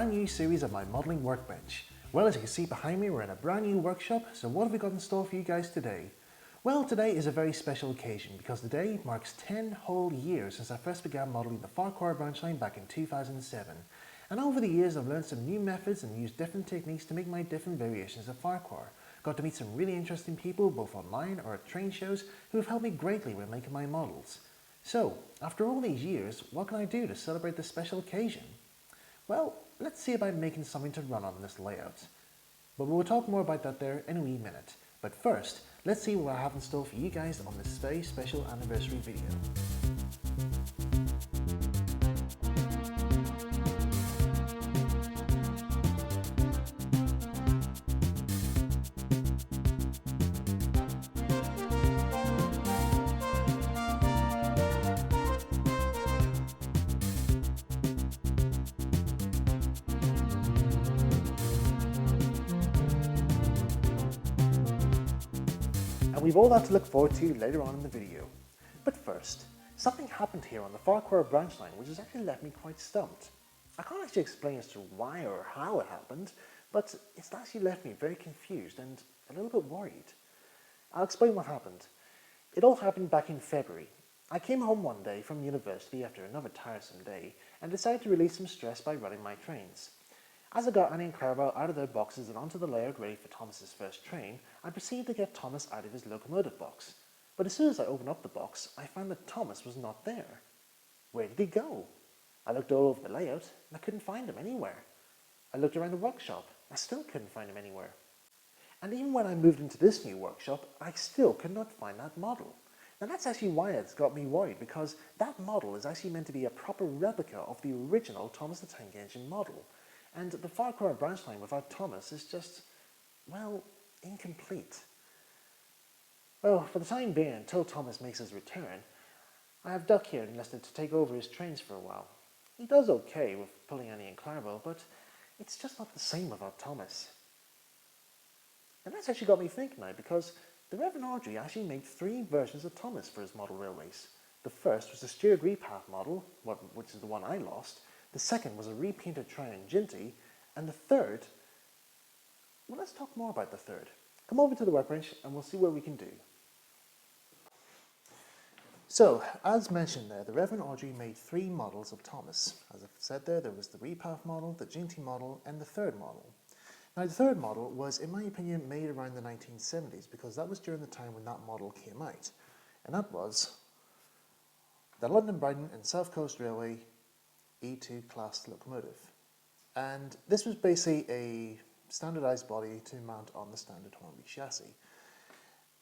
brand new series of my modelling workbench. Well, as you can see behind me, we're in a brand new workshop, so what have we got in store for you guys today? Well, today is a very special occasion because today marks 10 whole years since I first began modelling the Ffarquhar Branch line back in 2007. And over the years I've learned some new methods and used different techniques to make my different variations of Ffarquhar. Got to meet some really interesting people both online or at train shows who have helped me greatly when making my models. So, after all these years, what can I do to celebrate this special occasion? Well, let's see about making something to run on this layout. But we'll talk more about that there in a wee minute. But first, let's see what I have in store for you guys on this very special anniversary video. And we've all that to look forward to later on in the video. But first, something happened here on the Ffarquhar branch line which has actually left me quite stumped. I can't actually explain as to why or how it happened, but it's actually left me very confused and a little bit worried. I'll explain what happened. It all happened back in February. I came home one day from university after another tiresome day and decided to release some stress by running my trains. As I got Annie and Clarabelle out of their boxes and onto the layout ready for Thomas's first train, I proceeded to get Thomas out of his locomotive box. But as soon as I opened up the box, I found that Thomas was not there. Where did he go? I looked all over the layout and I couldn't find him anywhere. I looked around the workshop, I still couldn't find him anywhere. And even when I moved into this new workshop, I still could not find that model. Now that's actually why it's got me worried, because that model is actually meant to be a proper replica of the original Thomas the Tank Engine model. And the Ffarquhar branch line without Thomas is just, well, incomplete. Well, for the time being, until Thomas makes his return, I have Duck here enlisted to take over his trains for a while. He does okay with pulling Annie and Clarabelle, but it's just not the same without Thomas. And that's actually got me thinking now, because the Reverend Audrey actually made 3 versions of Thomas for his model railways. The first was the steered repath model, which is the one I lost. The second was a repainted Tryon Ginty, and the third, well, let's talk more about the third. Come over to the workbench and we'll see what we can do. So, as mentioned there, the Reverend Audrey made 3 models of Thomas. As I've said there was the repath model, the Ginty model, and the third model. Now the third model was, in my opinion, made around the 1970s, because that was during the time when that model came out. And that was the London, Brighton and South Coast Railway E2 class locomotive. And this was basically a standardized body to mount on the standard Hornby chassis.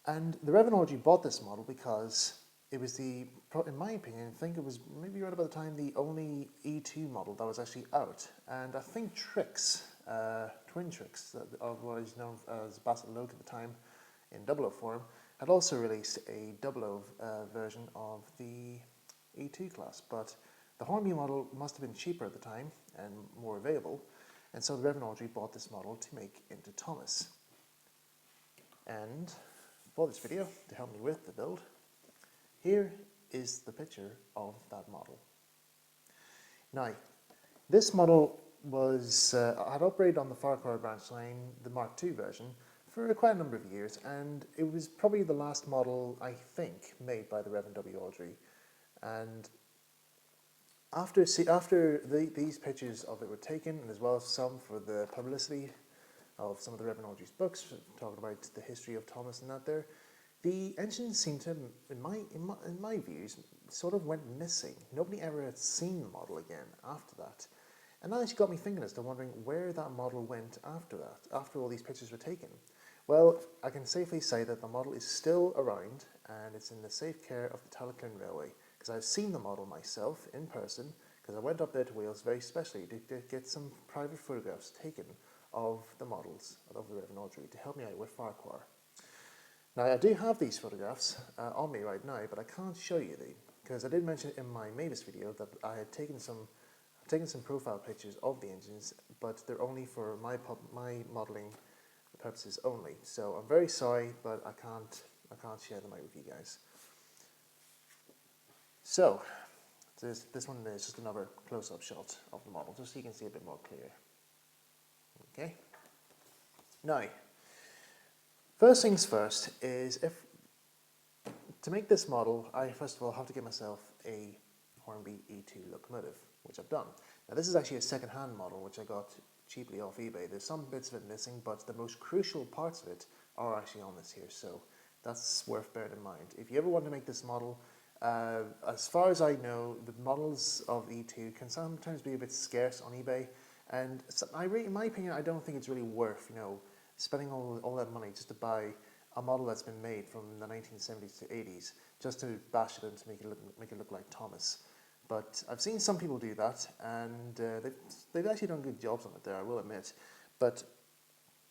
And the Reverend Audrey bought this model because it was in my opinion, I think it was maybe right about the time the only E2 model that was actually out. And I think Trix, Twin Trix, of what is known as Bassett Loke at the time in 00 form, had also released a 00 version of the E2 class. But the Hornby model must have been cheaper at the time and more available, and so the Reverend Audrey bought this model to make into Thomas. And for this video, to help me with the build, here is the picture of that model. Now, this model was had operated on the Ffarquhar branch line, the Mark II version, for quite a number of years, and it was probably the last model, I think, made by the Reverend W. Audrey. And after these pictures of it were taken, and as well as some for the publicity of some of the Reverend Audrey's books, talking about the history of Thomas and that there, the engine seemed to, in my views, sort of went missing. Nobody ever had seen the model again after that. And that actually got me thinking as to wondering where that model went after that, after all these pictures were taken. Well, I can safely say that the model is still around, and it's in the safe care of the Talyllyn Railway, because I've seen the model myself in person, because I went up there to Wales very specially to get some private photographs taken of the models of the Reverend Audrey to help me out with Ffarquhar. Now I do have these photographs on me right now, but I can't show you them, because I did mention in my Mavis video that I had taken some profile pictures of the engines, but they're only for my modelling purposes only. So I'm very sorry, but I can't share them out with you guys. So, this one is just another close-up shot of the model, just so you can see a bit more clear. Okay. Now, first things first is to make this model, I first of all have to get myself a Hornby E2 locomotive, which I've done. Now this is actually a second-hand model which I got cheaply off eBay. There's some bits of it missing, but the most crucial parts of it are actually on this here, so that's worth bearing in mind. If you ever want to make this model, as far as I know, the models of E2 can sometimes be a bit scarce on eBay, and in my opinion, I don't think it's really worth, spending all that money just to buy a model that's been made from the 1970s to 80s, just to bash it in to make it look like Thomas. But I've seen some people do that, and they've actually done good jobs on it there, I will admit. But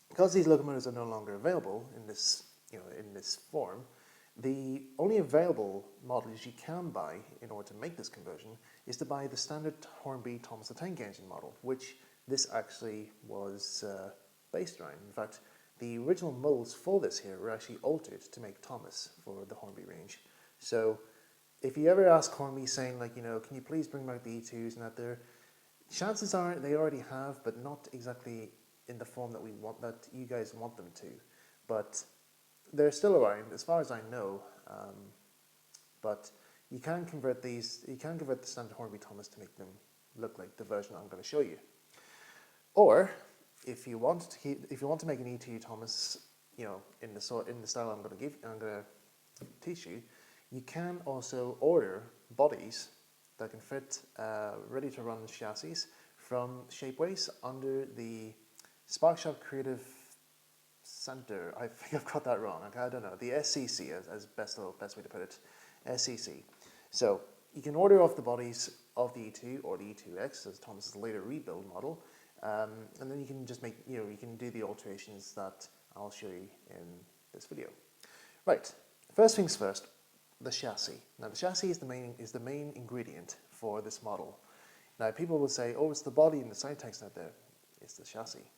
because these locomotives are no longer available in this, in this form, the only available models you can buy in order to make this conversion is to buy the standard Hornby Thomas the Tank Engine model, which this actually was based around. In fact, the original molds for this here were actually altered to make Thomas for the Hornby range. So if you ever ask Hornby saying, like, can you please bring back the E2s and that there, chances are they already have, but not exactly in the form that that you guys want them to. But they're still around, as far as I know. But you can convert the standard Hornby Thomas to make them look like the version I'm going to show you. Or if you want to make an E2 Thomas, in the style I'm going to teach you, you can also order bodies that can fit ready to run chassis from Shapeways under the Sparkshot Creative Center. I think I've got that wrong. I don't know. The SCC as best way to put it. SCC. So you can order off the bodies of the E2 or the E2X as Thomas's later rebuild model. And then you can just you can do the alterations that I'll show you in this video. Right, first things first, the chassis. Now the chassis is the main ingredient for this model. Now people will say, oh, it's the body and the side tanks not there. It's the chassis.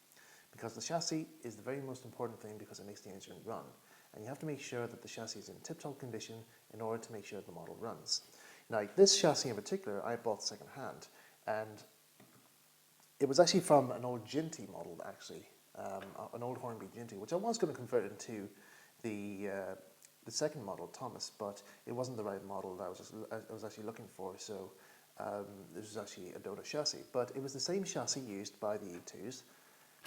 Because the chassis is the very most important thing because it makes the engine run. And you have to make sure that the chassis is in tip-top condition in order to make sure the model runs. Now this chassis in particular I bought second hand, and it was actually from an old Ginty model, actually, an old Hornby Ginty, which I was going to convert into the second model, Thomas, but it wasn't the right model that I was actually looking for, so this was actually a Dota chassis. But it was the same chassis used by the E2s,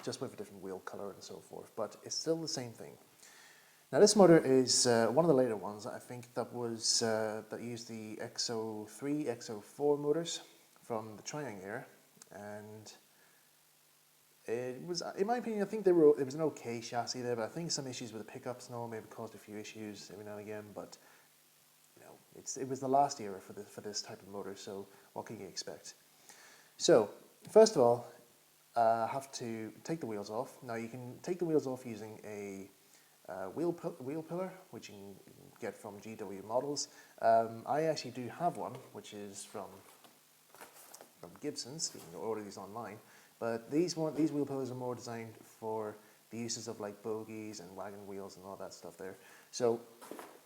just with a different wheel color and so forth, but it's still the same thing. Now this motor is one of the later ones, I think, that used the XO3, XO4 motors from the Triang era, and it was, in my opinion, I think it was an okay chassis there, but I think some issues with the pickups and all maybe caused a few issues every now and again, but it was the last era for this type of motor, so what can you expect? So, first of all, I have to take the wheels off. Now you can take the wheels off using a wheel pillar, which you can get from GW models. I actually do have one, which is from Gibson's. You can order these online. But these wheel pillars are more designed for the uses of like bogies and wagon wheels and all that stuff there. So,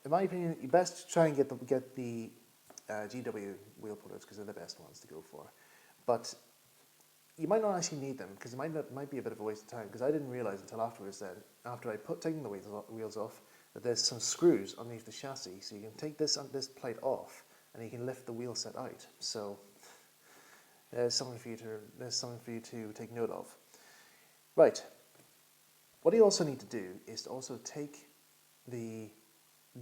in my opinion, you best try and get the GW wheel pillars because they're the best ones to go for. But you might not actually need them because it might be a bit of a waste of time, because I didn't realize until afterwards that after taking the wheels off that there's some screws underneath the chassis, so you can take this plate off and you can lift the wheel set out. So there's something for you to take note of. Right. What you also need to do is to also take the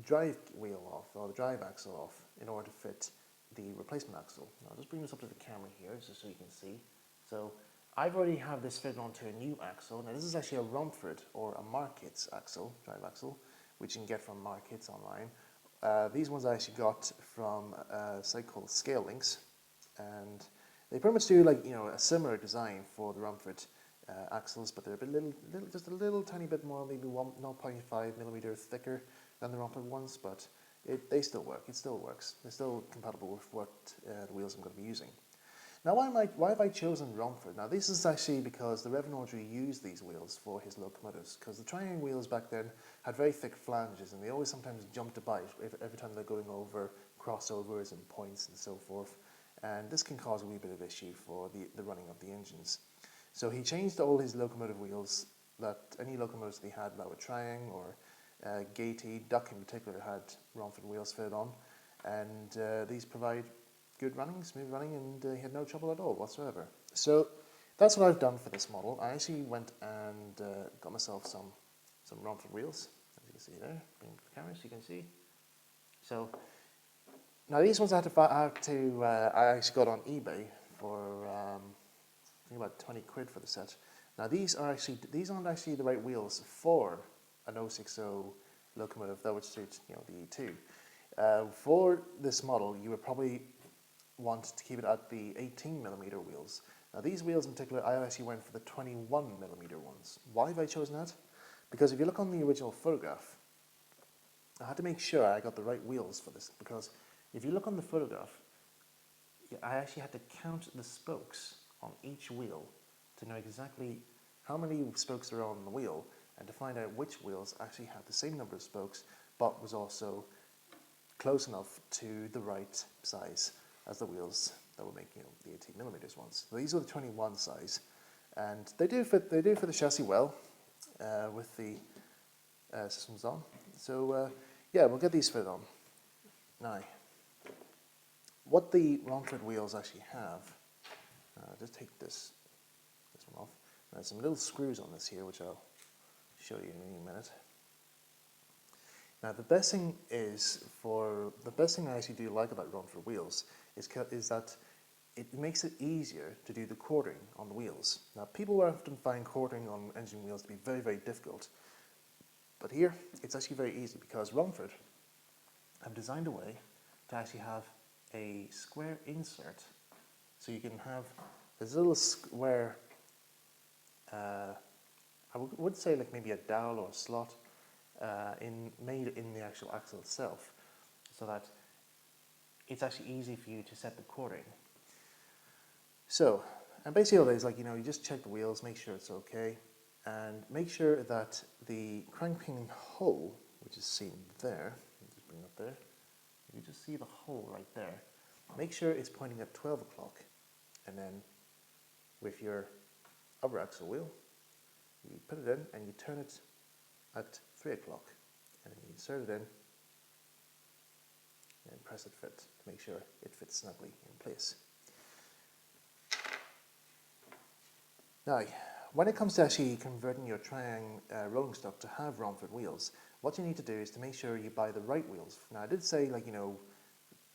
drive wheel off, or the drive axle off, in order to fit the replacement axle. Now I'll just bring this up to the camera here just so you can see. So I've already have this fitted onto a new axle. Now this is actually a Romford or a Markits axle, drive axle, which you can get from Markits online. These ones I actually got from a site called Scale Links, and they pretty much do like a similar design for the Romford axles, but they're just a little tiny bit more, maybe 0.5 millimeters thicker than the Romford ones, but they still work. It still works. They're still compatible with what the wheels I'm going to be using. Now, why have I chosen Romford? Now, this is actually because the Reverend Audrey used these wheels for his locomotives, because the Triang wheels back then had very thick flanges, and they always sometimes jumped about every time they're going over crossovers and points and so forth, and this can cause a wee bit of issue for the running of the engines. So he changed all his locomotive wheels, that any locomotives that he had that were Triang or Gaiety, Duck in particular had Romford wheels fitted on, and these provide good running, smooth running, and he had no trouble at all whatsoever. So that's what I've done for this model. I actually went and got myself some Romford wheels, as you can see there. Bring the camera so you can see. So now these ones I actually got on eBay for I think about 20 quid for the set. Now these aren't actually the right wheels for an 060 locomotive that would suit, you know, the E2. For this model, you would probably want to keep it at the 18mm wheels. Now these wheels in particular, I actually went for the 21mm ones. Why have I chosen that? Because if you look on the original photograph, I had to make sure I got the right wheels for this, because if you look on the photograph, I actually had to count the spokes on each wheel to know exactly how many spokes there are on the wheel, and to find out which wheels actually had the same number of spokes but was also close enough to the right size as the wheels that were making, you know, the 18mm ones. So these are the 21 size, and they do fit the chassis well with the systems on. So yeah, we'll get these fitted on. Now, what the Romford wheels actually have, just take this one off. There's some little screws on this here, which I'll show you in a minute. Now, the best thing I actually do like about Romford wheels is that it makes it easier to do the quartering on the wheels. Now, people often find quartering on engine wheels to be very, very difficult, but here it's actually very easy because Romford have designed a way to actually have a square insert, so you can have this little square, I would say like maybe a dowel or a slot made in the actual axle itself, so that it's actually easy for you to set the quartering. So, and basically all it is, like, you know, you just check the wheels, make sure it's okay, and make sure that the crankpin hole, which is seen there, let me just bring it up there, you just see the hole right there, make sure it's pointing at 12 o'clock, and then with your upper axle wheel, you put it in and you turn it at 3 o'clock, and then you insert it in and press it fit to make sure it fits snugly in place. Now, when it comes to actually converting your Triang rolling stock to have Romford wheels, what you need to do is to make sure you buy the right wheels. Now, I did say, like, you know,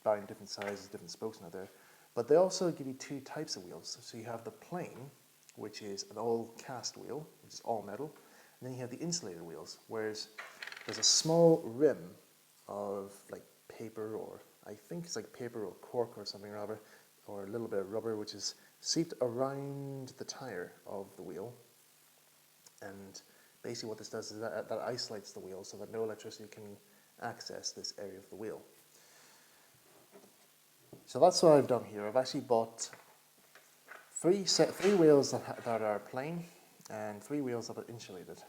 buying different sizes, different spokes and there, but they also give you two types of wheels. So you have the plain, which is an all cast wheel, which is all metal, and then you have the insulated wheels, whereas there's a small rim of like paper, or I think it's like paper or cork or something rather, or a little bit of rubber, which is seeped around the tire of the wheel. And basically what this does is that isolates the wheel so that no electricity can access this area of the wheel. So that's what I've done here. I've actually bought three wheels that are plain and 3 wheels that are insulated.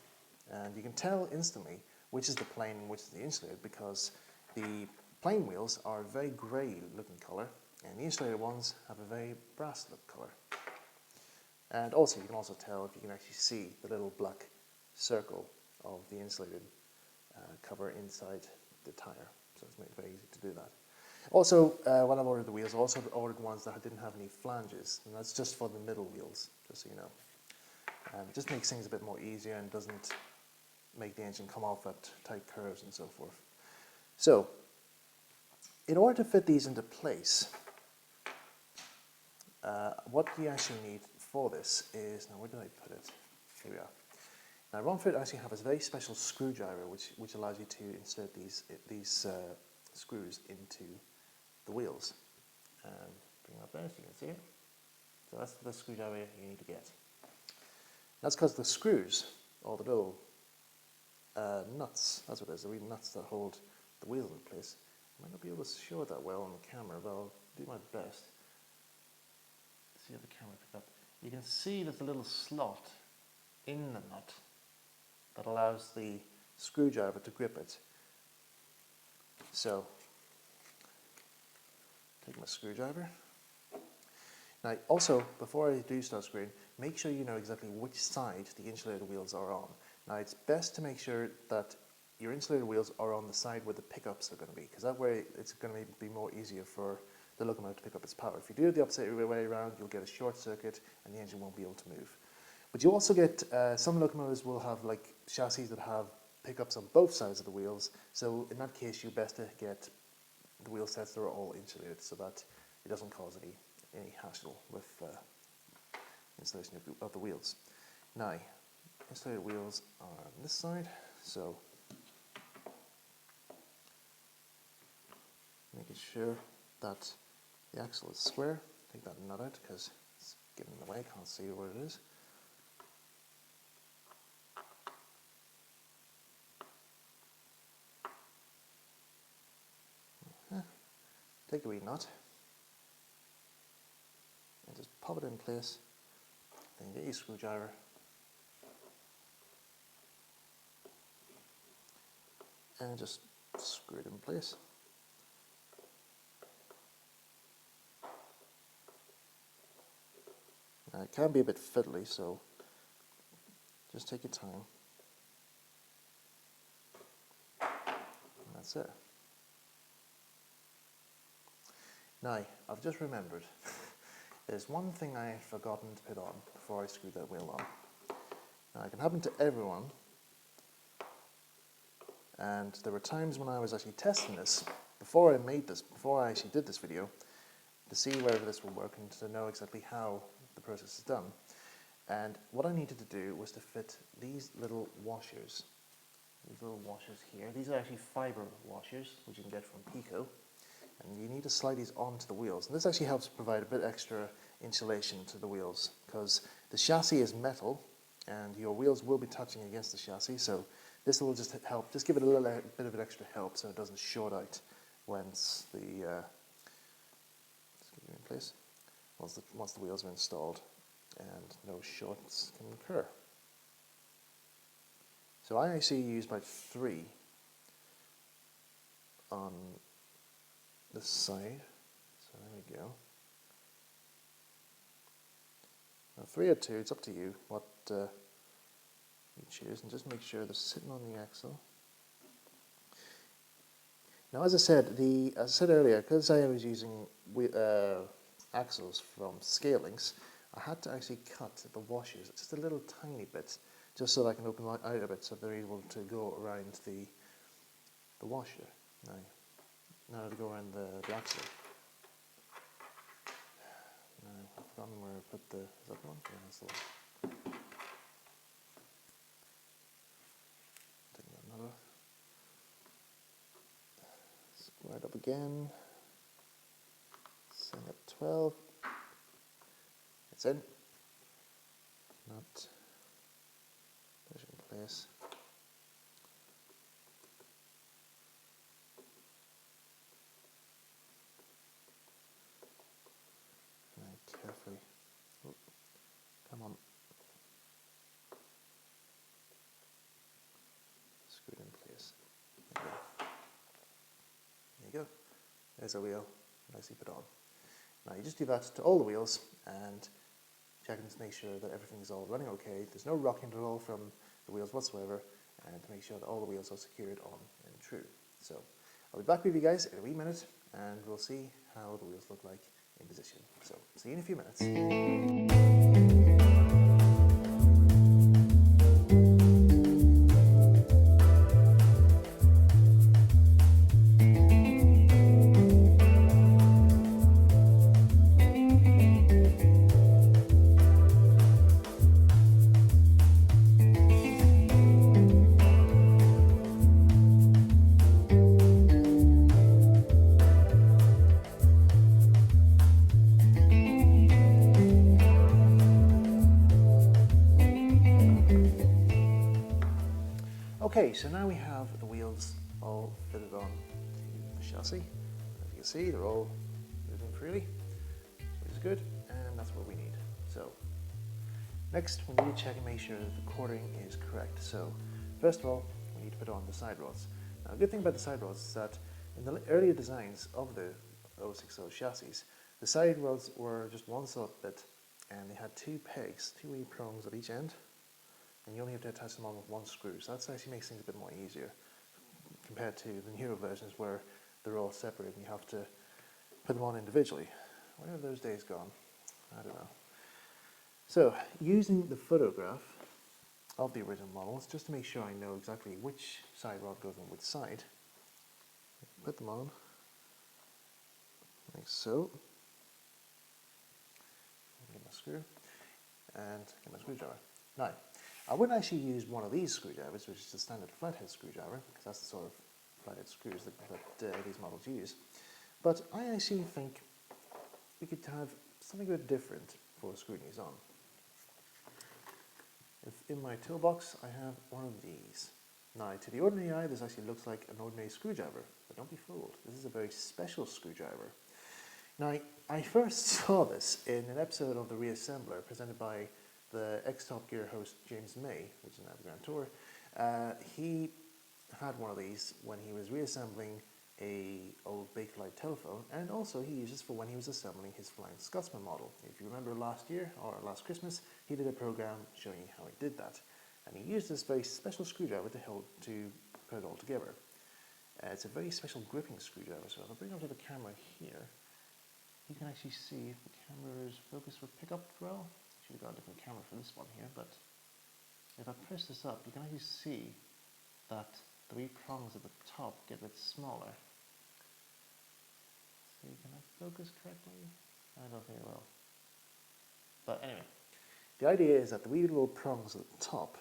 And you can tell instantly which is the plain and which is the insulated, because the plain wheels are a very grey looking colour, and the insulated ones have a very brass look colour. And also you can also tell if you can actually see the little black circle of the insulated cover inside the tyre. So it's made it very easy to do that. Also, when I've ordered the wheels, I also ordered ones that didn't have any flanges, and that's just for the middle wheels, just so you know. It just makes things a bit more easier and doesn't make the engine come off at tight curves and so forth. So, in order to fit these into place, what you actually need for this is, now where did I put it? Here we are. Now Romford actually have a very special screwdriver which allows you to insert these screws into the wheels. Bring it up there so you can see it. So that's the screwdriver you need to get. That's because the screws, or the little nuts, that's what it is, the wee nuts that hold the wheels in place. I might not be able to show it that well on the camera, but I'll do my best. See if the camera pick up. You can see there's a little slot in the nut that allows the screwdriver to grip it. So, take my screwdriver. Now also, before I do start screwing, make sure you know exactly which side the insulated wheels are on. Now it's best to make sure that your insulated wheels are on the side where the pickups are going to be, because that way it's going to be more easier for the locomotive to pick up its power. If you do it the opposite way around, you'll get a short circuit and the engine won't be able to move. But you also get, some locomotives will have like chassis that have pickups on both sides of the wheels, so in that case you're best to get the wheel sets that are all insulated so that it doesn't cause any hassle with installation of the wheels. Now, insulated wheels are on this side, so making sure that the axle is square. Take that nut out because it's getting in the way, I can't see where it is. Take a wee nut and just pop it in place, then get your screwdriver and just screw it in place. Now it can be a bit fiddly, so just take your time. And that's it. Now, I've just remembered, there's one thing I had forgotten to put on before I screwed that wheel on. Now, it can happen to everyone, and there were times when I was actually testing this, before I actually did this video, to see whether this would work and to know exactly how the process is done. And what I needed to do was to fit these little washers. These little washers here. These are actually fibre washers, which you can get from Pico. And you need to slide these onto the wheels. And this actually helps provide a bit extra insulation to the wheels, because the chassis is metal and your wheels will be touching against the chassis, so this will just help, just give it a little bit of an extra help so it doesn't short out once the, let's get you in place, once the wheels are installed, and no shorts can occur. So I actually use about 3 on this side, so there we go. Now 3 or 2, it's up to you what you choose, and just make sure they're sitting on the axle. Now as I said earlier, because I was using axles from Scalings, I had to actually cut the washers just a little tiny bit, just so that I can open out a bit so they're able to go around the washer. Now to go around the axle. Now, I've forgotten where I put the, is that the one? Yeah, that's the one. Take that nut off. Square it up again. Send it 12. It's in. Nut. Push it in place. Carefully. Oh, come on. Screw it in place. There you go. There's a wheel, nicely put on. Now you just do that to all the wheels and check and make sure that everything is all running okay. There's no rocking at all from the wheels whatsoever, and to make sure that all the wheels are secured on and true. So I'll be back with you guys in a wee minute and we'll see how the wheels look like in position. So, see you in a few minutes. Okay, so now we have the wheels all fitted on to the chassis. As you can see, they're all moving freely, which is good, and that's what we need. So, next we need to check and make sure that the cording is correct. So, first of all, we need to put on the side rods. Now, the good thing about the side rods is that in the earlier designs of the 060 chassis, The side rods were just one solid bit, and they had two pegs, two wee prongs at each end, and you only have to attach them on with one screw. So that actually makes things a bit more easier compared to the newer versions where they're all separate and you have to put them on individually. Where have those days gone? I don't know. So, using the photograph of the original models, just to make sure I know exactly which side rod goes on which side, put them on, like so. Get my screw, and get my screwdriver. Now, I wouldn't actually use one of these screwdrivers, which is the standard flathead screwdriver, because that's the sort of flathead screws that these models use. But I actually think we could have something a bit different for screwing these on. In my toolbox, I have one of these. Now, to the ordinary eye, this actually looks like an ordinary screwdriver, but don't be fooled. This is a very special screwdriver. Now, I first saw this in an episode of The Reassembler presented by the ex-Top Gear host James May, which is now the Grand Tour. He had one of these when he was reassembling a old Bakelite telephone, and also he uses for when he was assembling his Flying Scotsman model. If you remember last year, or last Christmas, he did a program showing you how he did that. And he used this very special screwdriver to put it all together. It's a very special gripping screwdriver, so if I bring it onto the camera here, you can actually see if the camera's focus would pick up well. Should have got a different camera for this one here, but if I press this up, you can actually see that the wee prongs at the top get a bit smaller. See, can I focus correctly? I don't think it will. But anyway, the idea is that the wee little prongs at the top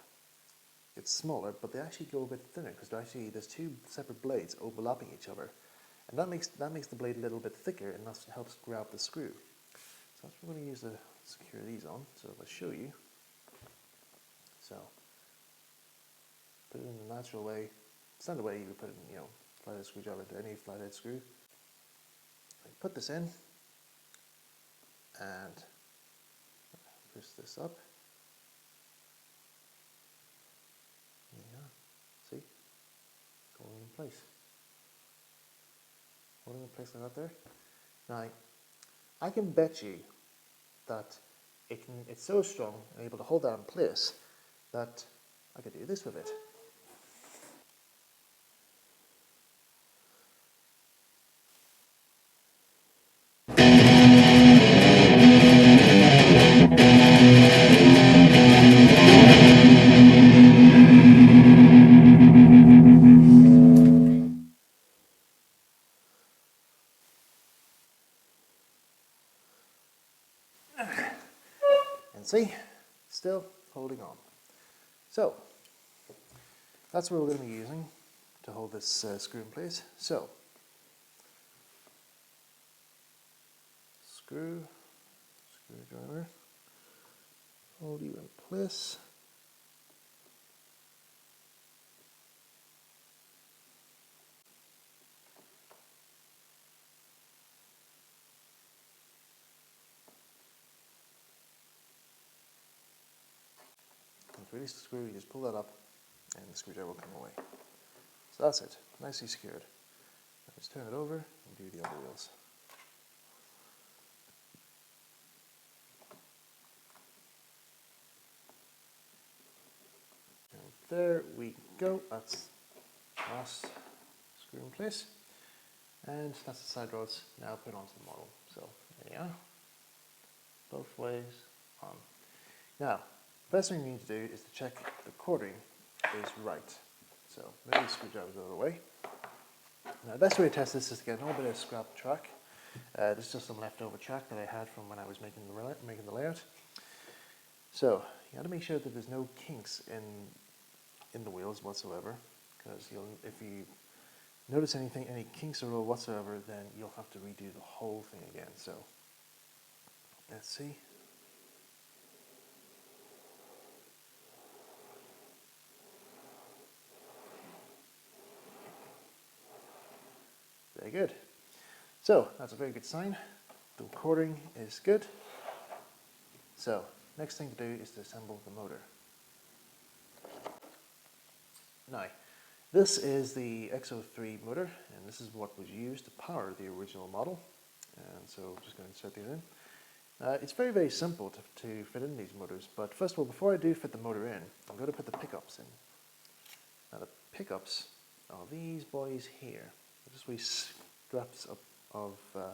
get smaller, but they actually go a bit thinner because there's two separate blades overlapping each other, and that makes the blade a little bit thicker, and that helps grab the screw. So that's what we're going to use to secure these on. So if I show you, so put it in the natural way, standard way you would put it in, flathead screwdriver into any flathead screw. Put this in and push this up. Yeah, see, going in place. Holding in place like that there. Now, I can bet you that it's so strong and able to hold that in place that I could do this with it. And see, still holding on. So, that's what we're going to be using to hold this screw in place. So, screwdriver, hold you in place. Release the screw, you just pull that up and the screwdriver will come away. So that's it, nicely secured. Now just turn it over and do the other wheels. And there we go, that's the last screw in place. And that's the side rods now put onto the model. So there you are, both ways on. Now, the first thing you need to do is to check the quartering is right. So move the screwdrivers out of the way. Now the best way to test this is to get a little bit of scrap track. This is just some leftover track that I had from when I was making the layout. So you got to make sure that there's no kinks in the wheels whatsoever, because if you notice any kinks or whatsoever, then you'll have to redo the whole thing again. So let's see. Very good. So that's a very good sign. The quartering is good. So next thing to do is to assemble the motor. Now, this is the X03 motor, and this is what was used to power the original model. And so I'm just going to insert these in. It's very, very simple to fit in these motors, but first of all, before I do fit the motor in, I'm going to put the pickups in. Now the pickups are these boys here. They're just wee straps of I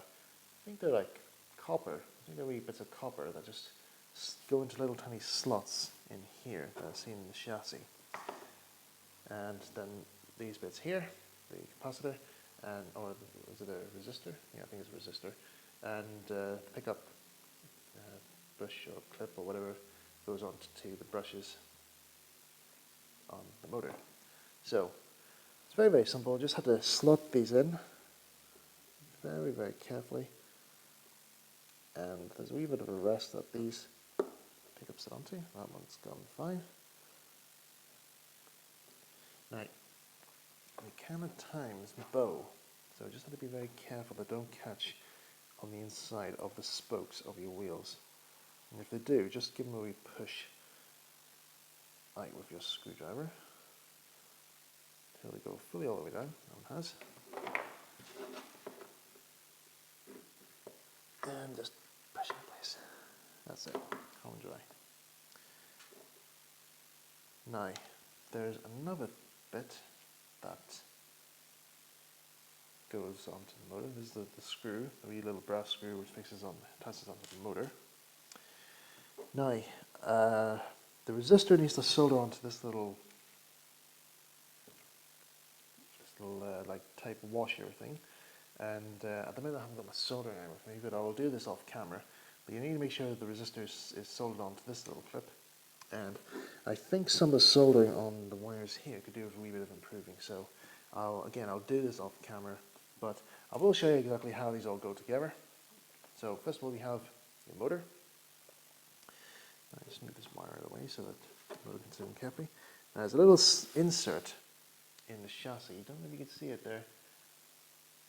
think they're like copper. I think they're wee bits of copper that just go into little tiny slots in here that I've seen in the chassis. And then these bits here, the capacitor, and or is it a resistor? Yeah, I think it's a resistor. And pickup brush or clip or whatever goes onto the brushes on the motor. So it's very, very simple. Just have to slot these in very, very carefully. And there's a wee bit of a rest that these pickups sit onto. That one's gone fine. Now, they can at times bow, so just have to be very careful that they don't catch on the inside of the spokes of your wheels. And if they do, just give them a wee push, like with your screwdriver, till they go fully all the way down. That one has. And just push it in place. That's it. Calm and dry. Now, there's another bit that goes onto the motor. This is the screw, the wee little brass screw which attaches onto the motor. Now, the resistor needs to solder onto this little like type washer thing. And at the minute I haven't got my soldering iron with me, but I will do this off camera. But you need to make sure that the resistor is soldered onto this little clip. And I think some of the soldering on the wires here could do with a wee bit of improving. So I'll do this off camera, but I will show you exactly how these all go together. So first of all, we have your motor. I just move this wire out of the way so that the motor can sit in carefully. Now, there's a little insert in the chassis. You don't know if you can see it there,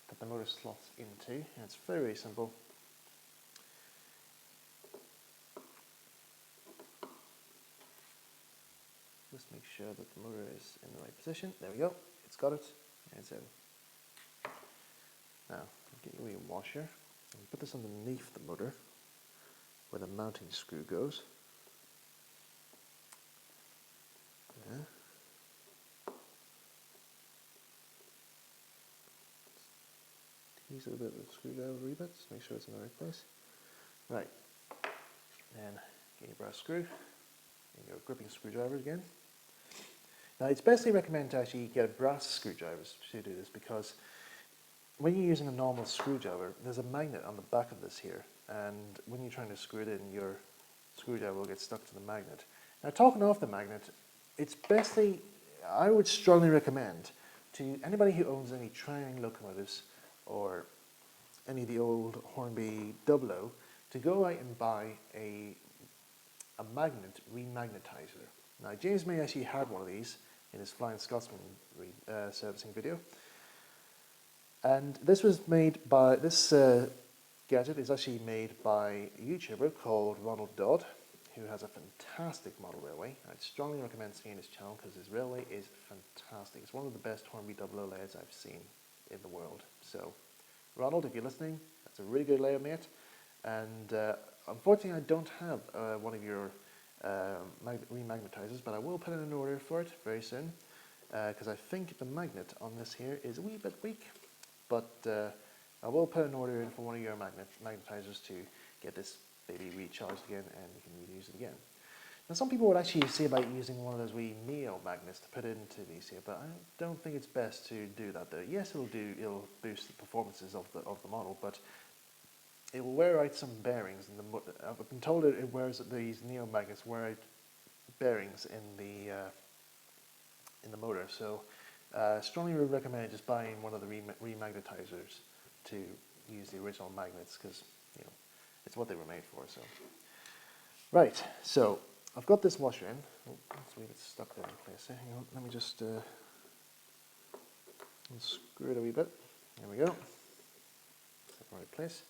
that the motor slots into, and it's very, very simple. Just make sure that the motor is in the right position. There we go. It's got it. And it's in. Now, get your wee washer and put this underneath the motor where the mounting screw goes. Yeah. Use a little bit of the screwdriver a wee bit, just make sure it's in the right place. Right. Then get your brass screw and your gripping screwdriver again. Now, it's bestly recommended to actually get a brass screwdriver to do this, because when you're using a normal screwdriver, there's a magnet on the back of this here, and when you're trying to screw it in, your screwdriver will get stuck to the magnet. Now, talking off the magnet, it's bestly, I would strongly recommend to anybody who owns any train locomotives or any of the old Hornby 00 to go out and buy a magnet remagnetizer. Now, James May actually had one of these in his Flying Scotsman servicing video. And this was made by, this gadget is actually made by a YouTuber called Ronald Dodd, who has a fantastic model railway. I'd strongly recommend seeing his channel because his railway is fantastic. It's one of the best Hornby 00 layouts I've seen in the world. So, Ronald, if you're listening, that's a really good layout, mate. And unfortunately, I don't have one of your remagnetizers, but I will put in an order for it very soon, because I think the magnet on this here is a wee bit weak. But I will put an order in for one of your magnetizers to get this baby recharged again, and we can reuse it again. Now, some people would actually say about using one of those wee neo magnets to put into these here, but I don't think it's best to do that though. Yes, it'll boost the performances of the model, but it will wear out some bearings. I've been told it wears, these neo magnets wear out bearings in the motor. So strongly recommend just buying one of the remagnetizers to use the original magnets, because it's what they were made for. So right, so I've got this washer in. Oh, let's leave it stuck there in place. Hang on, let me just unscrew it a wee bit. There we go. Set in the right place.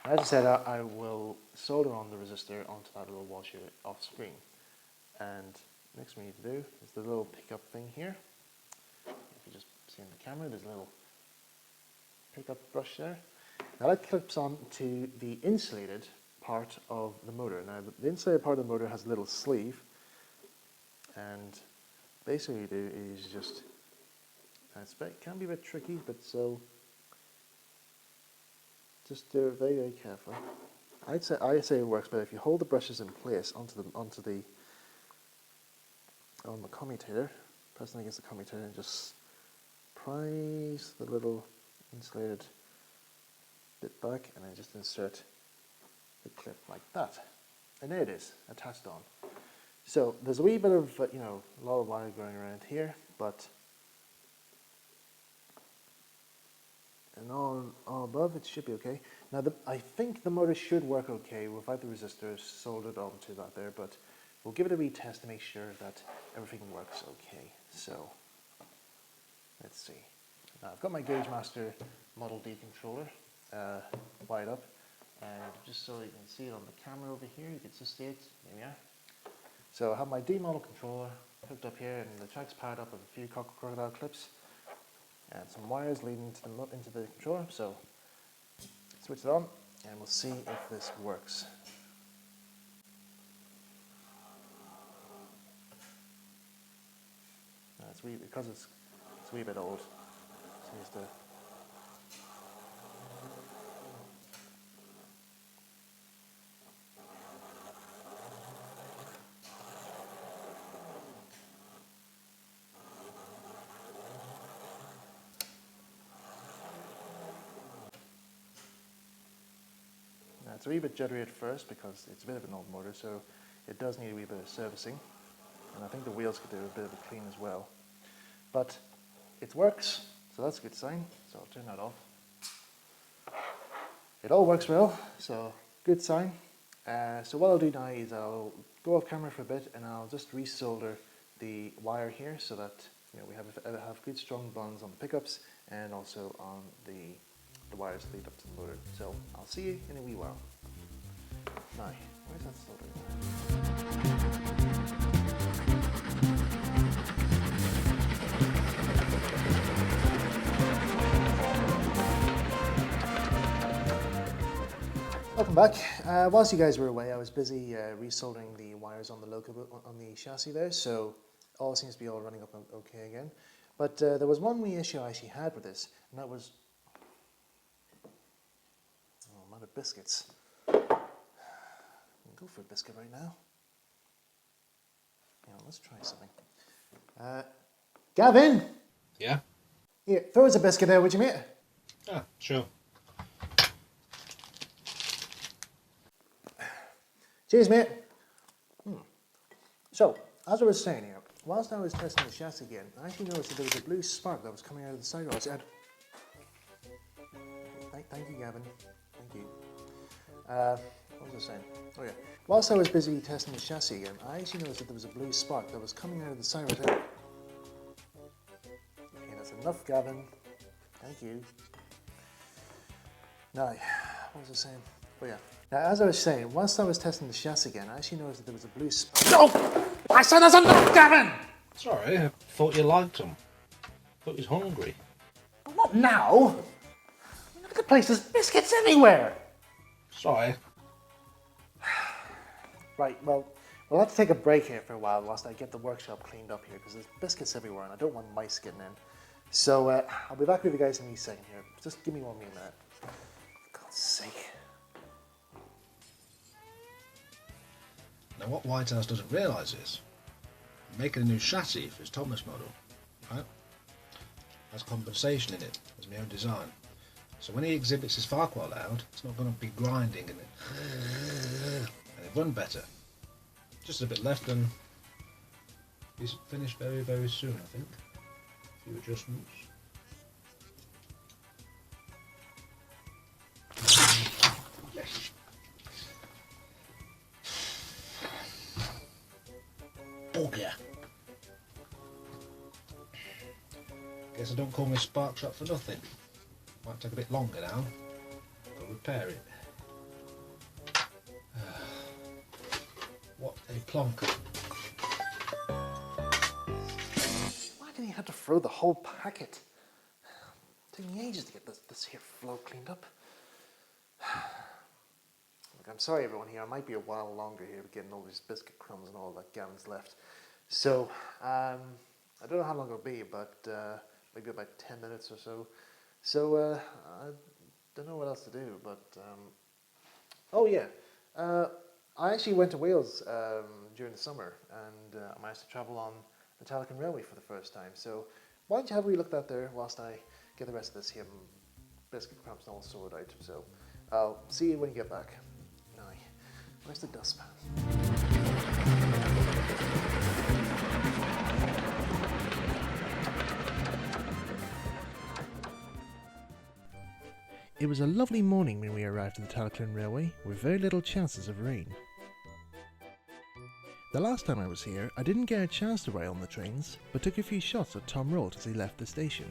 As I said, I will solder on the resistor onto that little washer off screen. And next we need to do is the little pickup thing here. If you just see on the camera, there's a little pickup brush there. Now that clips on to the insulated part of the motor. Now the insulated part of the motor has a little sleeve, and basically what you do is just, it can be a bit tricky, but so just do it very, very carefully. I'd say it works better if you hold the brushes in place on the commutator, press them against the commutator, and just prise the little insulated bit back, and then just insert the clip like that. And there it is, attached on. So there's a wee bit of, a lot of wire going around here, but and all above it should be okay. Now I think the motor should work okay without the resistors soldered onto that there, but we'll give it a wee test to make sure that everything works okay. So let's see. Now I've got my Gauge Master Model D controller wired up, and just so you can see it on the camera over here, you can just see it. There we are. So I have my D model controller hooked up here, and the track's powered up with a few crocodile clips and some wires leading into the controller. So switch it on, and we'll see if this works. Now because it's a wee bit old, so you have to. It's a wee bit jittery at first because it's a bit of an old motor, so it does need a wee bit of servicing, and I think the wheels could do a bit of a clean as well. But it works, so that's a good sign, so I'll turn that off. It all works well, so good sign. So what I'll do now is I'll go off camera for a bit, and I'll just resolder the wire here so that we have good strong bonds on the pickups and also on the wires lead up to the motor. So I'll see you in a wee while. Now, where's that solder? Welcome back. Whilst you guys were away, I was busy resoldering the wires on the Locomotive, on the chassis there, so all seems to be all running up okay again. But there was one wee issue I actually had with this, and that was amount of biscuits. Go for a biscuit right now. Let's try something. Gavin! Yeah? Here, throw us a biscuit there, would you, mate? Ah, sure. Cheers, mate. So, as I was saying here, whilst I was testing the chassis again, I actually noticed that there was a blue spark that was coming out of the sidewall. I said, thank you, Gavin. Thank you. What was I saying? Oh yeah. Whilst I was busy testing the chassis again, I actually noticed that there was a blue spark that was coming out of the siren. Okay, that's enough, Gavin. Thank you. Now, what was I saying? Oh yeah. Now, as I was saying, whilst I was testing the chassis again, I actually noticed that there was a blue spark. No! I said that's enough, Gavin! Sorry, I thought you liked him. I thought he was hungry. But not now! Look at the place, there's biscuits everywhere! Sorry. Right, well, we'll have to take a break here for a while whilst I get the workshop cleaned up here, because there's biscuits everywhere and I don't want mice getting in. So I'll be back with you guys in a second here. Just give me 1 minute. For God's sake. Now what Whitehouse doesn't realise is, making a new chassis for his Thomas model, right, has compensation in it, as my own design. So when he exhibits his Ffarquhar loud, it's not going to be grinding in it. And it run better. Just a bit left and he's finished very, very soon, I think. A few adjustments. Bugger. Guess I don't call my spark shop for nothing. Might take a bit longer now. Got to repair it. What a plonker. Why did he have to throw the whole packet? It took me ages to get this here flow cleaned up. Look, I'm sorry everyone here, I might be a while longer here getting all these biscuit crumbs and all that gallons left. So, I don't know how long it'll be, but maybe about 10 minutes or so. So, I don't know what else to do, but, oh yeah, I actually went to Wales during the summer, and I managed to travel on the Talyllyn Railway for the first time. So, why don't you have a wee look at that there whilst I get the rest of this here biscuit crumbs and all sorted out. So, I'll see you when you get back. Aye, where's the dustpan? It was a lovely morning when we arrived at the Talyllyn Railway, with very little chances of rain. The last time I was here, I didn't get a chance to ride on the trains, but took a few shots at Tom Rolt as he left the station.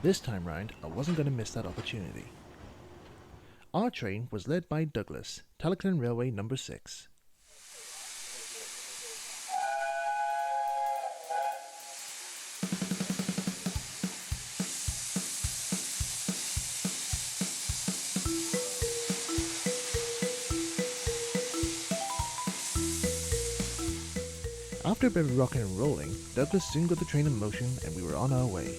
This time round, I wasn't going to miss that opportunity. Our train was led by Douglas, Talyllyn Railway number 6. After a bit of rocking and rolling, Douglas soon got the train in motion and we were on our way.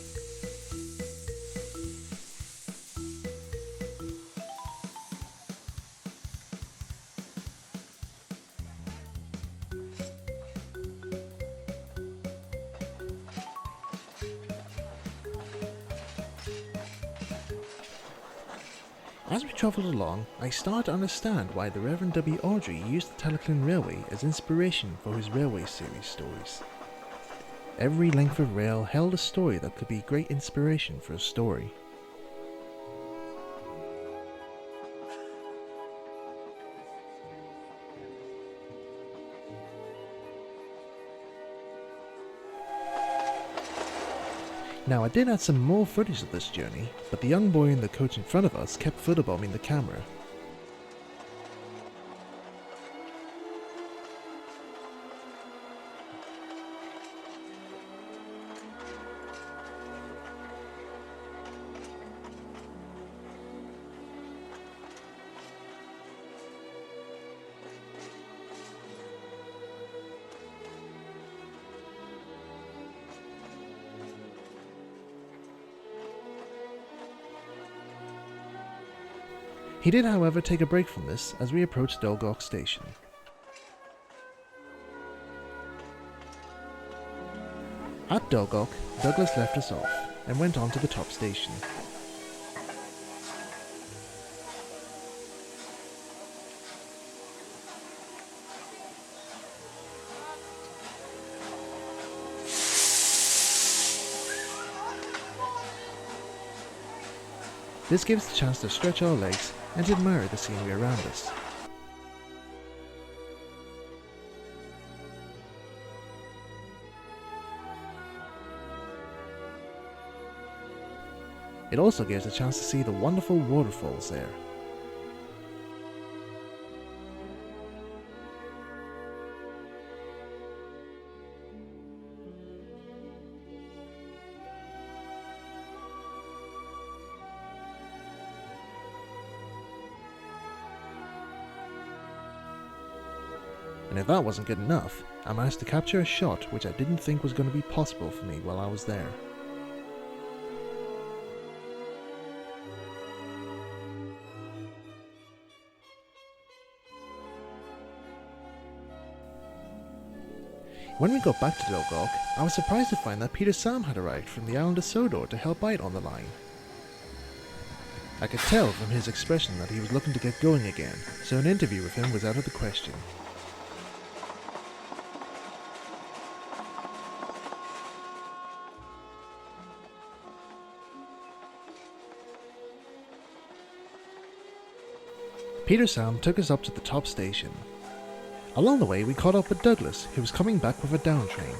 As we travelled along, I started to understand why the Reverend W. Awdry used the Talyllyn Railway as inspiration for his Railway series stories. Every length of rail held a story that could be great inspiration for a story. Now I did add some more footage of this journey, but the young boy in the coach in front of us kept photobombing the camera. He did, however, take a break from this as we approached Dolgok station. At Dolgok, Douglas left us off and went on to the top station. This gives us a chance to stretch our legs and to admire the scenery around us. It also gives a chance to see the wonderful waterfalls there. And if that wasn't good enough, I managed to capture a shot which I didn't think was going to be possible for me while I was there. When we got back to Dolgok, I was surprised to find that Peter Sam had arrived from the island of Sodor to help out on the line. I could tell from his expression that he was looking to get going again, so an interview with him was out of the question. Peter Sam took us up to the top station. Along the way we caught up with Douglas, who was coming back with a down train.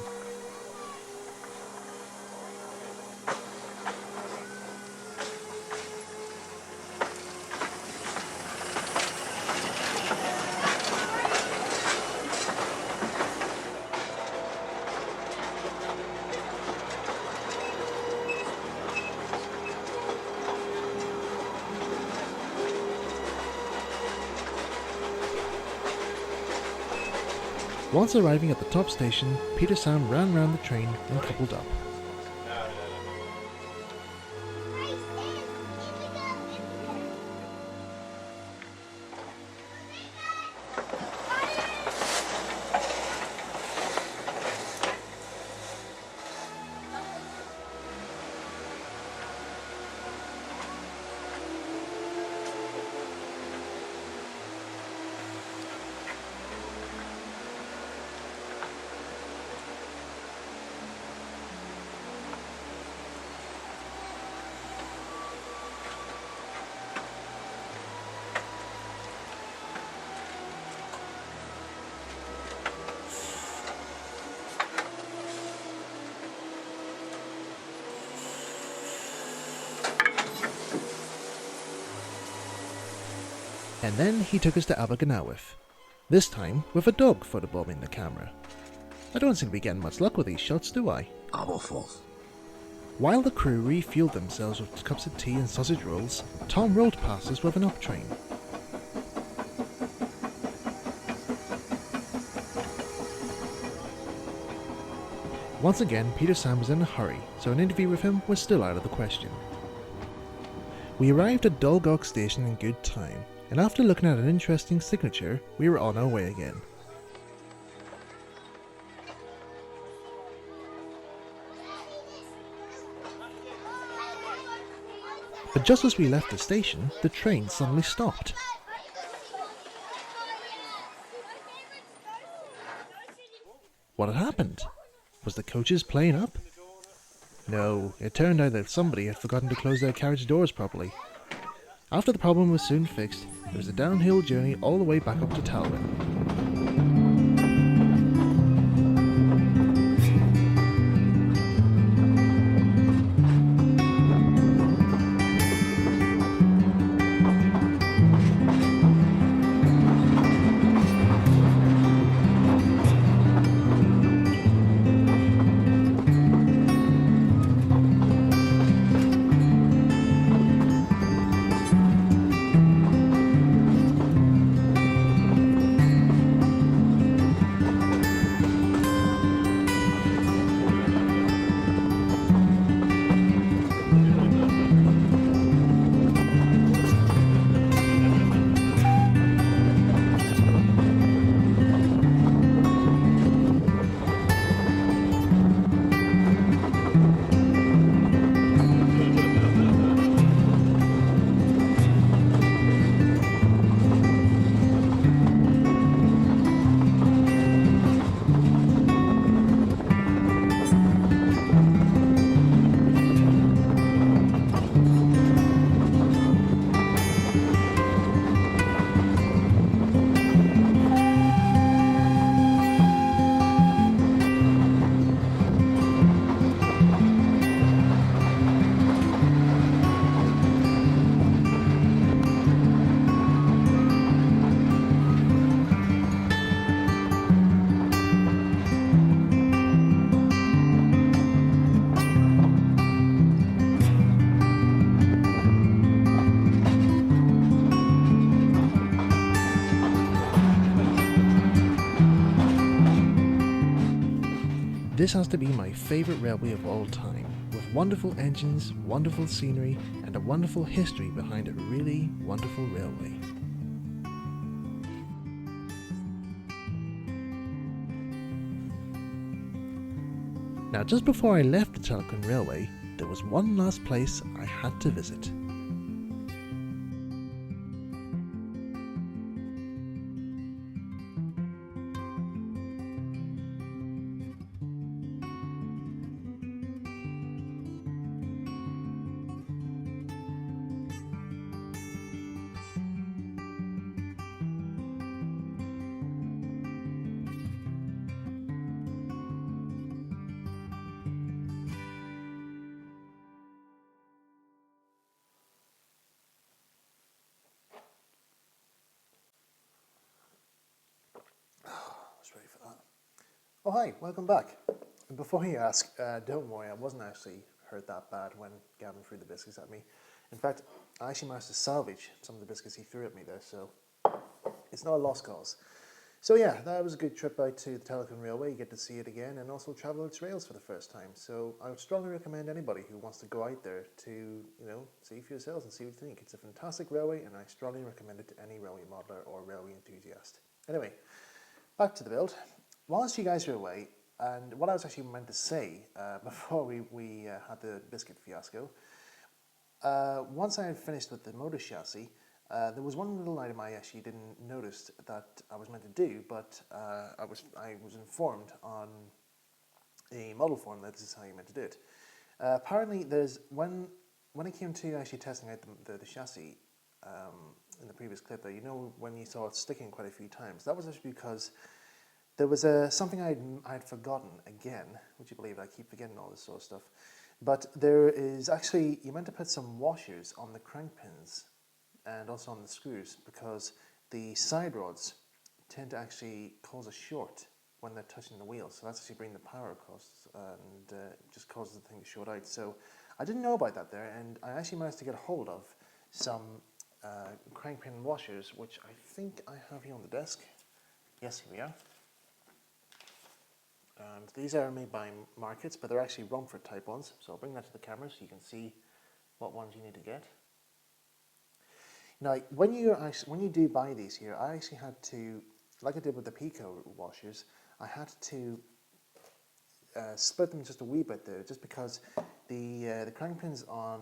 Once arriving at the top station, Peter Sam ran round the train and coupled up. And then he took us to Abergynawith, this time with a dog photobombing the camera. I don't seem to be getting much luck with these shots, do I? Awful. While the crew refueled themselves with cups of tea and sausage rolls, Tom rolled past us with an up train. Once again, Peter Sam was in a hurry, so an interview with him was still out of the question. We arrived at Dolgok station in good time, and after looking at an interesting signature, we were on our way again. But just as we left the station, the train suddenly stopped. What had happened? Was the coaches playing up? No, it turned out that somebody had forgotten to close their carriage doors properly. After the problem was soon fixed, it was a downhill journey all the way back up to Talyllyn. This has to be my favourite railway of all time, with wonderful engines, wonderful scenery, and a wonderful history behind a really wonderful railway. Now, just before I left the Talyllyn Railway, there was one last place I had to visit. Oh hi, welcome back. And before you ask, don't worry, I wasn't actually hurt that bad when Gavin threw the biscuits at me. In fact, I actually managed to salvage some of the biscuits he threw at me there, so it's not a lost cause. So yeah, that was a good trip out to the Talyllyn Railway. You get to see it again and also travel its rails for the first time. So I would strongly recommend anybody who wants to go out there to, see for yourselves and see what you think. It's a fantastic railway and I strongly recommend it to any railway modeler or railway enthusiast. Anyway, back to the build. Whilst you guys are away, and what I was actually meant to say before we had the biscuit fiasco, once I had finished with the motor chassis, there was one little item I actually didn't notice that I was meant to do, but I was informed on a model form that this is how you meant to do it. Apparently, when it came to actually testing out the chassis in the previous clip, there, when you saw it sticking quite a few times, that was actually because there was something I'd forgotten again. Would you believe it? I keep forgetting all this sort of stuff. But there is actually, you meant to put some washers on the crank pins and also on the screws because the side rods tend to actually cause a short when they're touching the wheels. So that's actually bringing the power across and just causes the thing to short out. So I didn't know about that there, and I actually managed to get a hold of some crank pin washers, which I think I have here on the desk. Yes, here we are. And these are made by Markets, but they're actually Romford type ones. So I'll bring that to the camera so you can see what ones you need to get. Now, when you do buy these here, I actually had to, like I did with the Pico washers, I had to split them just a wee bit there, just because the crank pins on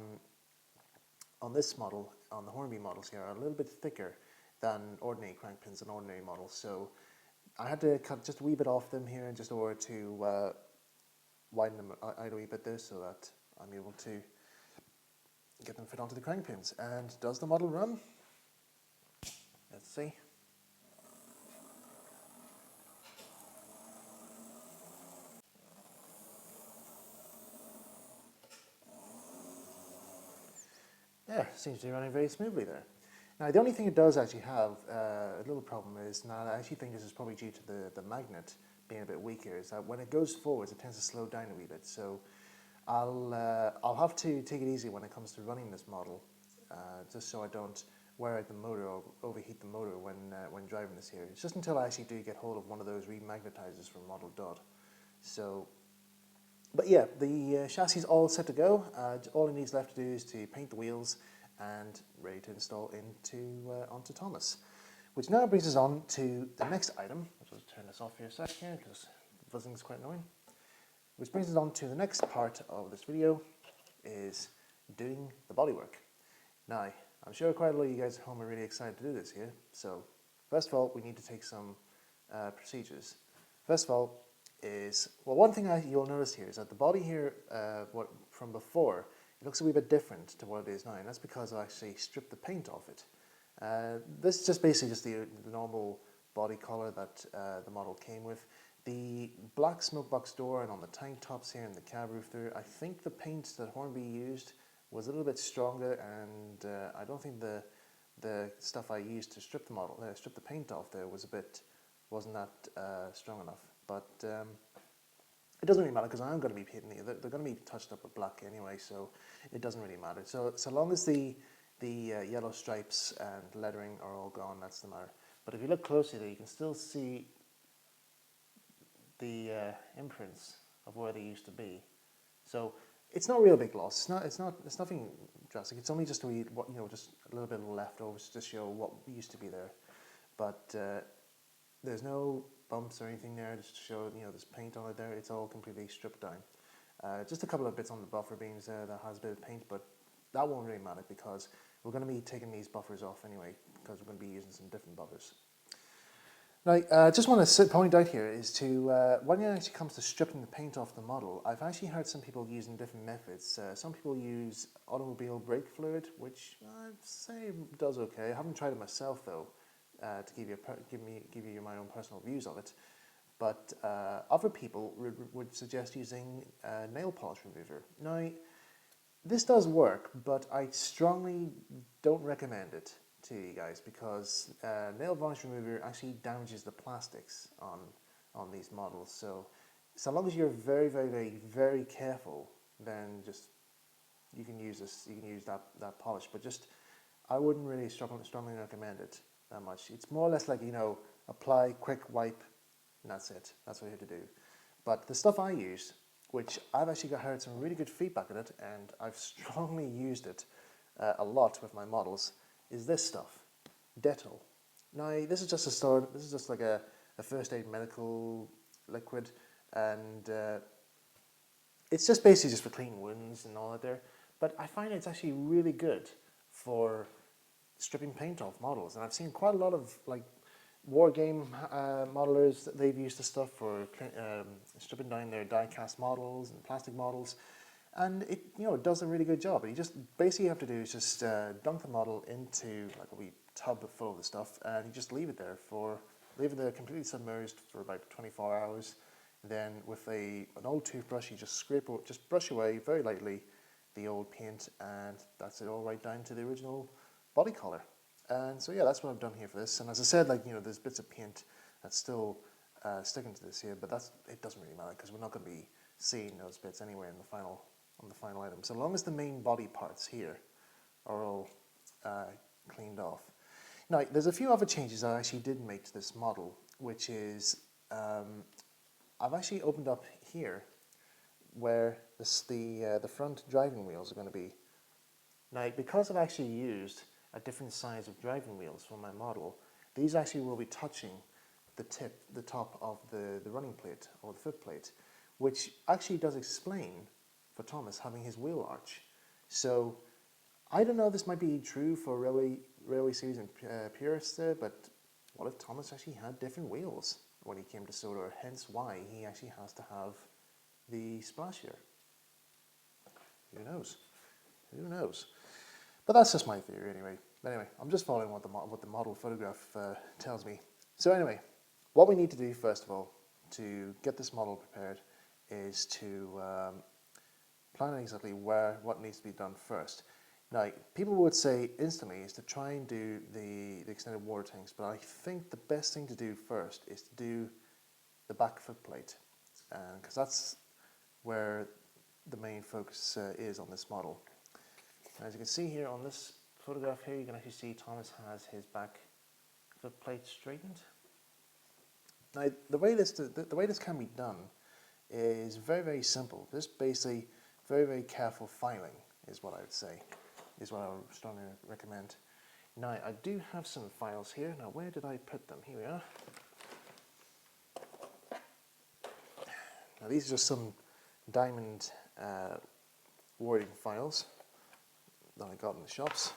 this model, on the Hornby models here, are a little bit thicker than ordinary crank pins on ordinary models. So I had to cut just a wee bit off them here, just in order to widen them out a wee bit there, so that I'm able to get them fit onto the crank pins. And does the model run? Let's see. Yeah, seems to be running very smoothly there. Now, the only thing it does actually have, a little problem is, now I actually think this is probably due to the magnet being a bit weaker, is that when it goes forwards, it tends to slow down a wee bit. So I'll have to take it easy when it comes to running this model, just so I don't wear out the motor or overheat the motor when driving this here. It's just until I actually do get hold of one of those remagnetizers from Model Dot. So, but yeah, the chassis is all set to go. All it needs left to do is to paint the wheels and ready to install onto Thomas. Which now brings us on to the next item. I'll just turn this off here a sec here because the buzzing is quite annoying. Which brings us on to the next part of this video, is doing the bodywork. Now, I'm sure quite a lot of you guys at home are really excited to do this here. So, first of all, we need to take some procedures. First of all, one thing you'll notice here is that the body here, from before, it looks a wee bit different to what it is now, and that's because I actually stripped the paint off it. This is just basically just the normal body colour that the model came with. The black smoke box door and on the tank tops here and the cab roof there, I think the paint that Hornby used was a little bit stronger, and I don't think the stuff I used to strip the paint off there wasn't that strong enough. But it doesn't really matter because I am going to be painting they're going to be touched up with black anyway, so it doesn't really matter. So long as the yellow stripes and lettering are all gone, that's the matter. But if you look closely there, you can still see the imprints of where they used to be. So it's not a real big loss. It's nothing drastic. It's only just just a little bit of leftovers to show what used to be there. But there's no bumps or anything there, just to show there's paint on it there. It's all completely stripped down. Just a couple of bits on the buffer beams there that has a bit of paint, but that won't really matter because we're going to be taking these buffers off anyway, because we're going to be using some different buffers. Now, I just want to point out here is when it actually comes to stripping the paint off the model, I've actually heard some people using different methods. Some people use automobile brake fluid, which I'd say does okay. I haven't tried it myself though, to give you my own personal views of it. But other people would suggest using nail polish remover. Now, this does work, but I strongly don't recommend it to you guys because nail varnish remover actually damages the plastics on on these models. So long as you're very, very, very, very careful, then just you can use this. You can use that polish, but just I wouldn't really strongly recommend it that much. It's more or less like, apply, quick wipe, and that's it. That's what you have to do. But the stuff I use, which I've actually heard some really good feedback on it, and I've strongly used it a lot with my models, is this stuff, Dettol. Now, this is just a store. This is just like a first aid medical liquid, and it's just basically just for cleaning wounds and all that there. But I find it's actually really good for stripping paint off models, and I've seen quite a lot of like war game modelers that they've used this stuff for stripping down their die-cast models and plastic models, and it it does a really good job. And you just basically have to do is just dunk the model into like a wee tub full of the stuff, and you just leave it there completely submerged for about 24 hours. Then with an old toothbrush, you just brush away very lightly the old paint, and that's it all right down to the original body colour. And so yeah, that's what I've done here for this. And as I said, like there's bits of paint that's still sticking to this here, but it doesn't really matter because we're not going to be seeing those bits anywhere on the final item. So long as the main body parts here are all cleaned off. Now, there's a few other changes I actually did make to this model, which is I've actually opened up here where the front driving wheels are going to be. Now, because I've actually used a different size of driving wheels for my model, these actually will be touching the top of the running plate or the foot plate, which actually does explain for Thomas having his wheel arch. So I don't know if this might be true for railway series and purists there, but what if Thomas actually had different wheels when he came to Sodor, hence why he actually has to have the splash here? Who knows? Who knows? But that's just my theory anyway. Anyway, I'm just following what the model photograph tells me. So anyway, what we need to do first of all to get this model prepared is to plan exactly what needs to be done first. Now, people would say instantly is to try and do the extended water tanks, but I think the best thing to do first is to do the back foot plate, because that's where the main focus is on this model. As you can see here on this photograph here, you can actually see Thomas has his back foot plate straightened. Now, the way this can be done is very, very simple. Just basically very, very careful filing is what I would say, is what I would strongly recommend. Now, I do have some files here. Now, where did I put them? Here we are. Now, these are just some diamond wording files that I got in the shops.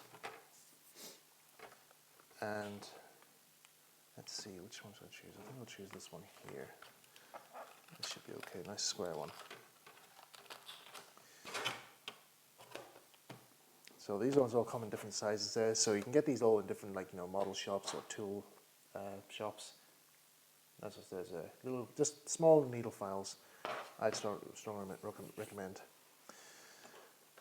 And let's see, which one should I choose? I think I'll choose this one here. This should be okay, nice square one. So these ones all come in different sizes there, so you can get these all in different model shops or tool shops. That's just there's a little, just small needle files I'd strongly recommend.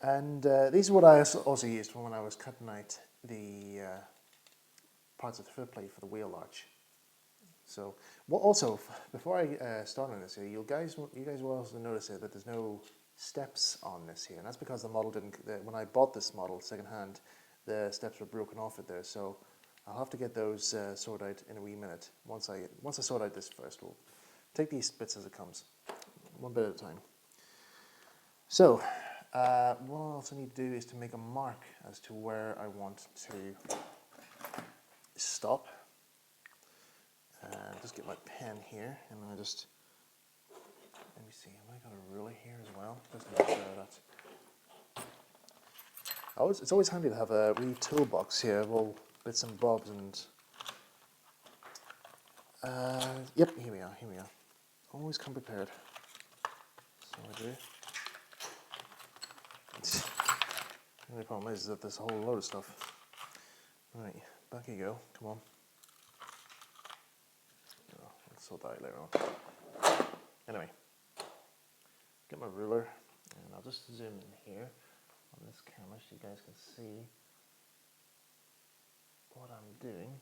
And these are what I also used when I was cutting out the parts of the foot plate for the wheel arch. So, also before I start on this here, you guys will also notice here that there's no steps on this here, and that's because the model didn't. When I bought this model second hand, the steps were broken off it there. So I'll have to get those sorted out in a wee minute. Once I sort out this first, we'll take these bits as it comes, one bit at a time. So what I also need to do is to make a mark as to where I want to stop. Just get my pen here, and I just, let me see, have I got a ruler here as well? Just to make sure that. It's always handy to have a wee toolbox here of all bits and bobs, and yep, here we are. Always come prepared. So I do. The only problem is that there's a whole load of stuff. Right, back you go, come on. Oh, let's sort that out later on. Anyway, get my ruler, and I'll just zoom in here on this camera so you guys can see what I'm doing.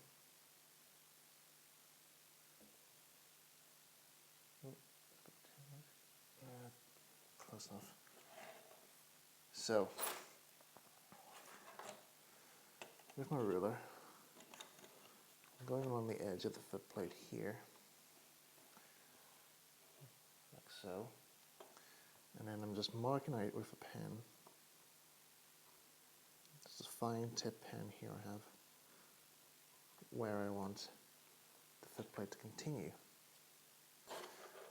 close enough. So, with my ruler, I'm going along the edge of the footplate here, like so, and then I'm just marking out with a pen. This is a fine tip pen here I have, where I want the footplate to continue.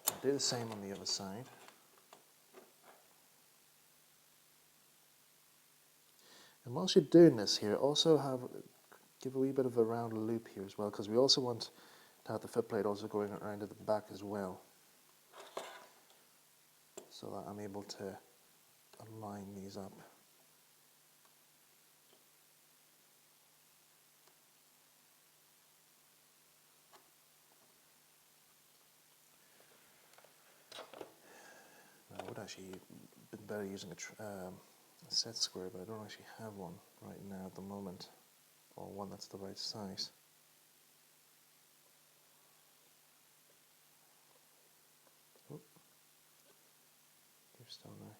I'll do the same on the other side. And whilst you're doing this here, also give a wee bit of a round loop here as well, because we also want to have the footplate also going around at the back as well, so that I'm able to align these up. I would actually been better using a set square, but I don't actually have one right now at the moment, or one that's the right size. Oop. You're still there.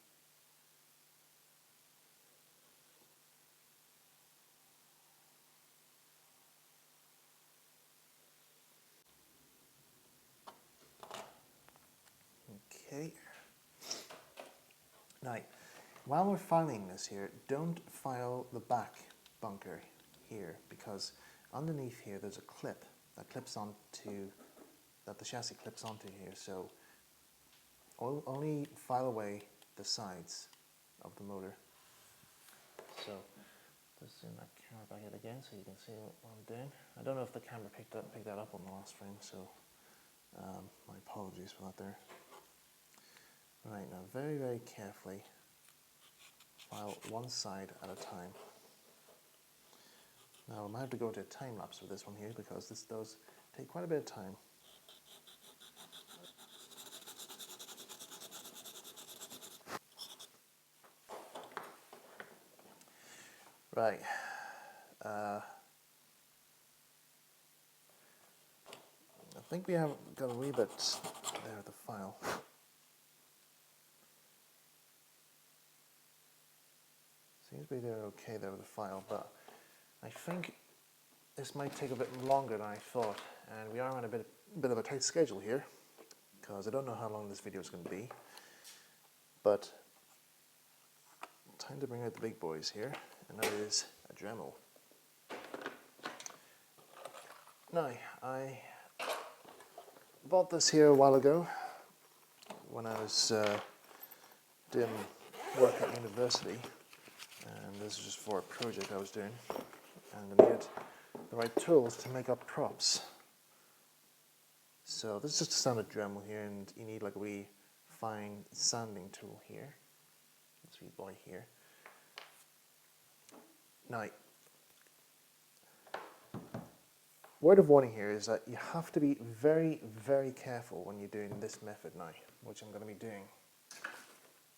Okay. Now, while we're filing this here, don't file the back bunker here, because underneath here there's a clip that clips onto, that the chassis clips onto here, so only file away the sides of the motor. So, just zoom that camera back in again so you can see what I'm doing. I don't know if the camera picked that up on the last frame, so my apologies for that there. Right, now very, very carefully file one side at a time. Now I might have to go to a time lapse with this one here, because this does take quite a bit of time. Right. I think we have got a wee bit there at the file. Seems to be there okay there with the file, but I think this might take a bit longer than I thought, and we are on a bit of a tight schedule here, because I don't know how long this video is going to be, but time to bring out the big boys here, and that is a Dremel. Now, I bought this here a while ago when I was doing work at university, and this is just for a project I was doing, and I needed the right tools to make up props. So this is just a standard Dremel here, and you need like a wee fine sanding tool here, this wee boy here. Now, word of warning here is that you have to be very, very careful when you're doing this method now, which I'm going to be doing.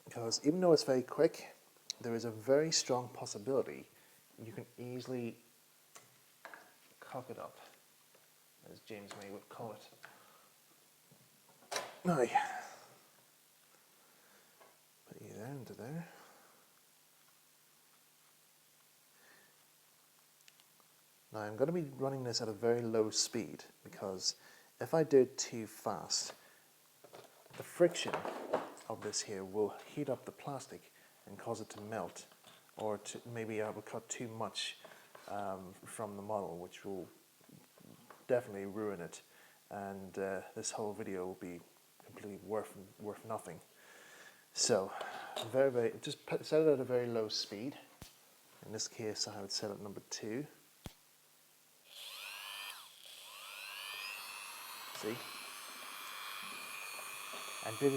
Because even though it's very quick, there is a very strong possibility you can easily cock it up, as James May would call it. Now, put you there into there. Now I'm going to be running this at a very low speed, because if I do it too fast, the friction of this here will heat up the plastic and cause it to melt, or maybe I will cut too much from the model, which will definitely ruin it, and this whole video will be completely worth nothing. So, just set it at a very low speed. In this case, I would set it number 2. See? And do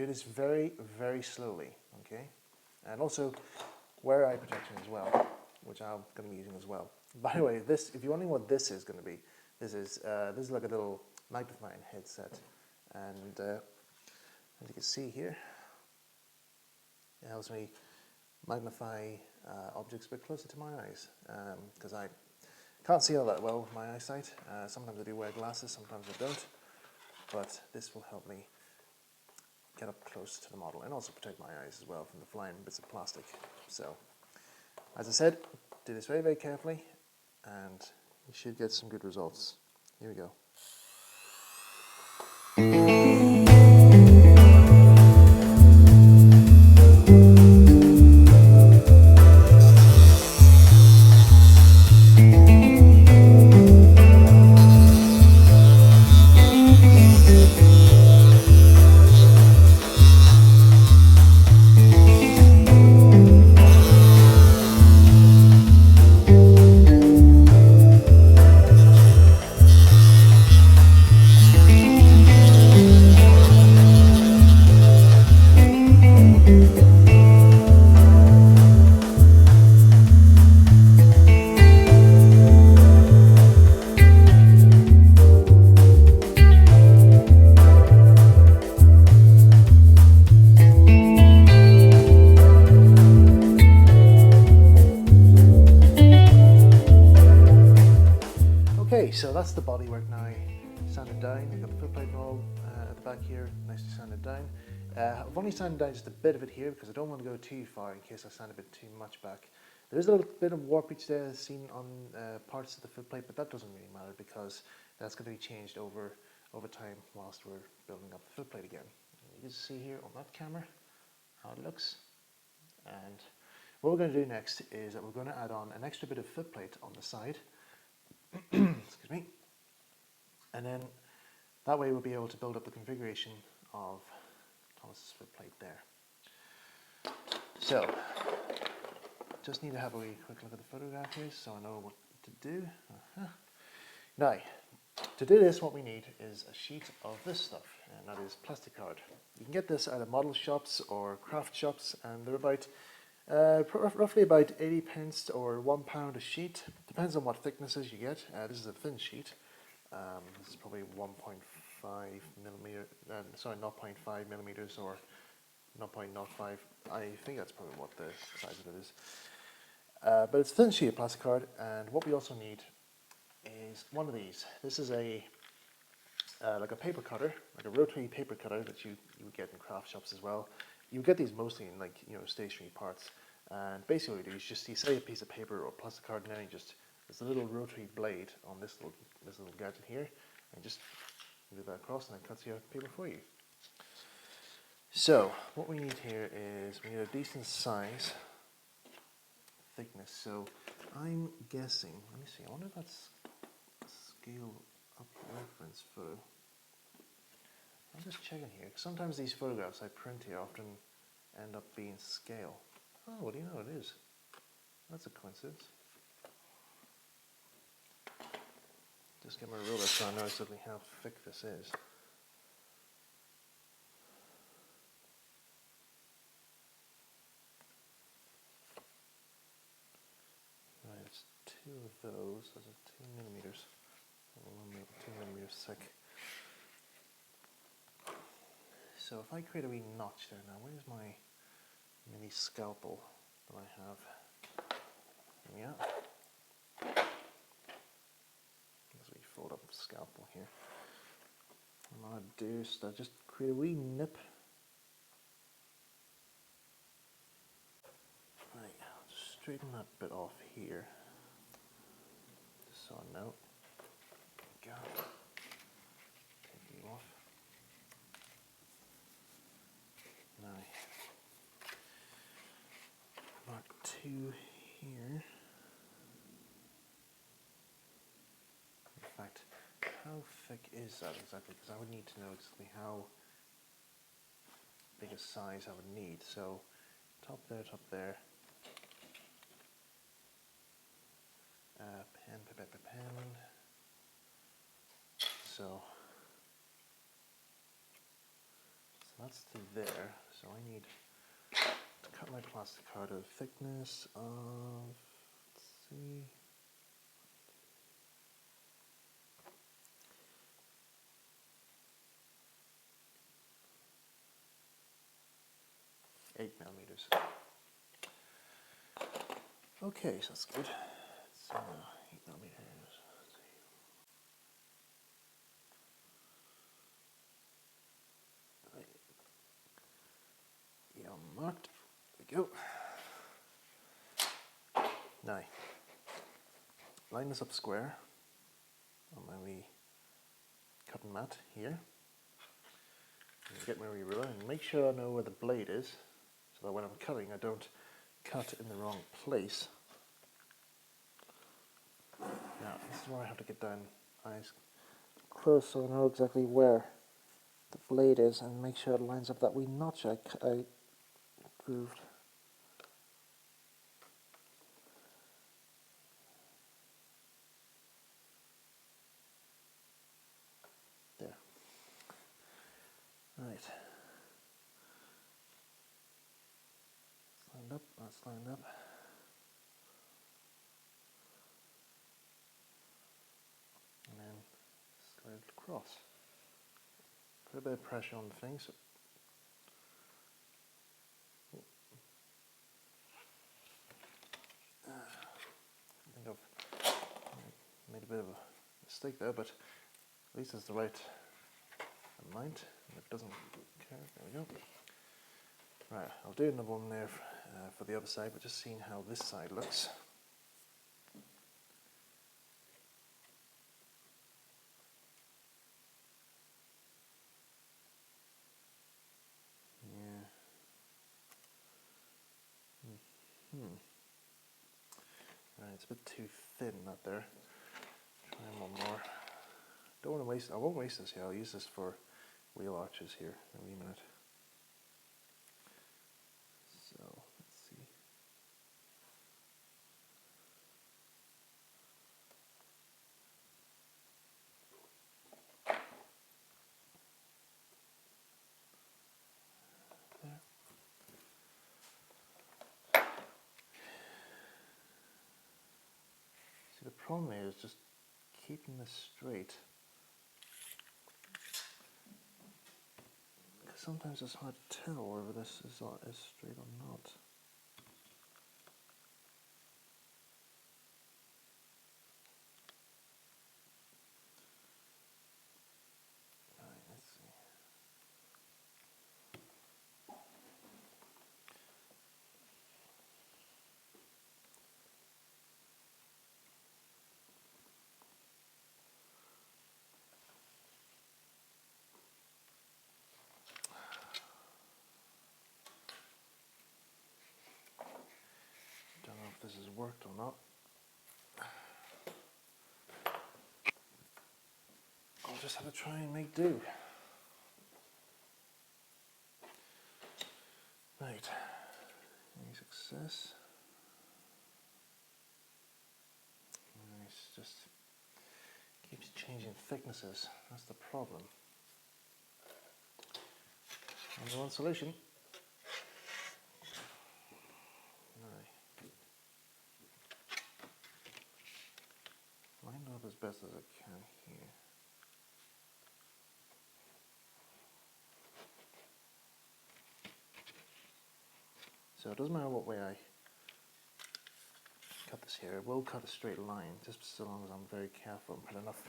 this very, very slowly, okay? And also wear eye protection as well, which I'm going to be using as well. By the way, if you're wondering what this is going to be, this is like a little magnifying headset, and as you can see here, it helps me magnify objects a bit closer to my eyes, because I can't see all that well with my eyesight. Sometimes I do wear glasses, sometimes I don't, but this will help me get up close to the model and also protect my eyes as well from the flying bits of plastic. So, as I said, do this very, very carefully and you should get some good results. Here we go. Okay, so that's the bodywork now sanded down. We've got the footplate and all at the back here, nicely sanded down. I've only sanded down just a bit of it here because I don't want to go too far in case I sand a bit too much back. There is a little bit of warpage there seen on parts of the footplate, but that doesn't really matter because that's going to be changed over time whilst we're building up the footplate again. You can see here on that camera how it looks. And what we're going to do next is that we're going to add on an extra bit of footplate on the side. Excuse me. And then that way we'll be able to build up the configuration of Thomas's footplate there. So, just need to have a wee quick look at the photograph here so I know what to do. Now, to do this what we need is a sheet of this stuff, and that is plastic card. You can get this out of model shops or craft shops, and they're about roughly about 80 pence or £1 a sheet. Depends on what thicknesses you get. This is a thin sheet. This is probably 1.5 millimeter. Sorry, 0.5 millimeters or 0.05. I think that's probably what the size of it is. But it's a thin sheet of plastic card, and what we also need is one of these. This is a like a paper cutter, like a rotary paper cutter that you would get in craft shops as well. You get these mostly in stationary parts, and basically what you do is just you set a piece of paper or plastic card, and then there's a little rotary blade on this little gadget here, and just move that across, and it cuts the paper for you. So what we need here is we need a decent size thickness. So I'm guessing. Let me see. I wonder if that's scale up reference photo. I'm just checking here, because sometimes these photographs I print here often end up being scale. Oh, what do you know, it is. That's a coincidence. Just get my ruler so I know exactly how thick this is. Right, it's 2 of those. Those are 2 millimeters. 2 millimeters thick. So if I create a wee notch there now, where's my mini scalpel that I have? Yeah. There's a wee fold up scalpel here. And what I do is I just create a wee nip. Right, I'll just straighten that bit off here. Just so I know. There we go. Take you off. Now, mark 2 here. In fact, how thick is that exactly? Because I would need to know exactly how big a size I would need. So, top there. Pen. So that's to there. So I need to cut my plastic card to a thickness of, let's see, 8 millimeters. Okay, so that's good. It's 8 millimeters. Let's see. we go. Now, line this up square on my wee cutting mat here. And get my wee ruler and make sure I know where the blade is, so that when I'm cutting I don't cut in the wrong place. Now, this is where I have to get down eyes close so I know exactly where the blade is and make sure it lines up that wee notch I grooved. There. Right. It's lined up, that's lined up. And then slide it across. Put a bit of pressure on the thing. So I think I've made a bit of a mistake there, but at least it's the right amount. And if it doesn't curve, there we go. Right, I'll do another one there for the other side, but just seeing how this side looks. Right, it's a bit too thin, that there. Try one more. Don't want to waste. I won't waste this here. I'll use this for wheel arches here in a wee minute. So let's see. There. See, the problem is just keeping this straight. Because sometimes it's hard to tell whether this is straight or not. Right, let's see. Don't know if this has worked or not. I'll just have to try and make do. Right, any success? Nice, just keeps changing thicknesses. That's the problem. Only one solution. Line it up as best as I can here. So it doesn't matter what way I cut this here, it will cut a straight line, just so long as I'm very careful and put enough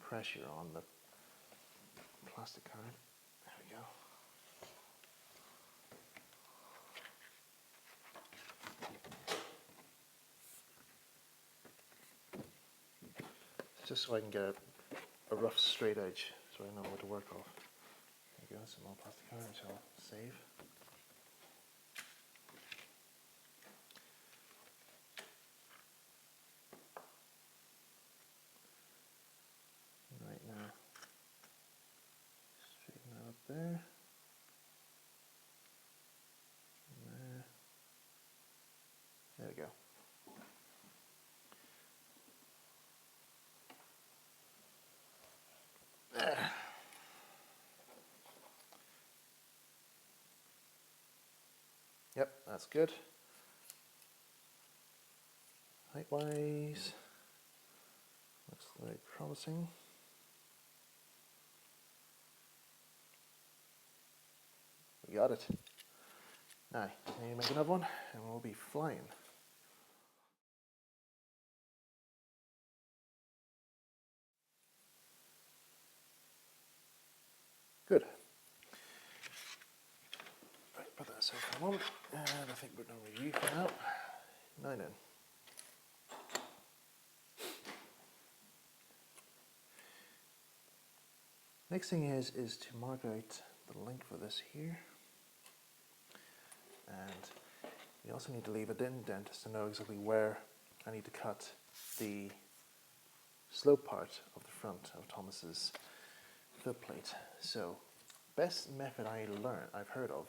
pressure on the plastic card. There we go. Just so I can get a rough straight edge, so I know what to work off. There you go, some more plastic card, which I'll save. Right now, straighten that up there. And there. There we go. There. Yep, that's good. Height-wise, looks very promising. We got it. Now, I need to make another one and we'll be flying. Good. Right, put that aside for a moment. And I think we're done with you for now. Now then. Next thing is to mark out the length for this here. And we also need to leave a indent to know exactly where I need to cut the slope part of the front of Thomas's foot plate. So, best method I've heard of,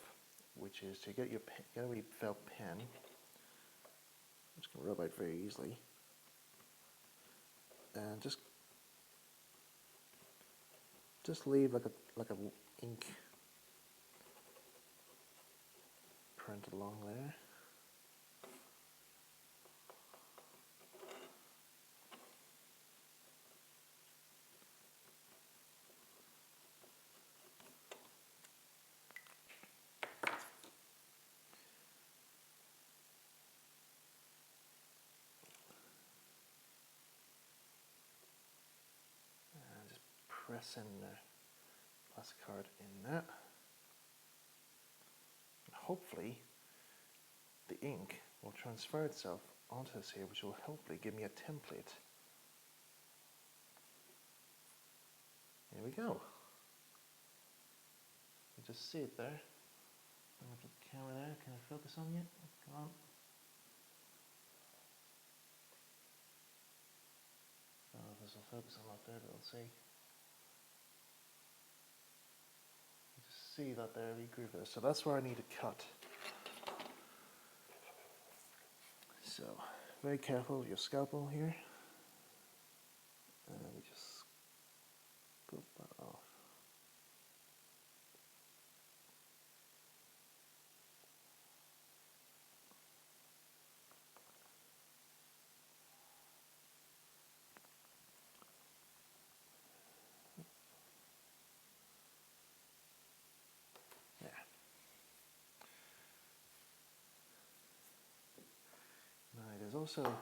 which is to get a wee felt pen. I'm just going to rub out very easily, and just leave like a ink print along there. And just press in the plastic card in that. And hopefully the ink will transfer itself onto this here, which will hopefully give me a template. Here we go. You just see it there. I'm going to put the camera there. Can I focus on you? Come on. I don't know if this will focus on that there, but we'll see. You just see that there, we groove there. So that's where I need to cut. So, very careful with your scalpel here. And we just scoop that off. Now there's also on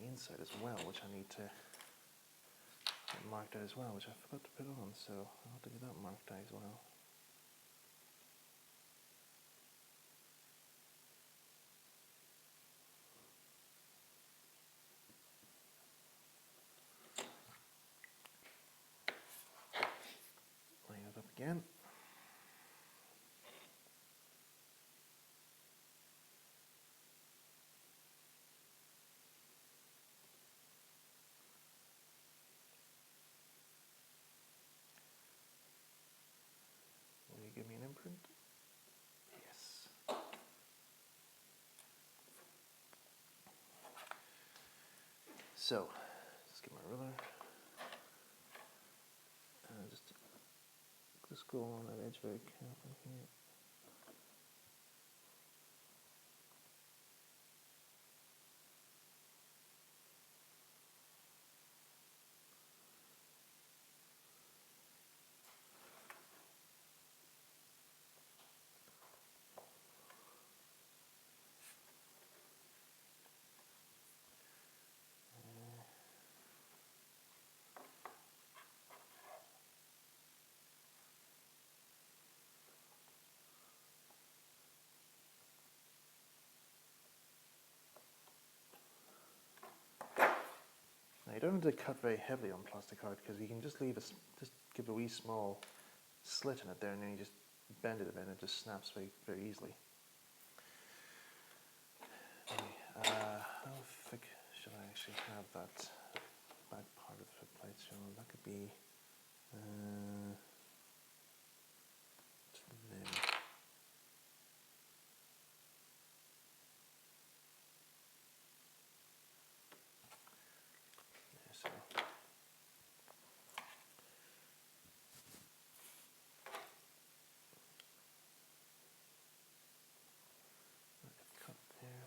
the inside as well, which I need to get marked out as well, which I forgot to put on, so I'll have to get that marked out as well. Line it up again. Will you give me an imprint? Yes. So, just get my ruler. And just go along that edge very carefully here. Now you don't have to cut very heavily on plastic card because you can just just give a wee small slit in it there, and then you just bend it a bit and it just snaps very easily. Okay, how thick should I actually have that back part of the foot plate shown? That could be there. So cut there.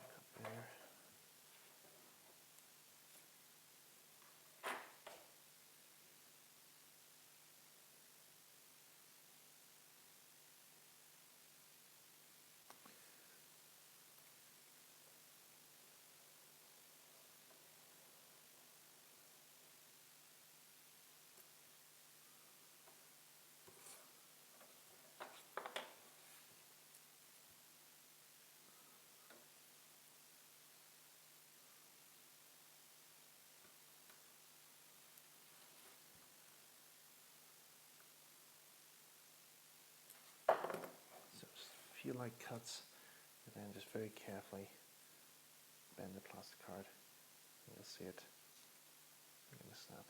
few light cuts, and then just very carefully bend the plastic card. And you'll see it begin to snap.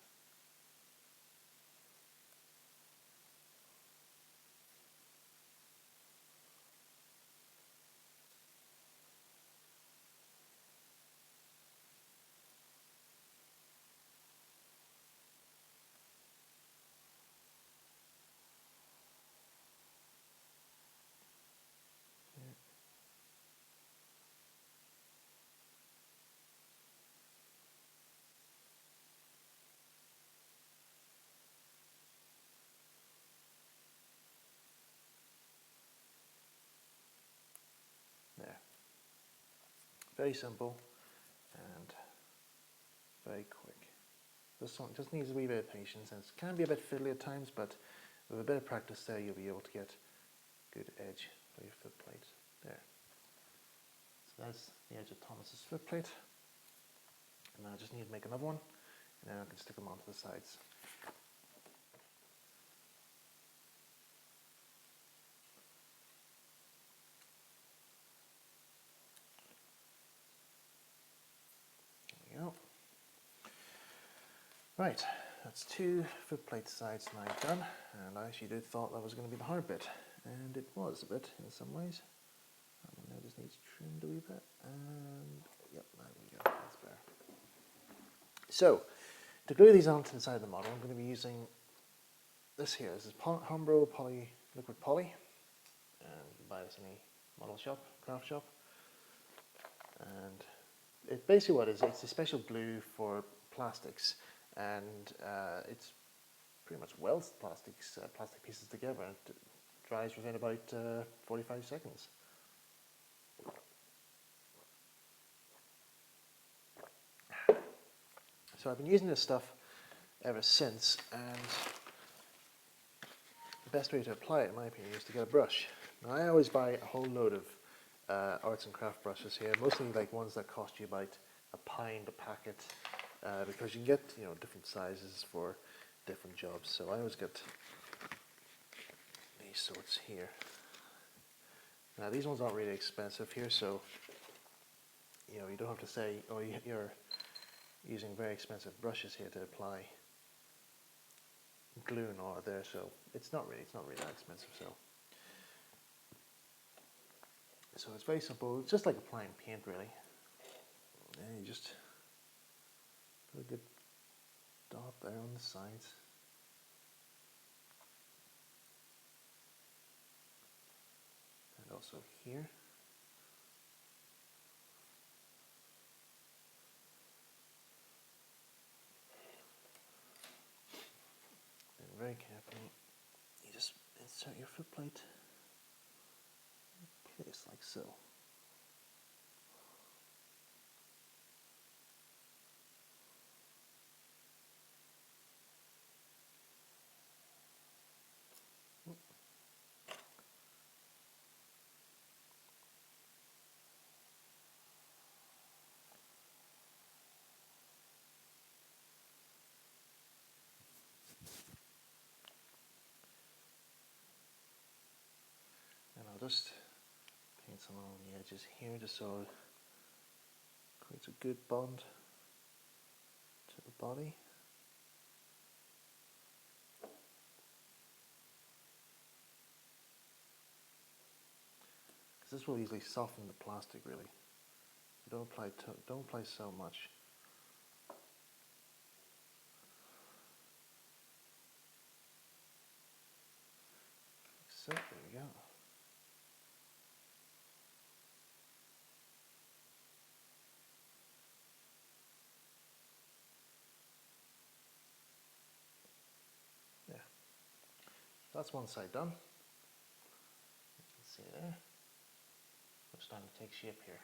There. Very simple and very quick. This one just needs a wee bit of patience, and it can be a bit fiddly at times, but with a bit of practice there, you'll be able to get good edge for your foot plate. There. So that's the edge of Thomas's foot plate. And now I just need to make another one, and then I can stick them onto the sides. There we go. Right, that's 2 foot plate sides now done, and I actually did thought that was going to be the hard bit, and it was a bit in some ways. That one now just needs trimmed a wee bit, and yep, there we go, that's better. So, to glue these onto the side of the model, I'm going to be using this here. This is Hombro Poly Liquid Poly, and you can buy this in any model shop, craft shop. And it basically what it is, it's a special glue for plastics, and it's pretty much welds plastic pieces together, and it dries within about 45 seconds. So I've been using this stuff ever since, and the best way to apply it, in my opinion, is to get a brush. Now I always buy a whole load of arts and craft brushes here, mostly like ones that cost you about £1 a packet, because you can get different sizes for different jobs. So I always get these sorts here. Now these ones aren't really expensive here, so you don't have to say, oh, you're using very expensive brushes here to apply glue and all there. So it's not really that expensive. So it's very simple. It's just like applying paint, really. And you just put a good dot there on the sides. And also here. Then very carefully, you just insert your foot plate in place like so. And I'll just paint some along the edges here, just so it creates a good bond to the body. Because this will easily soften the plastic, really. Don't apply so much. So there we go. There. That's one side done. You can see there. We're starting to take shape here.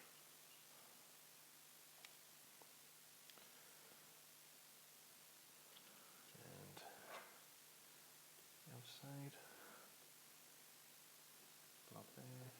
And the outside. Block there.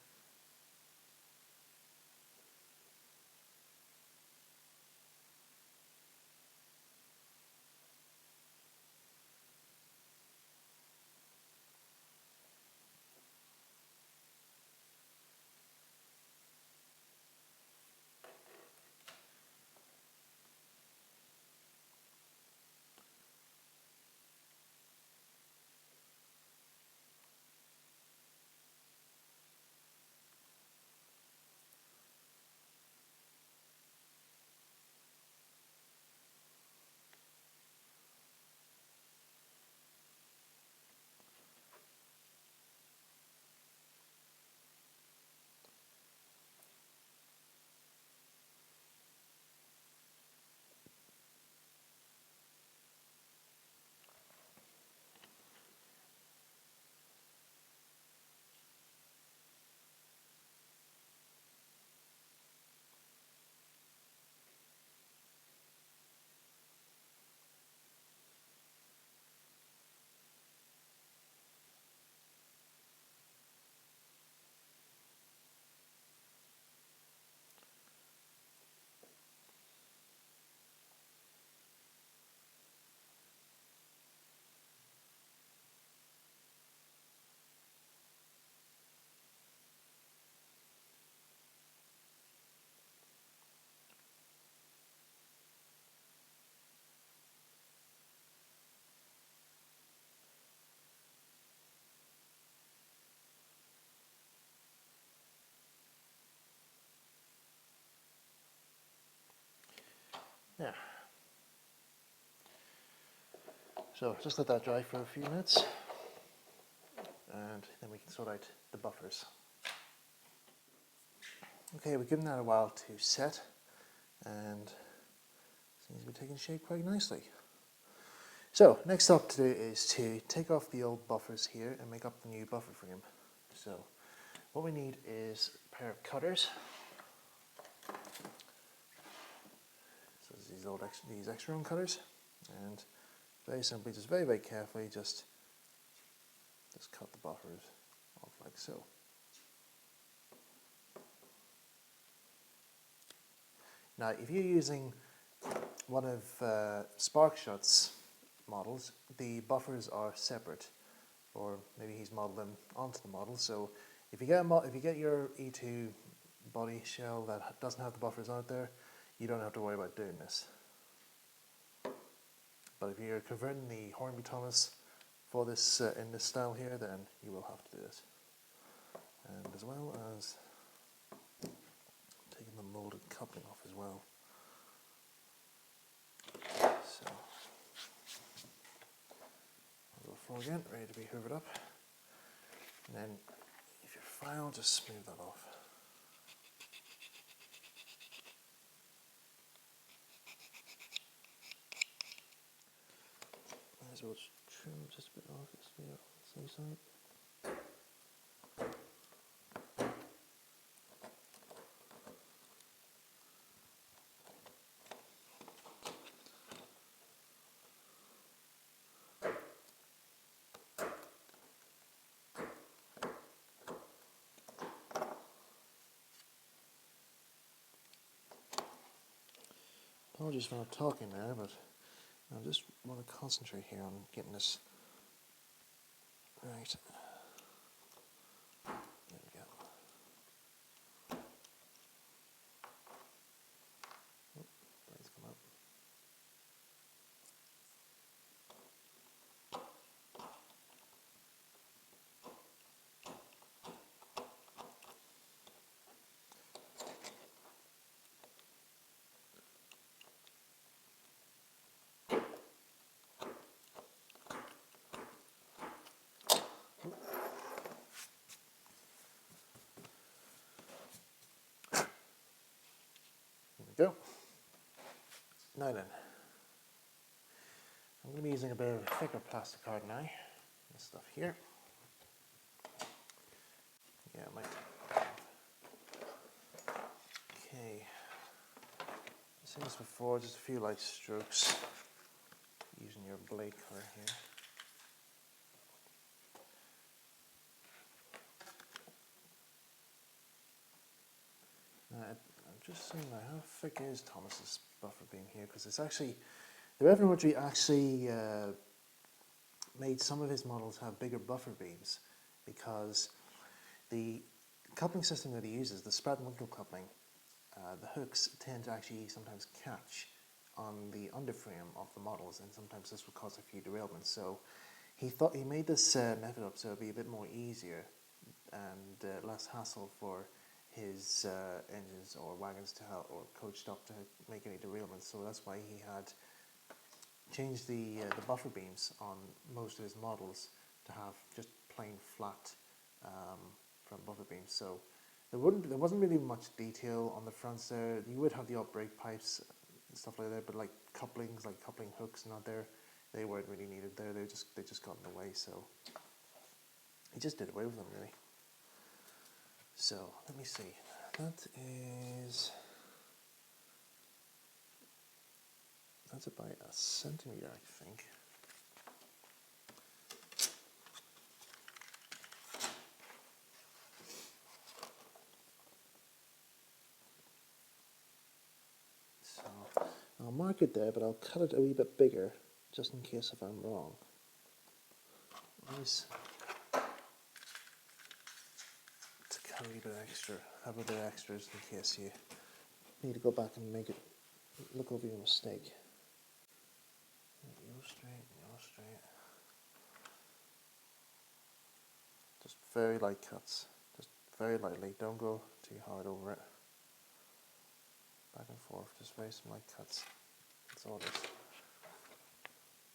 Yeah. So just let that dry for a few minutes, and then we can sort out the buffers. Okay, we've given that a while to set, and seems to be taking shape quite nicely. So next up to do is to take off the old buffers here and make up the new buffer frame. So what we need is a pair of cutters. So these extra round cutters, and very simply, just very carefully, just cut the buffers off like so. Now, if you're using one of Ffarquhar's models, the buffers are separate, or maybe he's modeled them onto the model. So if you get your E2 body shell that doesn't have the buffers out there, you don't have to worry about doing this. But if you're converting the Hornby Thomas for this in this style here, then you will have to do this. And as well as taking the molded coupling off as well. So, on the floor again, ready to be hoovered up. And then, if your file, just smooth that off. Might as well just trim just a bit off this here on the same side. Apologies for not talking there, but I just want to concentrate here on getting this right. There we go. Oh, blades come up. There we go. Now then, I'm going to be using a bit of thicker plastic card now. This stuff here. Yeah, I might. Okay. I've seen this before, just a few light strokes using your blade cutter here. I'm just seeing now, how thick is Thomas's buffer beam here? Because it's actually, the Reverend actually made some of his models have bigger buffer beams, because the coupling system that he uses, the spread and winkle coupling, the hooks tend to actually sometimes catch on the underframe of the models, and sometimes this will cause a few derailments. So he thought he made this method up so it'd be a bit more easier and less hassle for his engines or wagons to help, or coach stop to make any derailments. So that's why he had changed the buffer beams on most of his models to have just plain flat front buffer beams. So there wasn't really much detail on the fronts there. You would have the odd brake pipes and stuff like that, but like couplings, like coupling hooks, not there. They weren't really needed there. They just got in the way. So he just did away with them really. So let me see. That's about a centimetre, I think. So I'll mark it there, but I'll cut it a wee bit bigger, just in case if I'm wrong. Always to cut a wee bit extra, have a bit of extras in case you need to go back and make it look over your mistake. Yellow straight. Just very light cuts, just very lightly. Don't go too hard over it. Back and forth, just very some light cuts. That's all this.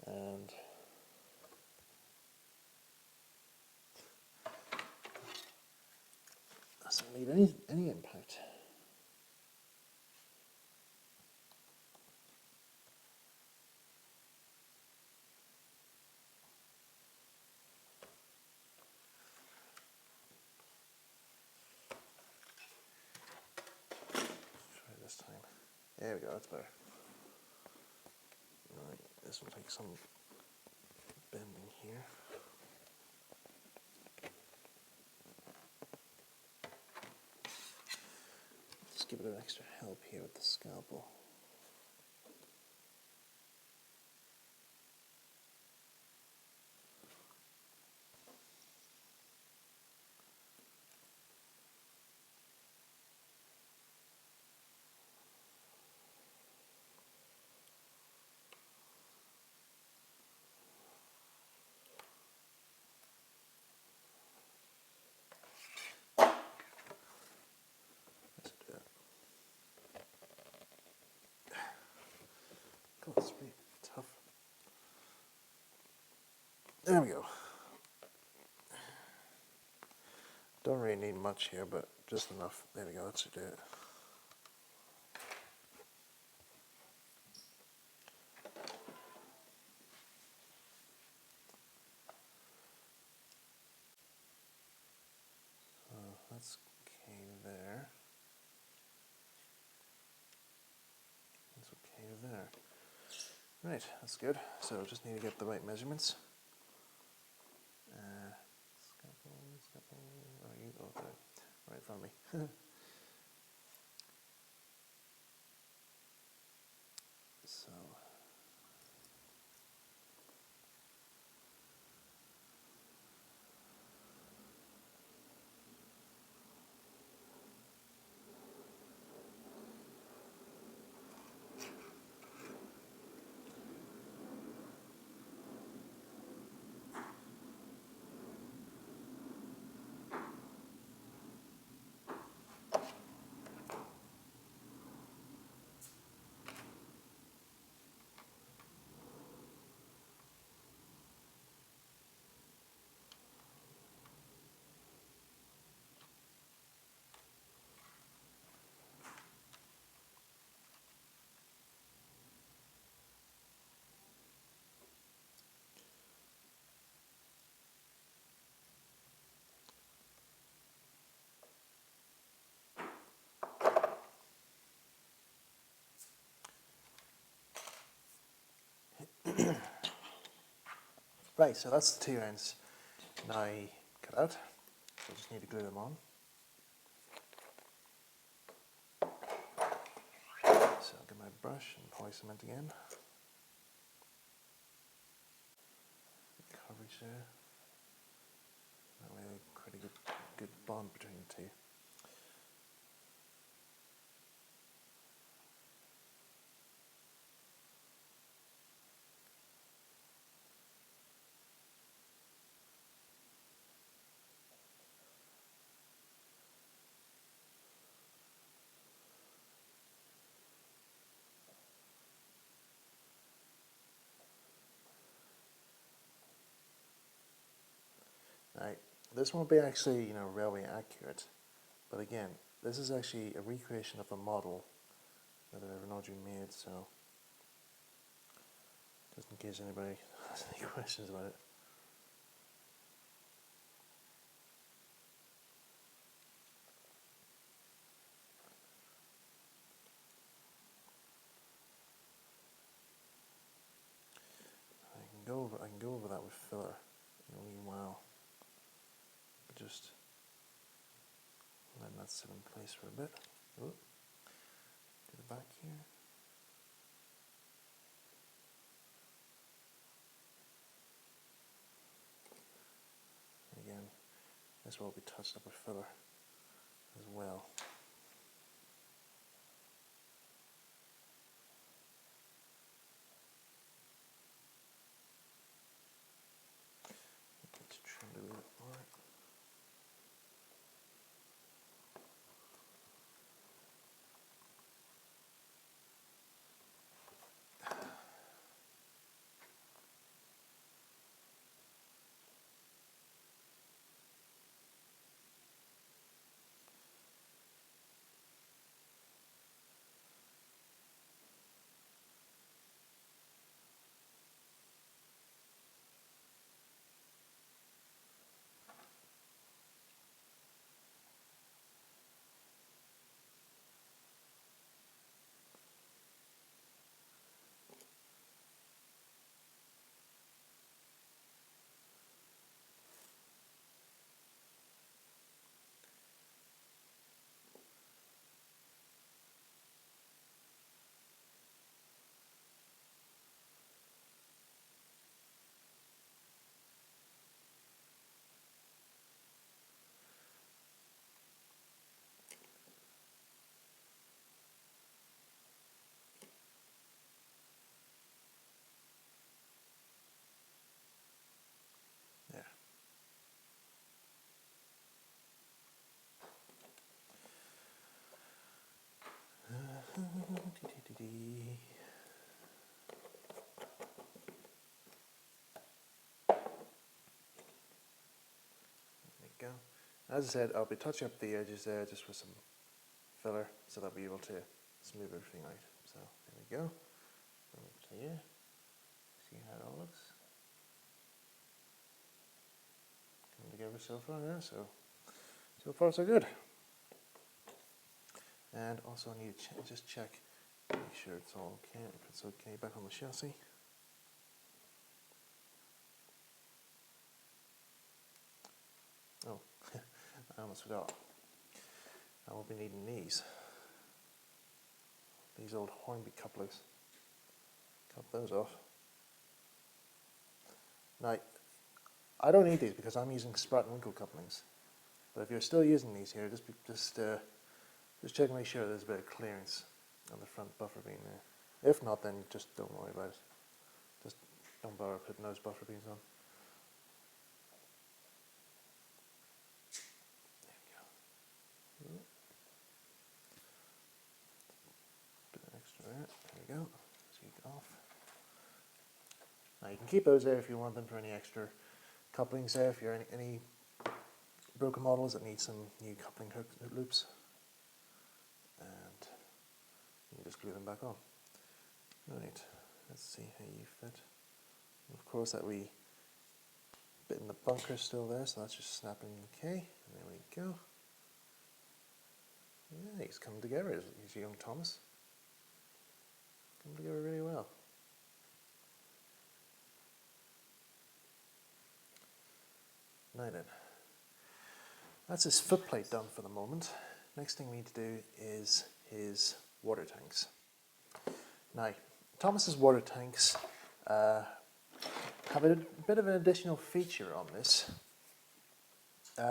And doesn't need any impact. Try this time. There we go, that's better. Right, this will take some bending here. Just give it an extra help here with the scalpel. God, it's really tough. There we go. Don't really need much here, but just enough. There we go, that should do it. So that's okay there. That's okay there. Right, that's good. So just need to get the right measurements. Scalpel, oh, you go there. Right in front of me. So. Right, so that's the two ends now cut out. So I just need to glue them on. So I'll get my brush and poly cement again. Coverage there. That way I create a good bond between the two. Right, this won't be actually, railway accurate, but again, this is actually a recreation of the model that I've already made, so just in case anybody has any questions about it. I can go over that with filler in a wee while. But just letting that sit in place for a bit. Oh, to the back here. Again, this will be touched up with filler as well. It's trimmed a little bit more. Go. As I said, I'll be touching up the edges there just with some filler so that I'll be able to smooth everything out. So there we go. Over to you. See how it all looks. Coming together so far, yeah. So far so good. And also I need to just check, make sure it's all okay. If it's okay, back on the chassis. Oh, I almost forgot. I will be needing these old Hornby couplers. Cut those off. Now, I don't need these because I'm using Spratt and Winkle couplings. But if you're still using these here, just check and make sure there's a bit of clearance on the front buffer beam there. If not, then just don't worry about it. Just don't bother putting those buffer beams on. There we go. Bit of extra there. There we go. Take it off. Now you can keep those there if you want them for any extra couplings there. If you're any broken models that need some new coupling hook loops, and you can just glue them back on. Right, let's see how you fit. And of course, that wee bit in the bunker still there, so that's just snapping okay. And there we go. Yeah, he's coming together. He's young Thomas. Coming together really well. Now then, that's his footplate done for the moment. Next thing we need to do is his water tanks. Now, Thomas's water tanks have a bit of an additional feature on this,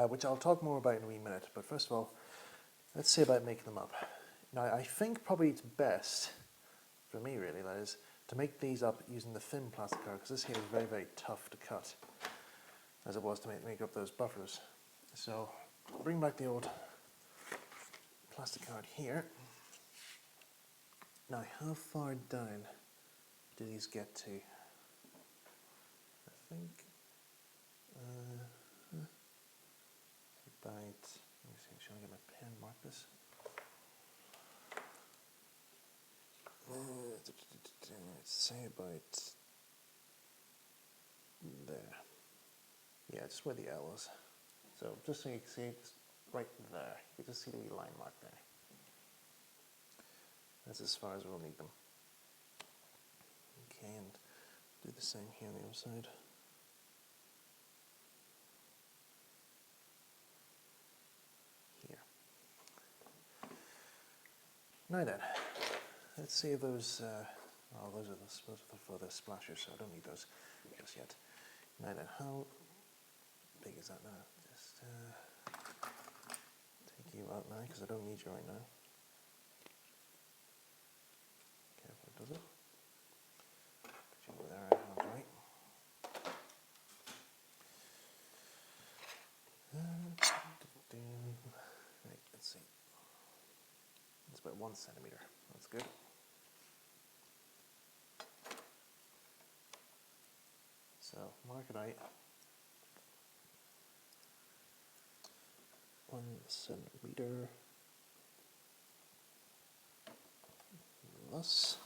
which I'll talk more about in a wee minute. But first of all, let's see about making them up. Now, I think probably it's best, for me really, that is, to make these up using the thin plastic card, because this here is very, very tough to cut, as it was to make up those buffers. So, I'll bring back the old plastic card here. Now, how far down do these get to? I think about, let me see, I'm trying to get my pen, mark this. Let's say about there. Yeah, just where the L is. So just so you can see, it's right there. You can just see the wee line mark there. That's as far as we'll need them. Okay, and do the same here on the other side. Here. Now then, let's see if those, oh, those are for the splashers, so I don't need those just yet. Now then, how big is that now? Just take you out now, because I don't need you right now. Careful, does it? Put you over there, hands right. Right, let's see. It's about 1 centimeter. That's good. So mark it out. 1 centimeter. Thus.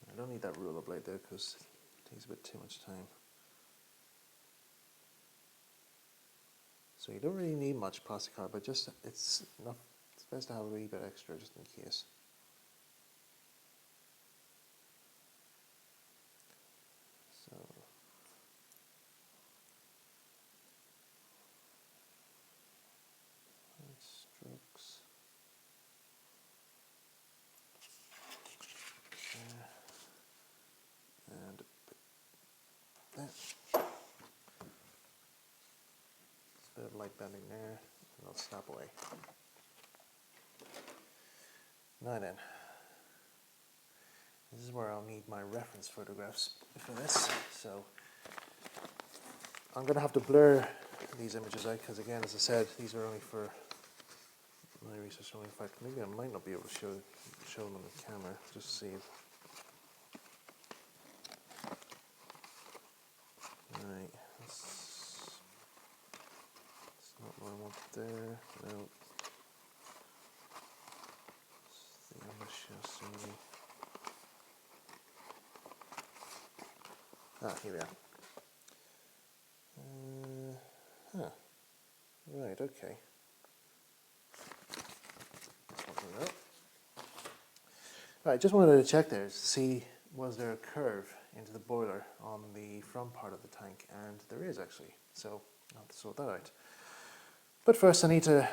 I don't need that ruler blade there because it takes a bit too much time. So you don't really need much plastic card, but just it's enough. It's best to have a wee bit extra just in case. So strokes. And there. Just a bit of light bending there, and it'll snap away. Now then, this is where I'll need my reference photographs for this. So I'm going to have to blur these images out because, again, as I said, these are only for my research. Only, in fact, maybe I might not be able to show them on the camera. Just see. Right, that's not what I want there. No. The image just see. Here we are. Right, okay. Right, just wanted to check there to see was there a curve into the boiler on the front part of the tank, and there is actually, so I'll have to sort that out. But first I need to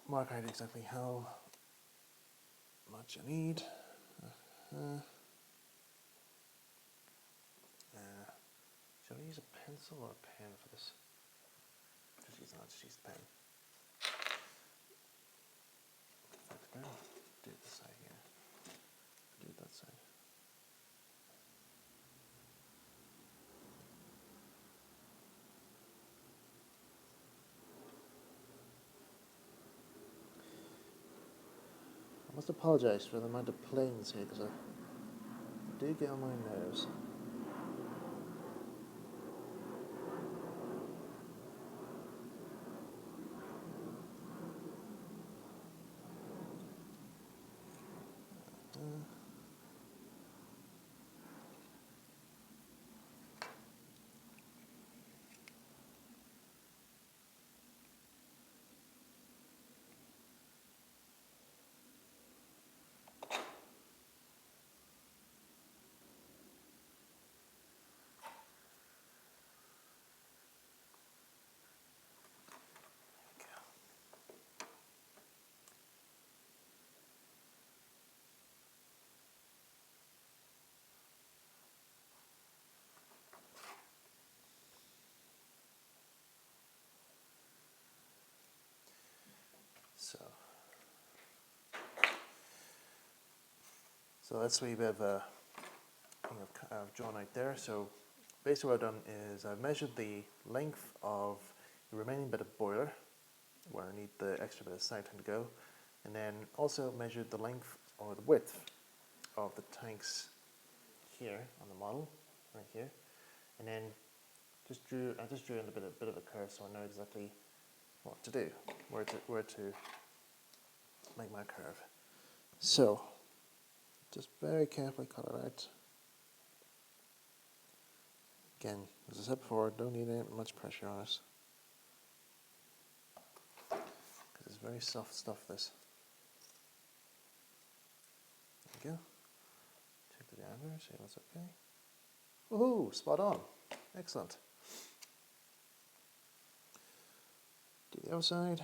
mark out exactly how much I need. Should I use a pencil or a pen for this? Just use the pen. In fact, I better do it this side here. Do it that side. I must apologise for the amount of planes here because I do get on my nerves. So that's a wee bit of a thing I've drawn out there. So basically what I've done is I've measured the length of the remaining bit of boiler, where I need the extra bit of sighting to go, and then also measured the length or the width of the tanks here on the model, right here, and then I just drew in a bit of a curve so I know exactly what to do, where to make my curve. So just very carefully cut it out. Again, as I said before, don't need much pressure on it because it's very soft stuff. This. There we go. Check the diameter, see if that's okay. Woohoo! Spot on. Excellent. Do the other side.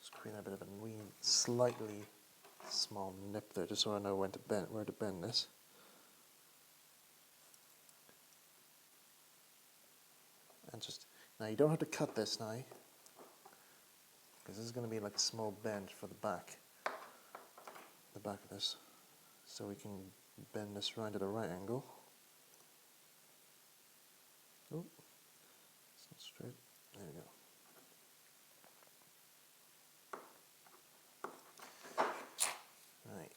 Just create a bit of a wee, slightly small nip there, just so I know where to bend this. And just now, you don't have to cut this now, because this is going to be like a small bend for the back of this, so we can bend this round at a right angle. Oh, it's not straight. There we go. Right.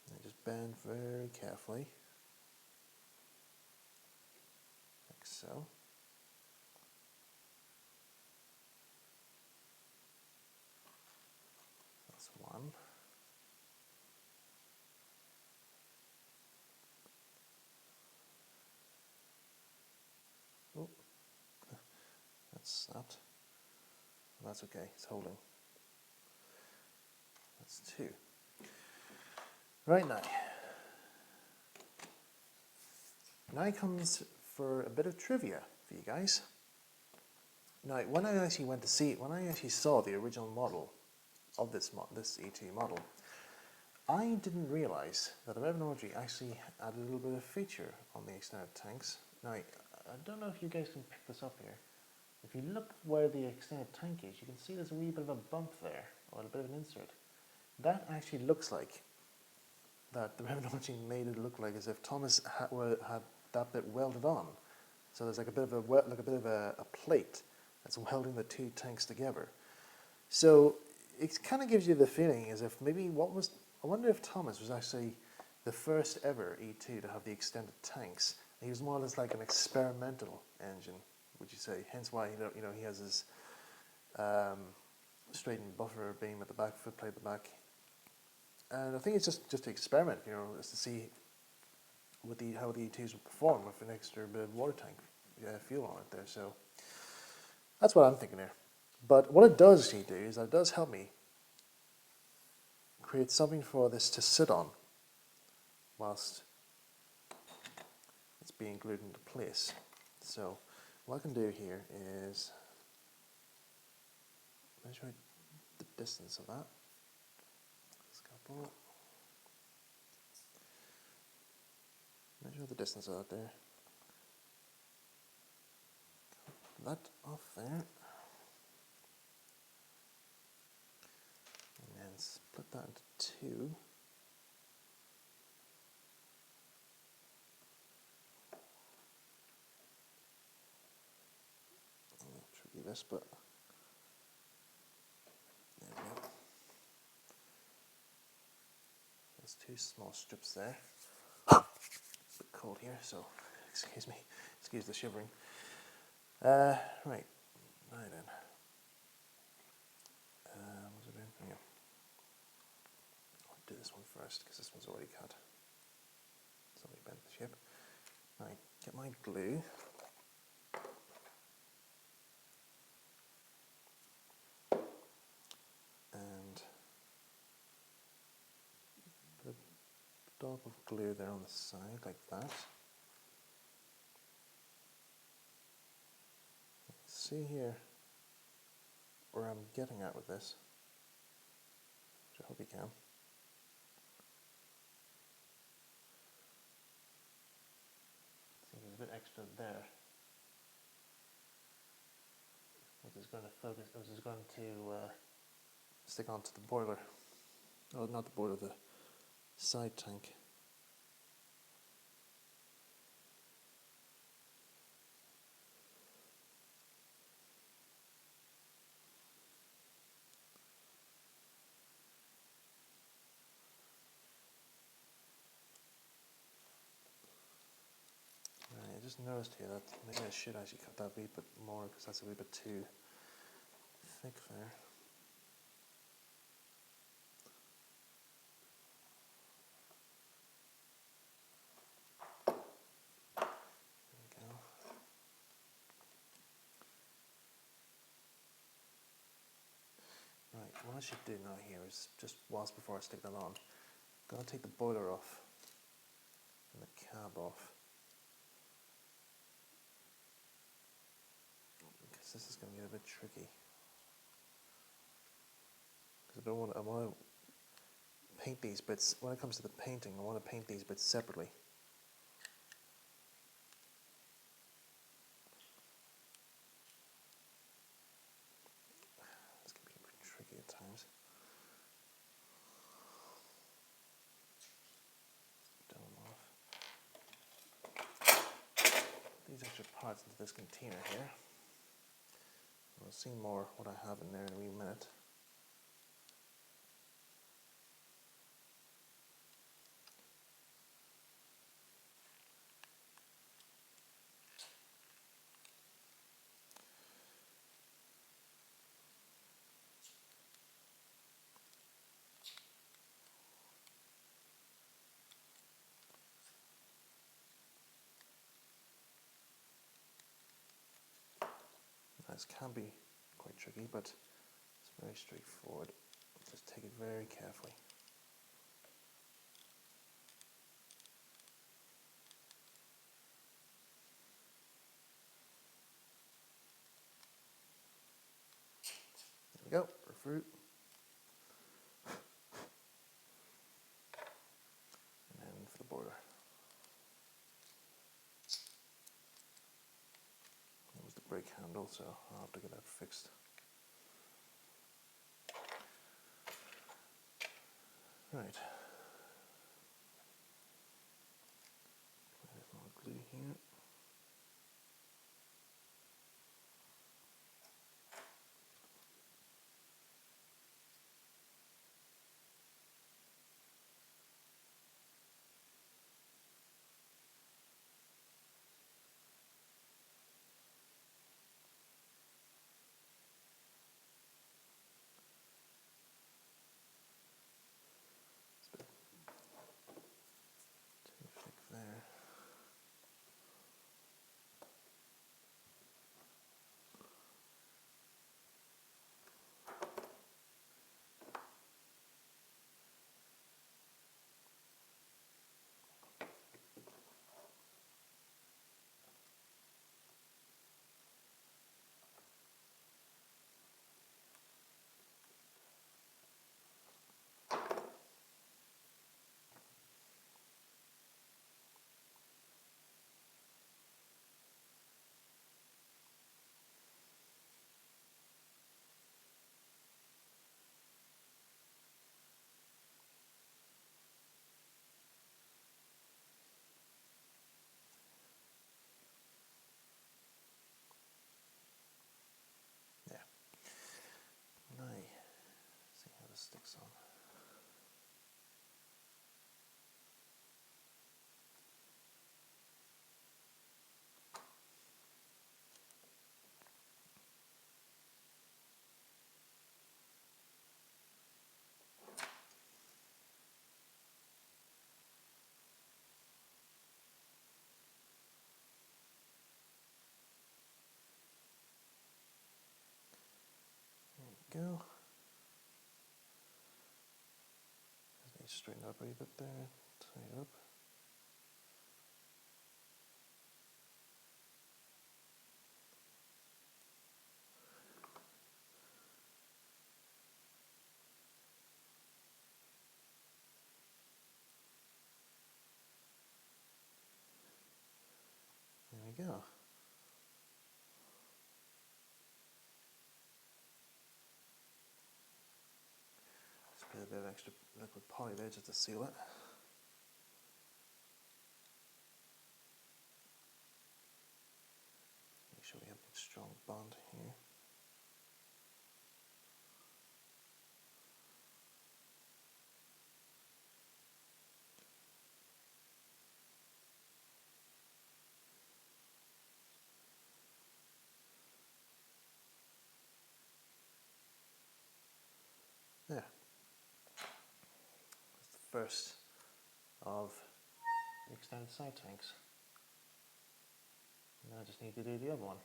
And just bend very carefully, like so. That's one. Oh, that's that. That's okay, it's holding. That's 2. Right now. Now comes for a bit of trivia for you guys. Now, when I actually saw the original model of this E2 model, I didn't realise that the Revnology actually added a little bit of feature on the extended tanks. Now, I don't know if you guys can pick this up here. If you look where the extended tank is, you can see there's a wee bit of a bump there, or a bit of an insert. That actually looks like that the Revnology made it look like as if Thomas had that bit welded on. So there's like a bit of a plate that's welding the 2 tanks together. So it kind of gives you the feeling as if maybe I wonder if Thomas was actually the first ever E2 to have the extended tanks. He was more or less like an experimental engine, would you say? Hence why he has his straightened buffer beam at the back, footplate at the back. And I think it's just to experiment, just to see how the E2s will perform with an extra bit of water tank fuel on it there. So that's what I'm thinking there. But what it does actually do is that it does help me create something for this to sit on whilst it's being glued into place. So what I can do here is measure the distance of that. Measure the distance of that there. Cut that off there. And then split that into 2. A little tricky this, but there we go. There's 2 small strips there. It's a bit cold here, so excuse me. Excuse the shivering. Right. Now then. What's it doing? Yeah. I'll do this one first because this one's already cut. Somebody bent the shape. Right. Get my glue. And put a dab of glue there on the side like that. See here where I'm getting at with this, which I hope you can. See, there's a bit extra there, which is going to stick onto the boiler. Oh, not the boiler, the side tank. I just noticed here that maybe I should actually cut that a wee bit more because that's a wee bit too thick there. There we go. Right, what I should do now here is just before I stick that on, I'm going to take the boiler off and the cab off. Because this is going to get a bit tricky. Because I want to paint these bits. When it comes to the painting, I want to paint these bits separately. This can be a bit tricky at times. Dump them off. These extra parts into this container here. We'll see more what I have in there in a wee minute. This can be quite tricky, but Very straightforward. Just take it very carefully. There we go, for fruit. And then for the border. That was the brake handle, so I'll have to get that fixed. Right. There's more glue here. There. See how this sticks on. There we go. Just need to straighten up a wee bit there, tie it up. There we go. Just put a bit of extra liquid poly there just to seal it. Make sure we have a good strong bond here. There. That's the first of the extended side tanks. Now I just need to do the other one.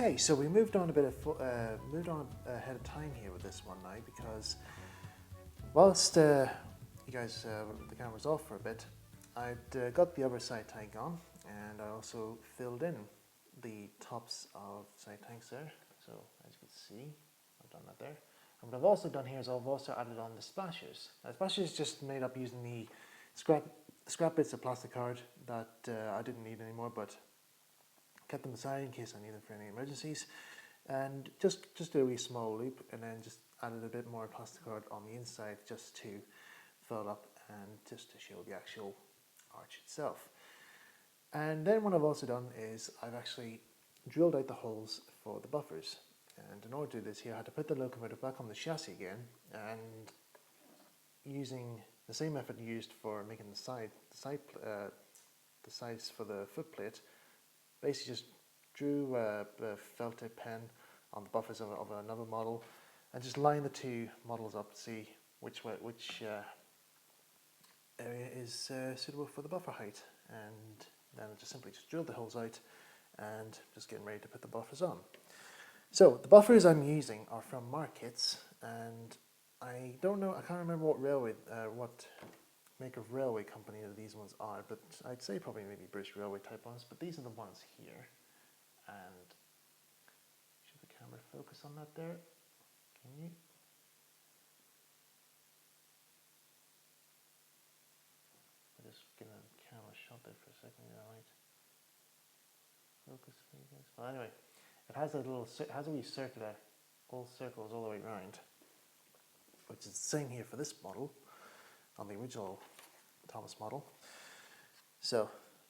Okay, so we moved on ahead of time here with this one now because whilst you guys the camera's off for a bit, I'd got the other side tank on, and I also filled in the tops of side tanks there. So as you can see, I've done that there. And what I've also done here is I've also added on the splashers. Now, splashers just made up using the scrap bits of plastic card that I didn't need anymore, but kept them aside in case I need them for any emergencies. And just do a wee small loop, and then just added a bit more plastic card on the inside just to fill it up and just to show the actual arch itself. And then what I've also done is I've actually drilled out the holes for the buffers. And in order to do this here, I had to put the locomotive back on the chassis again, and using the same method used for making the sides for the footplate, basically just drew a felt tip pen on the buffers of another model, and just lined the two models up to see which area is suitable for the buffer height. And then I just simply drilled the holes out and just getting ready to put the buffers on. So the buffers I'm using are from Markets, and I can't remember what make of railway company these ones are, but I'd say probably maybe British Railway type ones, but these are the ones here. And should the camera focus on that there? Can you? I'll just give a camera shot there for a second. Yeah, right. Focus for you guys. Well, anyway, it has a wee circular, all circles all the way around, which is the same here for this model on the original Thomas model. So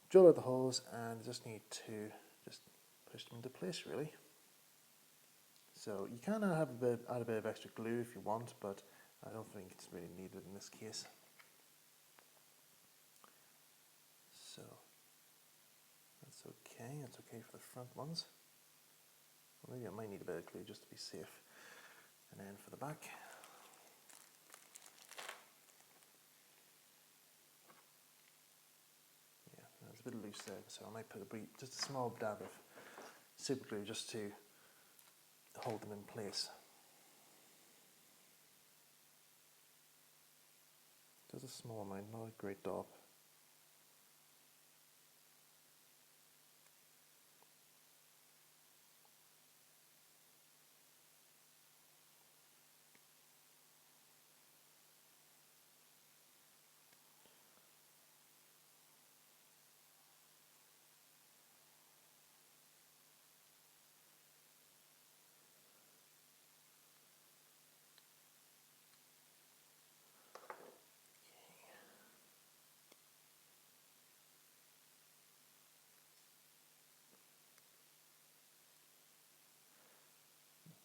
drill out the holes, and just need to just push them into place really. So you can add a bit of extra glue if you want, but I don't think it's really needed in this case. So that's okay. That's okay for the front ones. Well, maybe I might need a bit of glue just to be safe. And then for the back. Yeah, it's a bit loose there, so I might put just a small dab of super glue just to hold them in place. Just a small amount, not a great daub.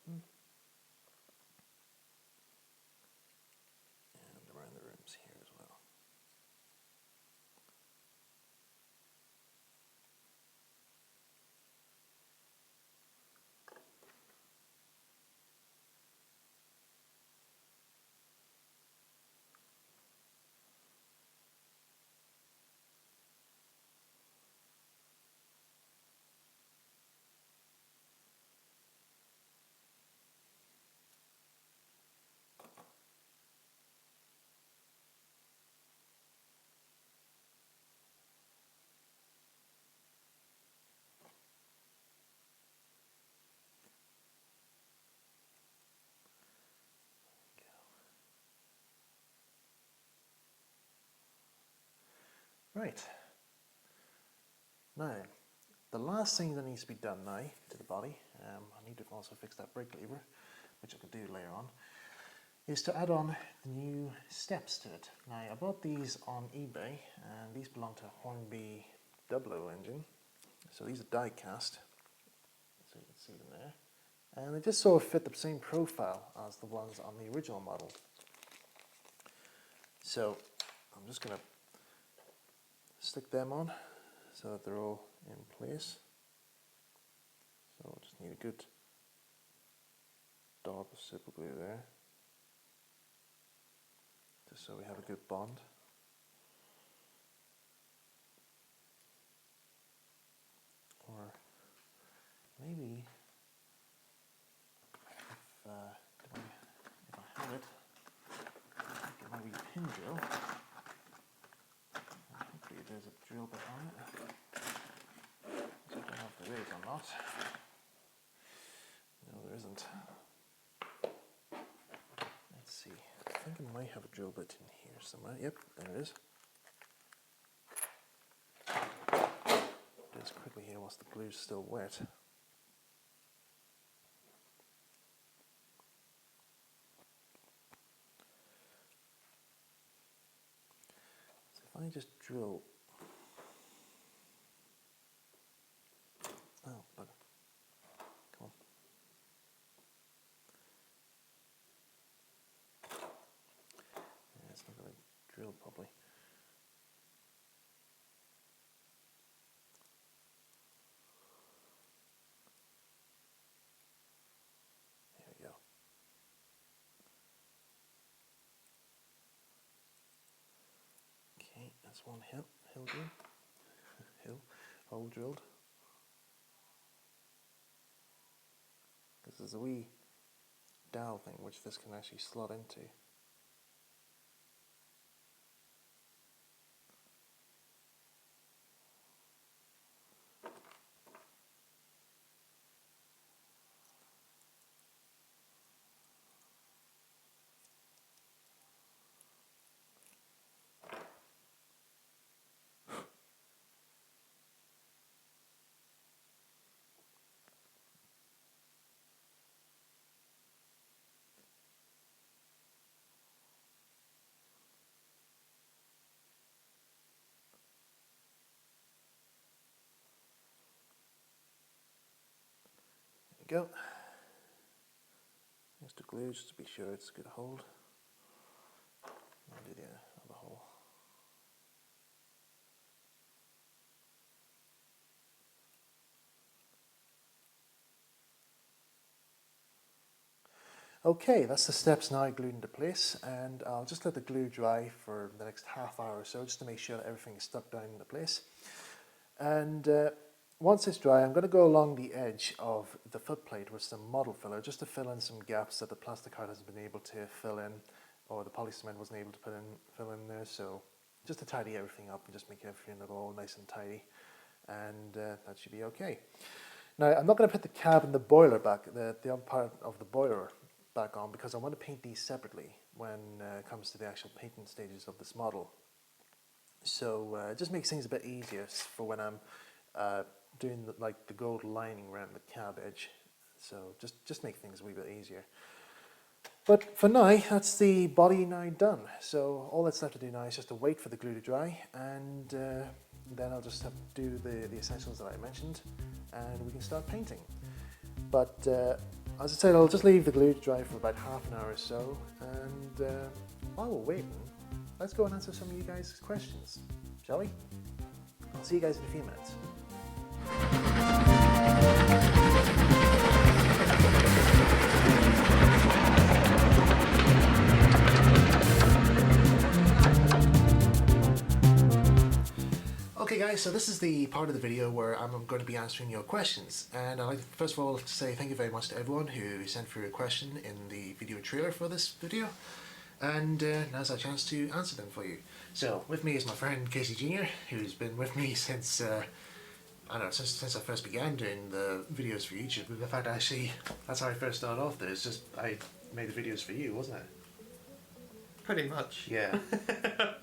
And around the rims here as well. Right. Now, the last thing that needs to be done now to the body, I need to also fix that brake lever, which I can do later on, is to add on the new steps to it. Now, I bought these on eBay, and these belong to a Hornby 00 engine. So these are die cast, so you can see them there. And they just sort of fit the same profile as the ones on the original model. So I'm just going to stick them on so that they're all in place. So we'll just need a good daub of super glue there, just so we have a good bond. Or maybe No, there isn't. Let's see. I think I might have a drill bit in here somewhere. Yep, there it is. Do this quickly here whilst the glue's still wet. So if I just drill. Oh, bugger. Come on. Yeah, it's not going to drill properly. There we go. Okay, that's one hill drilled. Hole drilled. Because there's a wee dowel thing which this can actually slot into. Go. Just to glue just to be sure it's a good hold. I'll do the other hole. Okay, that's the steps now glued into place, and I'll just let the glue dry for the next half hour or so just to make sure that everything is stuck down into place. And once it's dry, I'm going to go along the edge of the footplate with some model filler just to fill in some gaps that the plastic card hasn't been able to fill in, or the poly cement wasn't able to fill in there. So just to tidy everything up and just make everything look all nice and tidy, and that should be okay. Now I'm not going to put the cab and the boiler back, the other part of the boiler back on, because I want to paint these separately when it comes to the actual painting stages of this model. So it just makes things a bit easier for when I'm doing the gold lining around the cab edge. So just make things a wee bit easier. But for now, that's the body now done. So all that's left to do now is just to wait for the glue to dry, and then I'll just have to do the essentials that I mentioned, and we can start painting. But as I said, I'll just leave the glue to dry for about half an hour or so, and while we're waiting, let's go and answer some of you guys' questions, shall we? I'll see you guys in a few minutes. Okay guys, so this is the part of the video where I'm going to be answering your questions, and I'd like first of all to say thank you very much to everyone who sent through a question in the video trailer for this video, and now's our chance to answer them for you. So with me is my friend Casey Jr., who's been with me since I don't know, since I first began doing the videos for YouTube. In fact, actually, that's how I first started off there. It's just I made the videos for you, wasn't it? Pretty much. Yeah.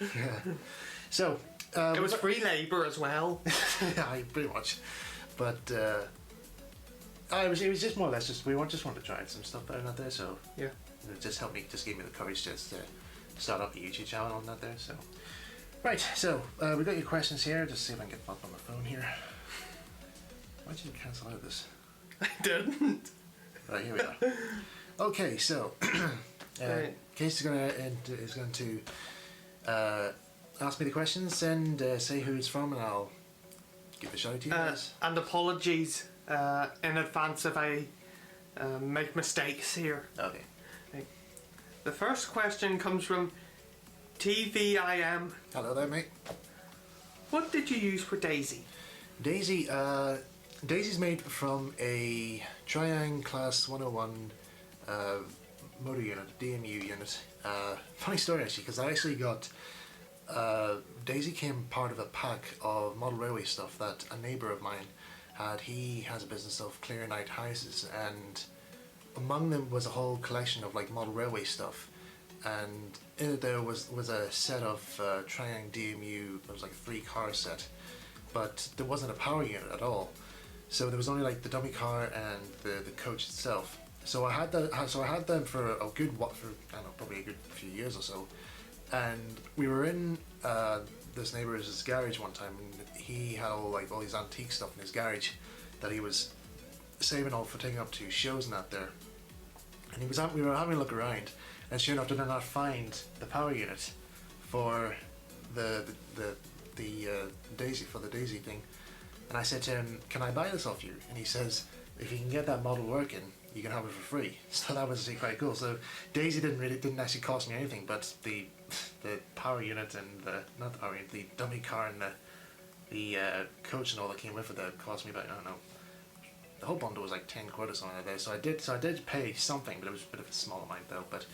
Yeah. So it was free labour as well. Yeah, pretty much. But it was just more or less just we just wanted to try some stuff out there. So yeah, it just gave me the courage just to start up a YouTube channel on that there. So right, so we got your questions here. Just see if I can get them up on my phone here. Why did you cancel out this? I didn't. Right, here we are. Okay, so Case is going to ask me the questions and say who it's from, and I'll give a shout out to you guys. And apologies in advance if I make mistakes here. Okay. The first question comes from TVIM. Hello there, mate. What did you use for Daisy? Daisy, Daisy's made from a Triang Class 101 motor unit, DMU unit. Funny story actually, because I actually got Daisy came part of a pack of model railway stuff that a neighbour of mine he has a business of clearing out houses, and among them was a whole collection of like model railway stuff, and in it there was a set of Triang DMU. It was like a 3-car set, but there wasn't a power unit at all. So there was only like the dummy car and the coach itself. So I had them for a good I don't know, probably a good few years or so. And we were in this neighbour's garage one time, and he had all these antique stuff in his garage that he was saving all for taking up to shows and that there. And we were having a look around, and sure enough, did I not find the power unit for the Daisy thing. And I said to him, "Can I buy this off you?" And he says, "If you can get that model working, you can have it for free." So that was actually quite cool. So Daisy didn't actually cost me anything, but the power unit and the dummy car and the coach and all that came with it, that cost me about, I don't know, the whole bundle was like 10 quid or something like that. So I did pay something, but it was a bit of a small amount though. But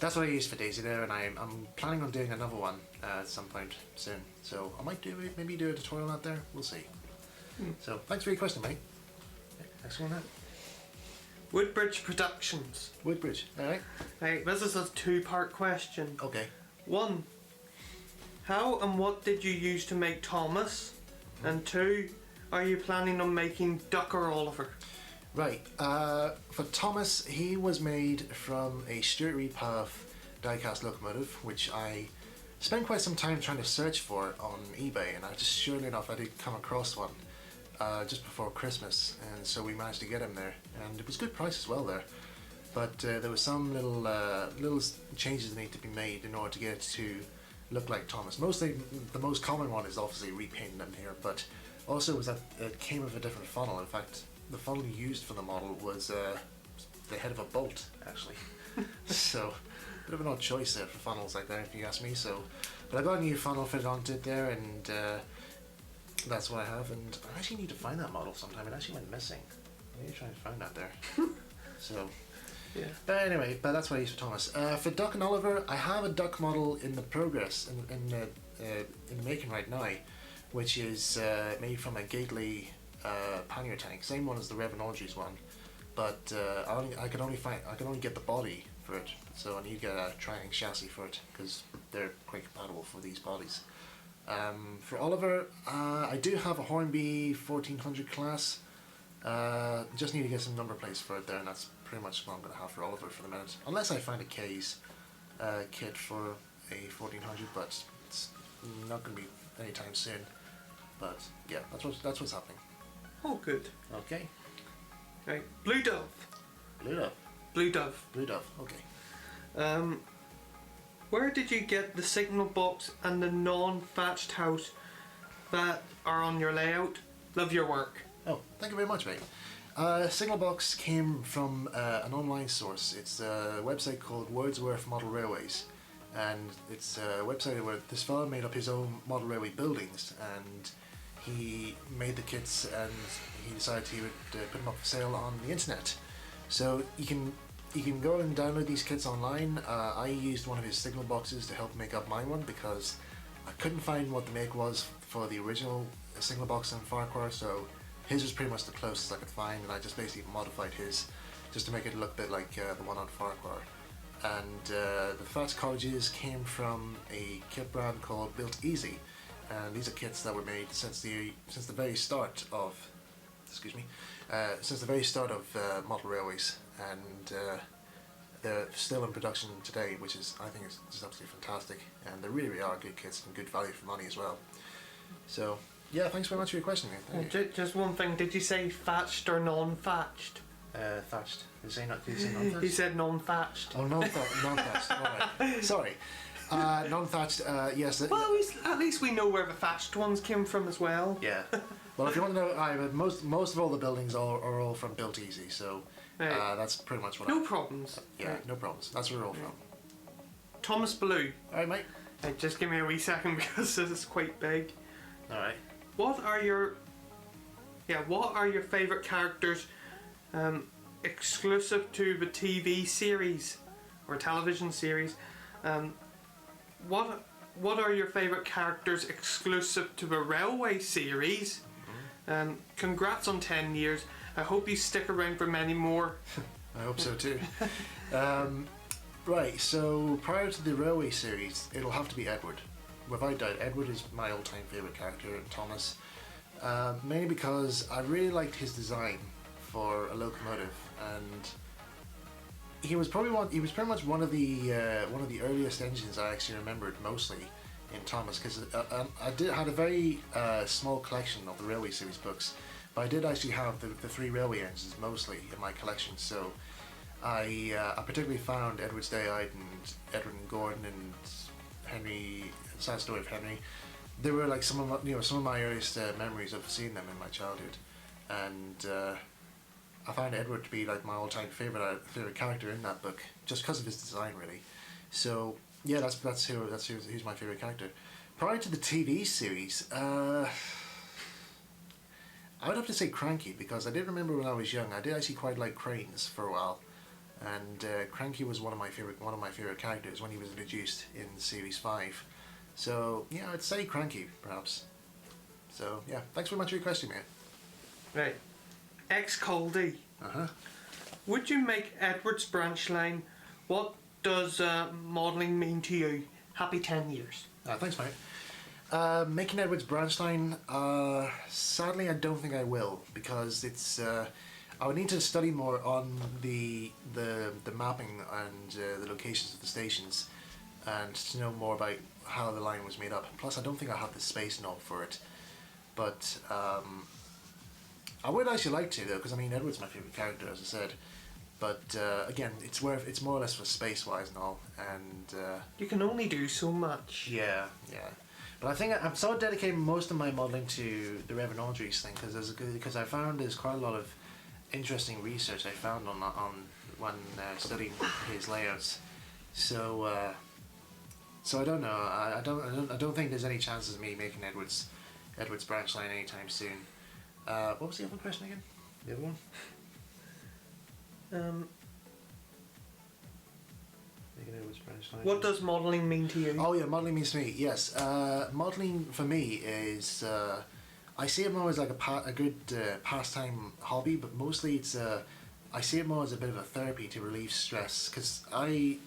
that's what I used for Daisy there, and I'm planning on doing another one at some point soon. So I might maybe do a tutorial out there. We'll see. So thanks for your question, mate. Next one now. Woodbridge Productions. Woodbridge, alright. Right, this is a 2-part question. Okay. 1. How and what did you use to make Thomas? And 2. Are you planning on making Duck or Oliver? Right, for Thomas, he was made from a Stuart Reed Path die-cast locomotive, which I spent quite some time trying to search for on eBay, and surely enough I did come across one just before Christmas, and so we managed to get him there, and it was a good price as well there. But there was some little changes that need to be made in order to get it to look like Thomas. Mostly, the most common one is obviously repainting them here, but also was that it came with a different funnel. In fact, the funnel used for the model was the head of a bolt, actually. So, a bit of an odd choice there for funnels like that, if you ask me. So, but I got a new funnel fitted onto it there, and that's what I have. And I actually need to find that model sometime. It actually went missing. I need to try and find that there. So, yeah. But anyway, that's what I use for Thomas. For Duck and Oliver, I have a Duck model in the progress in the making right now, which is made from a Gately pannier tank, same one as the Reverend Audrey's one, but I can only get the body for it, so I need to get a Triang chassis for it because they're quite compatible for these bodies. For Oliver, I do have a Hornby 1400 class. Just need to get some number plates for it there, and that's pretty much what I'm going to have for Oliver for the minute, unless I find a K's kit for a 1400, but it's not going to be anytime soon. But yeah, that's what's happening. Oh, good. Okay. Right, Blue Dove. Blue Dove. Blue Dove. Blue Dove. Okay. Where did you get the signal box and the non-thatched house that are on your layout? Love your work. Oh, thank you very much, mate. Signal box came from an online source. It's a website called Wordsworth Model Railways, and it's a website where this fellow made up his own model railway buildings, and he made the kits, and he decided he would put them up for sale on the internet. So you can go and download these kits online. I used one of his signal boxes to help make up my one because I couldn't find what the make was for the original signal box in Ffarquhar, so his was pretty much the closest I could find, and I just basically modified his just to make it look a bit like the one on Ffarquhar. And the fast carriages came from a kit brand called Built Easy, and these are kits that were made since the very start of model railways, and they're still in production today, which is, I think, is just absolutely fantastic, and they really are good kits and good value for money as well. So yeah, thanks very much for your question, mate. Thank you. Just one thing, did you say thatched or non-thatched? Thatched. Did you say non-thatched? He said non-thatched. Oh, non-thatched. Alright. Sorry. Non-thatched, yes. Well, at least we know where the thatched ones came from as well. Yeah. Well, if you want to know, most of all the buildings are all from Built Easy, so that's pretty much what No problems. Yeah, right. No problems. That's where we're all from. Thomas Blue. Alright, mate. Hey, just give me a wee second because this is quite big. Alright. What are your favourite characters exclusive to the TV series or television series? What are your favourite characters exclusive to the railway series? Congrats on 10 years. I hope you stick around for many more. I hope so too. Right, so prior to the Railway series, it'll have to be Edward. Without doubt, Edward is my all-time favourite character in Thomas. Mainly because I really liked his design for a locomotive, and he was pretty much one of the earliest engines I actually remembered mostly in Thomas, because I had a very small collection of the Railway series books, but I did actually have the 3 railway engines mostly in my collection. So I particularly found Edward's Day Out and Edward and Gordon and Henry, Sad Story of Henry. They were like some of my earliest memories of seeing them in my childhood, and I found Edward to be like my all-time favorite character in that book, just because of his design, really. So yeah, who's my favorite character. Prior to the TV series, I would have to say Cranky, because I did remember when I was young, I did actually quite like Cranes for a while, and Cranky was one of my favorite characters when he was introduced in series 5. So yeah, I'd say Cranky perhaps. So yeah, thanks very much for your question, mate. Right. Ex-Caldy. Would you make Edward's branch line? What does modelling mean to you? Happy 10 years. Thanks, mate. Making Edward's branch line, sadly I don't think I will, because it's I would need to study more on the mapping and the locations of the stations, and to know more about how the line was made up. Plus I don't think I have the space now for it, but I would actually like to, though, because I mean Edward's my favourite character, as I said, but again, it's more or less for space wise and all, and you can only do so much. yeah, but I think I'm sort of dedicating most of my modelling to the Reverend Audrey's thing, because I found there's quite a lot of interesting research I found on when studying his layouts. So I don't know. I don't think there's any chances of me making Edward's branch line anytime soon. What was the other question again? The other one? Making Edward's branch line. What does modelling mean to you? Oh yeah, modelling means to me. Yes, modelling for me is I see it more as like a good pastime hobby, but mostly it's I see it more as a bit of a therapy to relieve stress, because I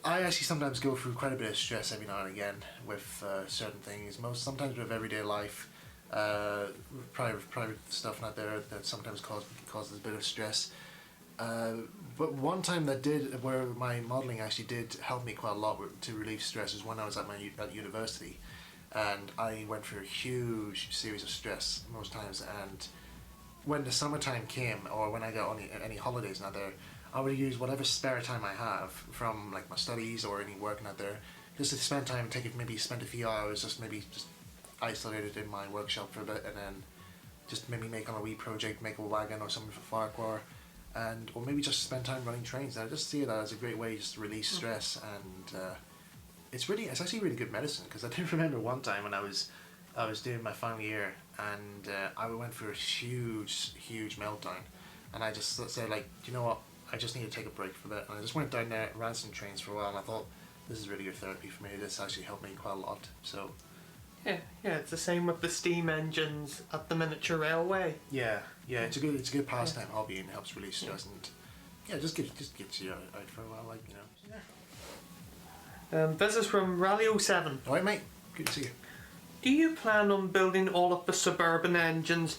actually sometimes go through quite a bit of stress every now and again with certain things. Sometimes with everyday life, private stuff not there that sometimes causes a bit of stress. But one time where my modelling actually did help me quite a lot to relieve stress is when I was at university, and I went through a huge series of stress most times. And when the summertime came, or when I got any holidays not there, I would use whatever spare time I have from like my studies or any work not there, just to spend time, spend a few hours, just isolated in my workshop for a bit, and then just maybe make on a wee project, make a wagon or something for Farquhar, or maybe just spend time running trains. And I just see that as a great way just to release stress, and it's actually really good medicine, because I did remember one time when I was doing my final year, and I went through a huge meltdown, and I just said, like, you know what, I just need to take a break for that, and I just went down there, ran some trains for a while, and I thought, this is really good therapy for me. This actually helped me quite a lot. So yeah, it's the same with the steam engines at the miniature railway. yeah, it's a good pastime hobby, and helps release stress, and yeah, just gets you out for a while, like, you know. This is from Rally 07. All right, mate. Good to see you. Do you plan on building all of the suburban engines?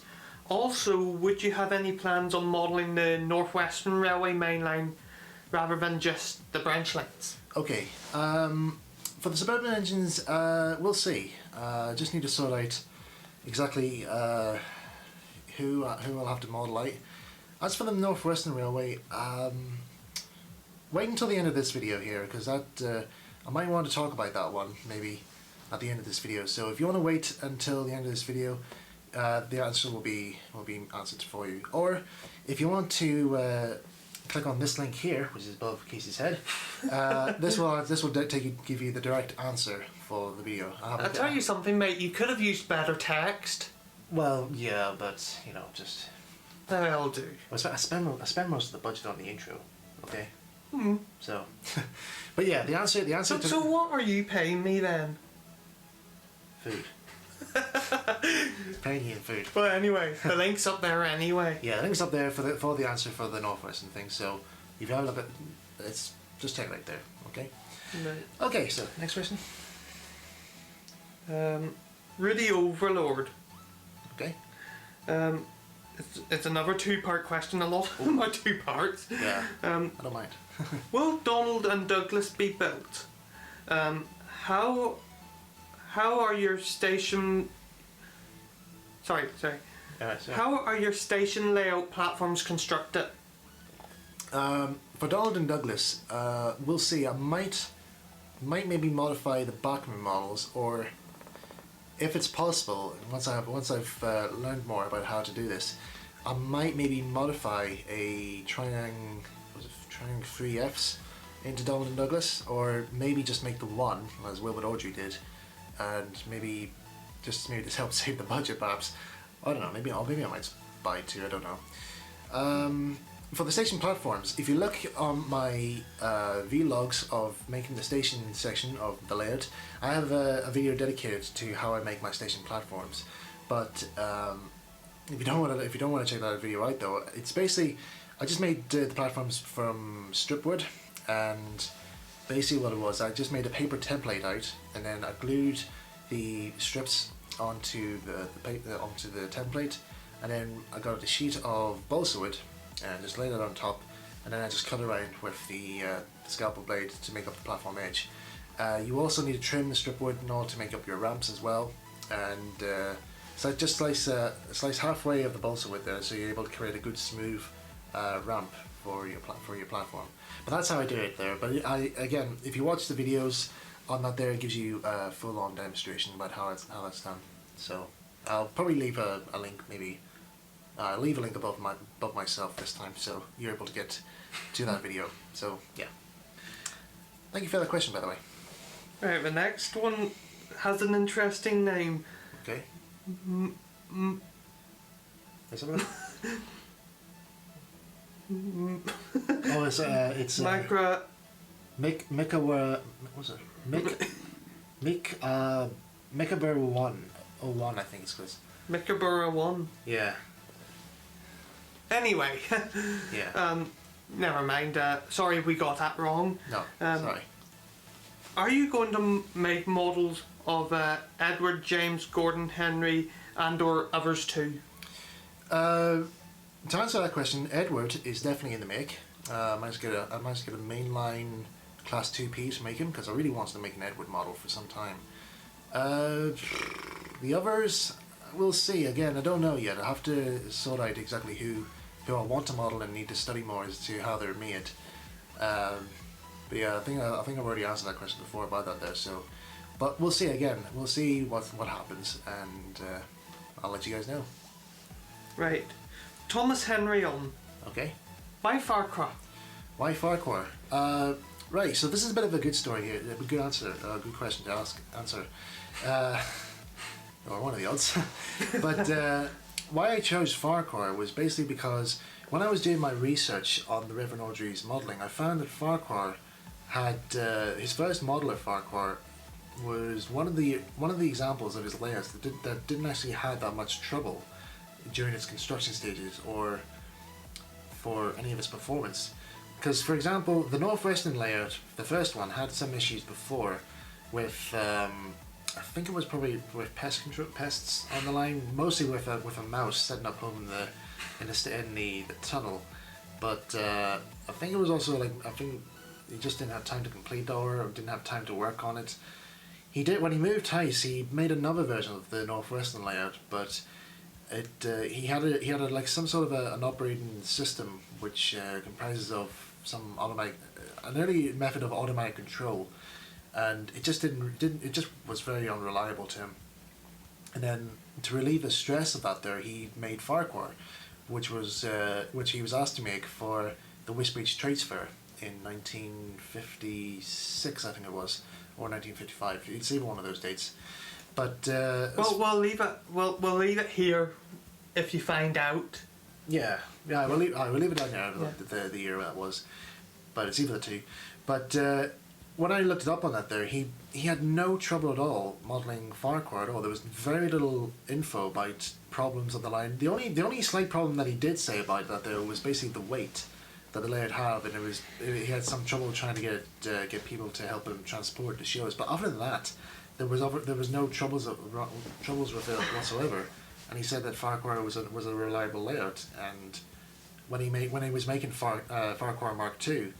Also, would you have any plans on modelling the North Western Railway main line rather than just the branch lines? Okay, for the suburban engines, we'll see. Just need to sort out exactly who I'll have to model out. As for the North Western Railway, wait until the end of this video here, because I might want to talk about that one maybe at the end of this video. So if you want to wait until the end of this video, the answer will be answered for you. Or if you want to click on this link here, which is above Casey's head, this will give you the direct answer for the video. I'll tell you something, mate. You could have used better text. Well, yeah, but you know, just That'll do. I spend most of the budget on the intro. Okay. So, but yeah, the answer. So what are you paying me then? Food. Paying you in food. But anyway, the link's up there anyway. Yeah, the link's up there for the answer for the Northwestern thing. So if you have a look at it's just check right there. Okay. Right. Okay. So next question. Rudy Overlord. Okay. It's another two-part question. A lot of them are two parts. Yeah. I don't mind. Will Donald and Douglas be built? How are your station? Sorry. How are your station layout platforms constructed? For Donald and Douglas, we'll see. I might maybe modify the Bachmann models, or if it's possible, once I've learned more about how to do this, I might maybe modify a Triang 3Fs into Donald and Douglas, or maybe just make the one as Wilbert Audrey did, and maybe just help save the budget perhaps. I don't know. Maybe I might buy two. I don't know. For the station platforms, if you look on my vlogs of making the station section of the layout, I have a video dedicated to how I make my station platforms. But if you don't want to check that video out though, it's basically I just made the platforms from stripwood, and basically what it was, I just made a paper template out, and then I glued the strips onto the template, and then I got a sheet of balsa wood and just laid it on top, and then I just cut around with the scalpel blade to make up the platform edge. You also need to trim the strip wood in order to make up your ramps as well, and so just slice halfway of the balsa wood there, so you're able to create a good smooth ramp for your platform. But that's how I do it there. But again, if you watch the videos on that there, it gives you a full-on demonstration about how that's done. So I'll probably leave a link, maybe. Leave a link above myself this time, so you're able to get to that video. So yeah, thank you for that question, by the way. Right, the next one has an interesting name. Okay. Is that oh, it's Micra. Micabur 101, I think it's called. Micabura 1. Yeah. Anyway. Yeah. Never mind. Sorry we got that wrong. No, sorry. Are you going to make models of Edward, James, Gordon, Henry, and/or others too? To answer that question, Edward is definitely in the make. I managed to get a mainline class 2P to make him, because I really wanted to make an Edward model for some time. The others, we'll see. Again, I don't know yet. I have to sort out exactly who I want to model and need to study more as to how they're made. But yeah, I think I've already answered that question before about that there. So, but we'll see. Again, we'll see what happens, and I'll let you guys know. Right. Thomas Henry on. Okay. Why Farquhar? Why Farquhar? Right. So this is a bit of a good story here. A good answer. A good question to answer. Or one of the odds. But why I chose Ffarquhar was basically because when I was doing my research on the Reverend Audrey's modelling, I found that Ffarquhar had his first model of Ffarquhar was one of the examples of his layouts that didn't actually have that much trouble during its construction stages or for any of its performance. Because, for example, the Northwestern layout, the first one, had some issues before with I think it was probably with pests on the line, mostly with a mouse setting up home in the tunnel. But I think it was also I think he just didn't have time to complete or didn't have time to work on it. He did when he moved house. He made another version of the Northwestern layout, but he had like some sort of an operating system which comprises of an early method of automatic control. And it just it just was very unreliable to him. And then to relieve the stress of that there, he made Ffarquhar, which he was asked to make for the Wisbech Trades Fair in 1956, I think it was, or 1955. It's either one of those dates. But we'll leave it. We'll leave it here if you find out. Yeah, we'll leave it down there. Yeah. The year that was, but it's either the two. But when I looked it up on that there, he had no trouble at all modelling Farquhar at all. There was very little info about problems on the line. The only slight problem that he did say about that there was basically the weight that the layout had, and he had some trouble trying to get people to help him transport the shows. But other than that, there was no troubles with it whatsoever. And he said that Farquhar was a reliable layout. And when he was making Farquhar Mark II,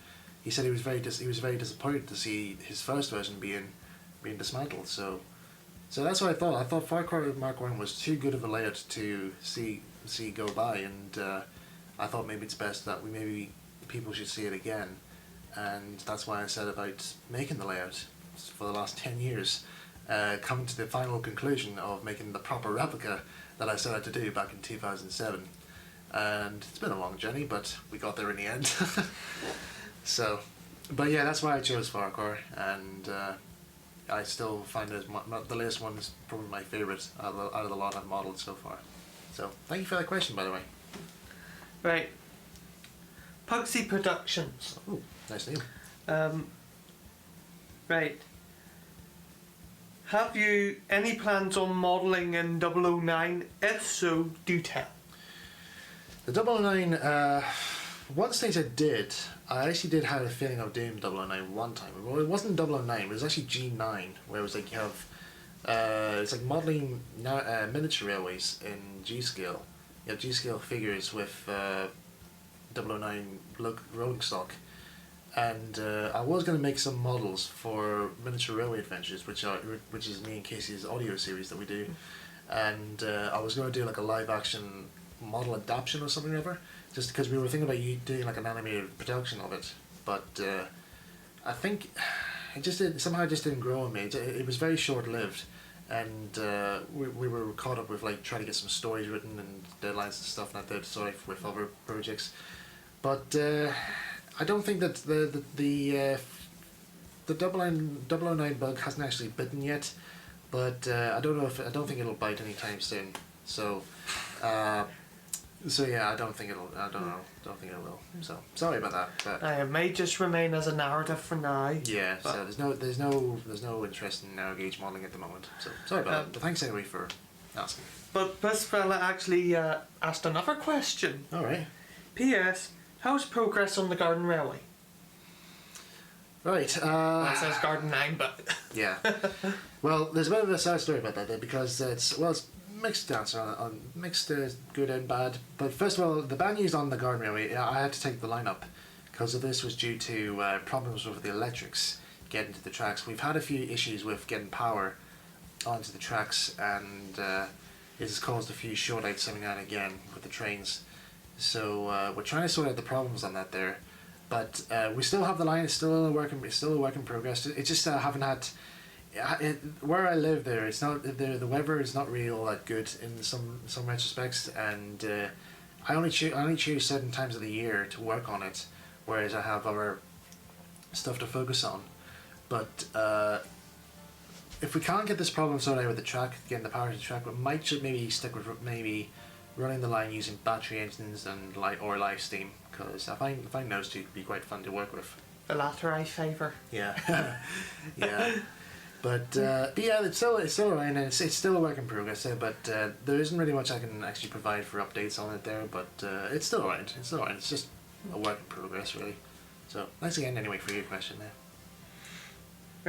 he said he was very disappointed to see his first version being dismantled. So that's what I thought. I thought Farquhar Mark I was too good of a layout to see go by, and I thought maybe it's best that people should see it again, and that's why I said about making the layout for the last 10 years, coming to the final conclusion of making the proper replica that I set out to do back in 2007. And it's been a long journey, but we got there in the end. So, but yeah, that's why I chose Farquhar, and I still find it the latest one is probably my favourite out of the lot I've modelled so far. So, thank you for that question, by the way. Right. Pugsy Productions. Ooh, nice name. Right. Have you any plans on modelling in 009? If so, do tell. The 009, one stage I actually did have a feeling of doing 009 one time. Well, it wasn't 009, it was actually G9, where it was like you have, it's like modelling miniature railways in G-scale. You have G-scale figures with 009 rolling stock. And I was going to make some models for Miniature Railway Adventures, which is me and Casey's audio series that we do. And I was going to do like a live action model adaptation or something or other, just because we were thinking about doing like an animated production of it. But I think it just didn't grow on me. It was very short lived, and we were caught up with like trying to get some stories written and deadlines and stuff like that. Sorry, with other projects, but. I don't think that the 009 bug hasn't actually bitten yet, but I don't think it'll bite anytime soon. So yeah, I don't think it will. So sorry about that. But It may just remain as a narrative for now. yeah, so there's no interest in narrow gauge modelling at the moment. So sorry about that. But thanks anyway for asking. But this fella actually asked another question. All right. P.S. How's progress on the Garden Railway? Right. Well, it says Garden 9, but... Yeah. Well, there's a bit of a sad story about that there, because it's mixed answer on mixed good and bad. But first of all, the bad news on the Garden Railway, I had to take the line up because of this was due to problems with the electrics getting to the tracks. We've had a few issues with getting power onto the tracks, and it has caused a few short outs every now and again with the trains. So we're trying to sort out the problems on that there, but we still have the line. It's still a work in progress. It's just haven't had where I live there. It's not the weather is not really all that good in some retrospects, and I only choose certain times of the year to work on it, whereas I have other stuff to focus on. But if we can't get this problem sorted out with the track, getting the power to the track, we might just maybe stick with running the line using battery engines and live steam, because I find those two to be quite fun to work with. The latter I favour. Yeah, yeah. But yeah, it's still around, and it's still a work in progress. But there isn't really much I can actually provide for updates on it there. But it's still around. It's just a work in progress, really. So thanks again, anyway, for your question there.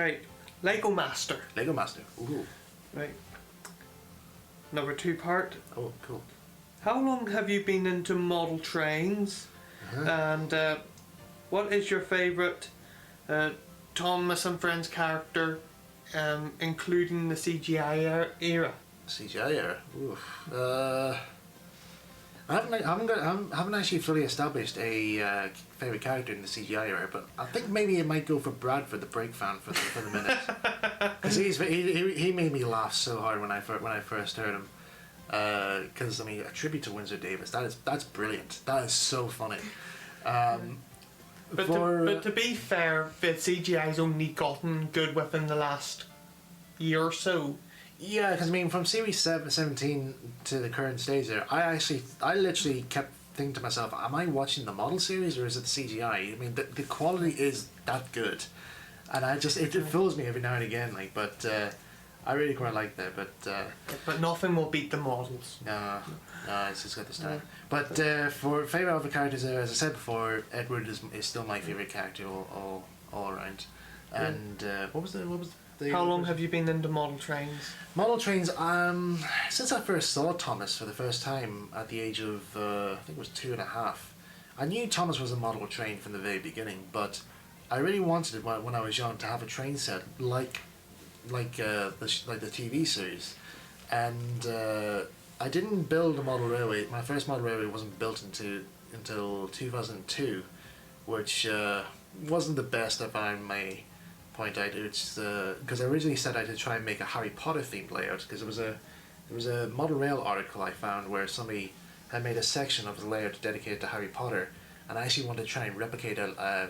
Right, Lego Master. Lego Master. Ooh. Right. Number 2 part. Oh, cool. How long have you been into model trains? And what is your favourite Thomas and Friends character, including the CGI era? CGI era? Oof. I haven't actually fully established a favourite character in the CGI era, but I think maybe it might go for Bradford, the brake fan, for the minute, because he made me laugh so hard when I first heard him. Because I mean, a tribute to Windsor Davis, that's brilliant. That is so funny. But to be fair, the CGI's only gotten good within the last year or so. Yeah, because I mean, from series 17 to the current stage there, I literally kept thinking to myself, am I watching the model series or is it the CGI? I mean, the quality is that good. and it fools me every now and again. Like, but I really quite like that. But nothing will beat the models. No, it's just got the style. But for favourite of the characters, as I said before, Edward is still my favourite character all around. And what was the How long have you been into model trains? Model trains? Since I first saw Thomas for the first time at the age of I think it was 2.5. I knew Thomas was a model train from the very beginning, but I really wanted it when I was young to have a train set like the TV series, and I didn't build a model railway. My first model railway wasn't built until 2002, which wasn't the best, if I may point out. It's because I originally set out to try and make a Harry Potter themed layout, because there was a model rail article I found where somebody had made a section of the layout dedicated to Harry Potter, and I actually wanted to try and replicate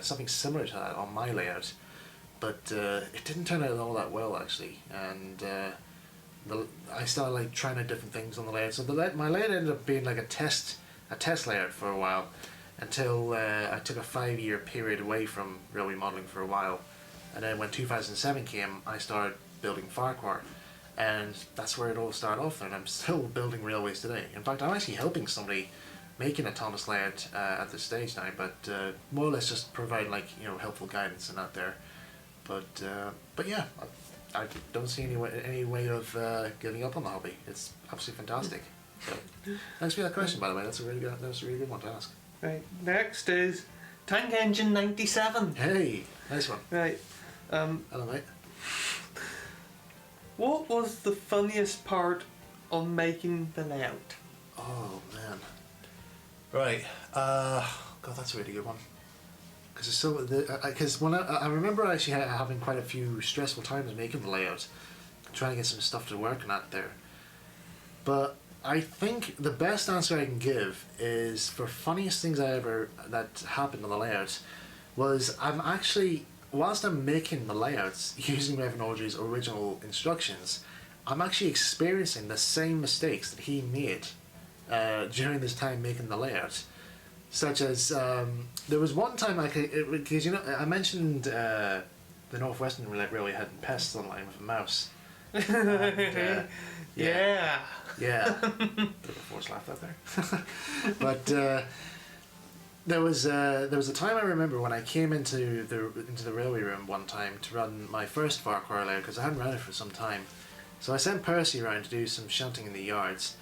something similar to that on my layout, but it didn't turn out all that well actually, and I started like trying out different things on the layout. So my layout ended up being like a test layout for a while, until I took a 5-year period away from railway modelling for a while, and then when 2007 came, I started building Ffarquhar. And that's where it all started off, and I'm still building railways today. In fact, I'm actually helping somebody making a Thomas layout at this stage now, but more or less just provide helpful guidance and that there. But yeah, I don't see any way of giving up on the hobby. It's absolutely fantastic. So thanks for that question, by the way. That's a really good one to ask. Right. Next is Tank Engine 97. Hey, nice one. Right. Hello, mate. What was the funniest part of making the layout? Oh man. Right. God, that's a really good one. Because when I remember actually having quite a few stressful times making the layout, trying to get some stuff to work on that there. But I think the best answer I can give is, for funniest things that happened on the layout was, whilst I'm making the layouts using Reverend Audrey's original instructions, I'm actually experiencing the same mistakes that he made during this time making the layout. Such as, there was one time because I mentioned the Northwestern Railway had pests online with a mouse. And, yeah. Bit of a forced laugh out there. But there was a time I remember when I came into the railway room one time to run my first Ffarquhar layout, because I hadn't run it for some time. So I sent Percy around to do some shunting in the yards,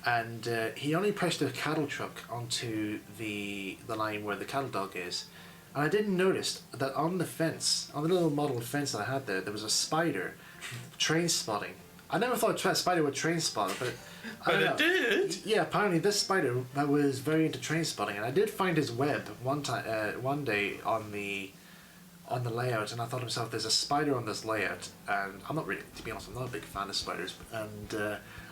and he only pushed a cattle truck onto the line where the cattle dog is, and I didn't notice that on the fence, on the little model fence that I had there was a spider train spotting. I never thought a spider would train spot, but it did. Yeah, apparently this spider was very into train spotting, and I did find his web one day on the layout, and I thought to myself, there's a spider on this layout, and I'm not really, to be honest, I'm not a big fan of spiders, and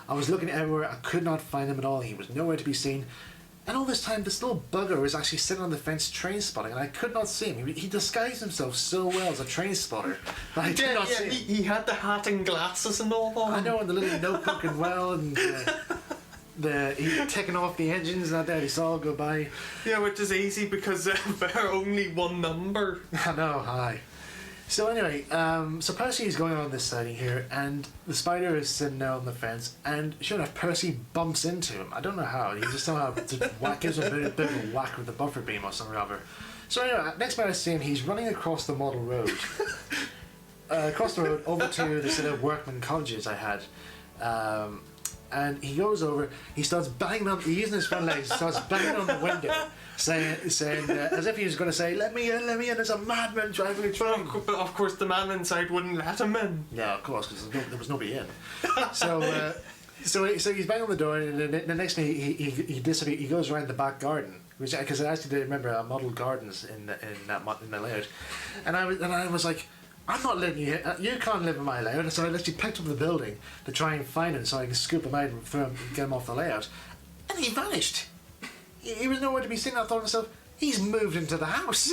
I was looking everywhere, I could not find him at all, he was nowhere to be seen, and all this time this little bugger was actually sitting on the fence train spotting, and I could not see him. He disguised himself so well as a train spotter, but I did not see him. He had the hat and glasses and all that. I know, and the little notebook and well, and he taking off the engines and that there, he saw it go by. Yeah, which is easy because they're only one number. I know, hi. So anyway, so Percy is going on this sighting here, and the spider is sitting there on the fence, and sure enough, Percy bumps into him. I don't know how, he just somehow gives him a bit of a whack with the buffer beam or something or other. So anyway, next time I see him, he's running across the model road. Across the road over to the sort of workman cottages I had. And he goes over, he starts banging on, using his front legs, starts banging on the window, saying as if he was going to say, let me in, there's a madman driving a train. But of course the man inside wouldn't let him in. Yeah, of course, because there was nobody in. So he's banging on the door, and the next thing he goes around the back garden, which, because I actually did remember model gardens in the layout, and I was like, I'm not letting you in. You can't live in my layout. So I literally picked up the building to try and find him so I can scoop him out and get him off the layout. And he vanished. He was nowhere to be seen. I thought to myself, he's moved into the house.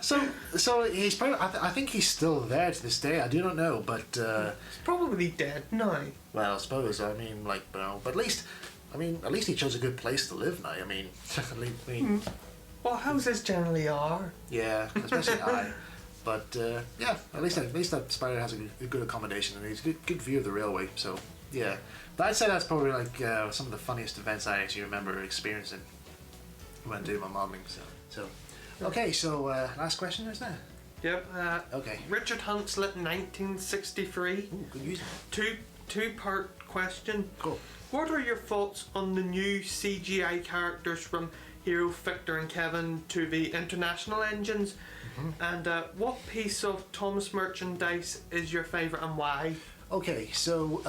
so he's probably, I think he's still there to this day. I do not know, but he's probably dead now. Well, I suppose. I mean, but at least he chose a good place to live now. I mean, Well, houses generally are. Yeah, especially But yeah, at least that spider has a good accommodation and it's a good view of the railway. So yeah, but I'd say that's probably like some of the funniest events I actually remember experiencing when doing my modelling. So okay, so last question is that? Yep. Okay. Richard Hunslet, 1963. Ooh, good news. Two-part question. Cool. What are your thoughts on the new CGI characters from Hero, Victor and Kevin to the international engines? And what piece of Thomas merchandise is your favourite and why? Okay, so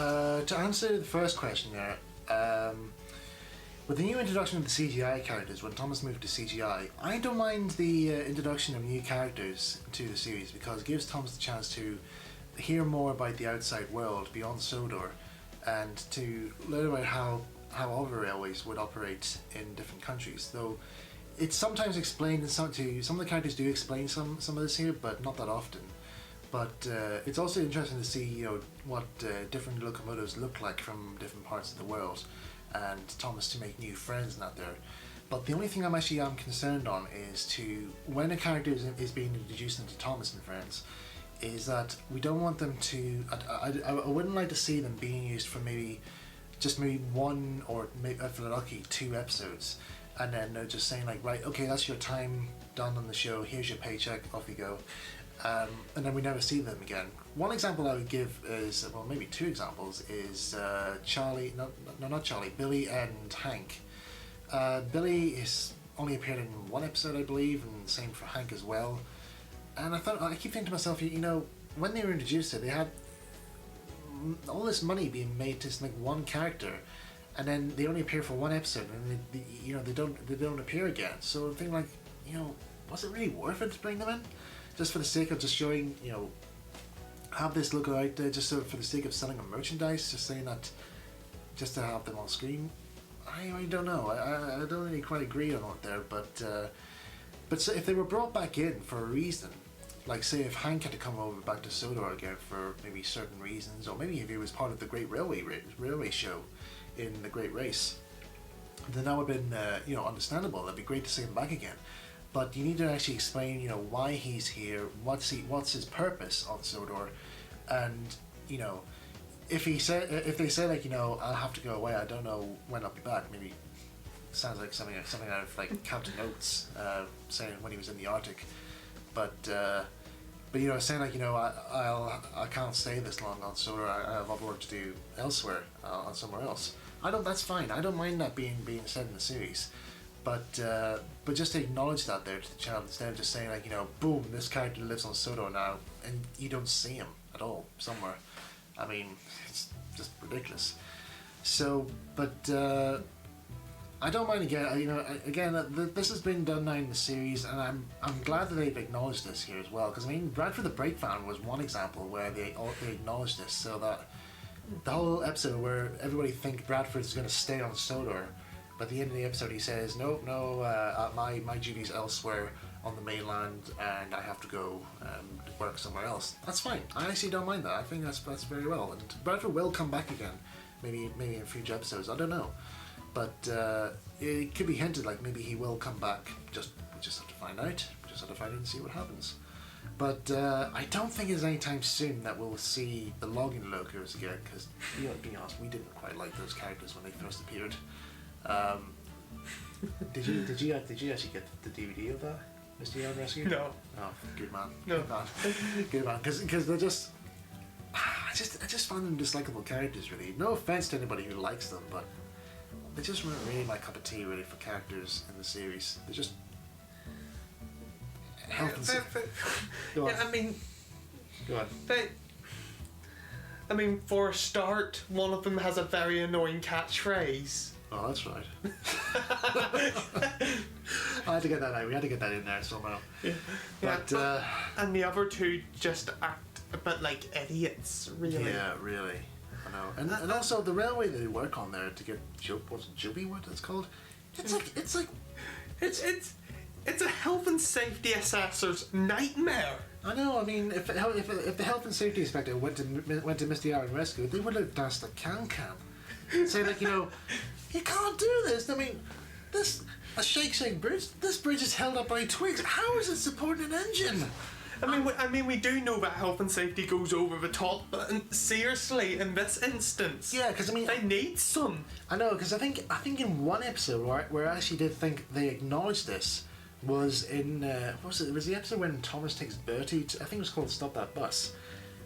to answer the first question there, with the new introduction of the CGI characters, when Thomas moved to CGI, I don't mind the introduction of new characters to the series because it gives Thomas the chance to hear more about the outside world beyond Sodor and to learn about how other railways would operate in different countries. Though it's sometimes explained in some of the characters do explain some of this here, but not that often. But it's also interesting to see what different locomotives look like from different parts of the world, and Thomas to make new friends and that there. But the only thing I'm concerned on is when a character is being introduced into Thomas and friends, is that we don't want them to. I wouldn't like to see them being used for maybe one or maybe if they're lucky 2 episodes, and then they're just saying like, right, okay, that's your time done on the show. Here's your paycheck. Off you go. And then we never see them again. One example I would give is, well, maybe 2 examples, is Billy and Hank. Billy is only appeared in 1 episode, I believe, and same for Hank as well. And I keep thinking to myself, when they were introduced to it, they had all this money being made to like 1 character, and then they only appear for 1 episode, and they don't appear again. So I think like, was it really worth it to bring them in? Just for the sake of just showing, have this look out there, just for the sake of selling a merchandise, just saying that, just to have them on screen. I don't know. I don't really quite agree on it there, but so if they were brought back in for a reason, like say if Hank had to come over back to Sodor again for maybe certain reasons, or maybe if he was part of the Great Railway show in the Great Race, then that would have been understandable. That'd be great to see him back again. But you need to actually explain, why he's here, what's his purpose on Sodor, and if they say like, I'll have to go away, I don't know when I'll be back. Maybe sounds like something out of like Captain Oates, saying when he was in the Arctic, but saying like, I can't stay this long on Sodor. I have other work to do elsewhere, on somewhere else. That's fine. I don't mind that being said in the series. But just to acknowledge that there to the child instead of just saying like, boom, this character lives on Sodor now, and you don't see him at all somewhere. I mean, it's just ridiculous. So, but I don't mind again. This has been done now in the series, and I'm glad that they've acknowledged this here as well. Because I mean, Bradford the Brake Van was one example where they acknowledged this, so that the whole episode where everybody thinks Bradford is going to stay on Sodor. But at the end of the episode, he says, no, my duty's elsewhere on the mainland, and I have to go work somewhere else. That's fine. I actually don't mind that. I think that's very well. And Bradford will come back again, maybe in future episodes. I don't know, but it could be hinted like maybe he will come back. We just have to find out. We just have to find out and see what happens. But I don't think it's anytime soon that we'll see the logging locos again, because being honest, we didn't quite like those characters when they first appeared. Did you actually get the DVD of that, Mr. Young Rescue? No. Oh, good man. No. Good man. Because they're just, I just find them dislikable characters. Really, no offense to anybody who likes them, but they just weren't really my cup of tea. Really, for characters in the series, they're just health and safety. Yeah, I mean, go on. I mean, for a start, one of them has a very annoying catchphrase. Oh, that's right. I had to get that out. We had to get that in there somehow. Yeah. But and the other 2 just act a bit like idiots, really. Yeah, really. I know. And also the railway that they work on there to get Juby, what it's called? It's a health and safety assessor's nightmare. I know. I mean, if the health and safety inspector went to Misty Island Rescue, they would have danced a can. Say like, you can't do this. I mean, a shake bridge. This bridge is held up by twigs. How is it supporting an engine? I mean, we do know that health and safety goes over the top, but seriously, in this instance, Yeah, because I mean, they need some. I know, because I think in one episode where I actually did think they acknowledged this was in what was it? It was the episode when Thomas takes Bertie. I think it was called "Stop That Bus."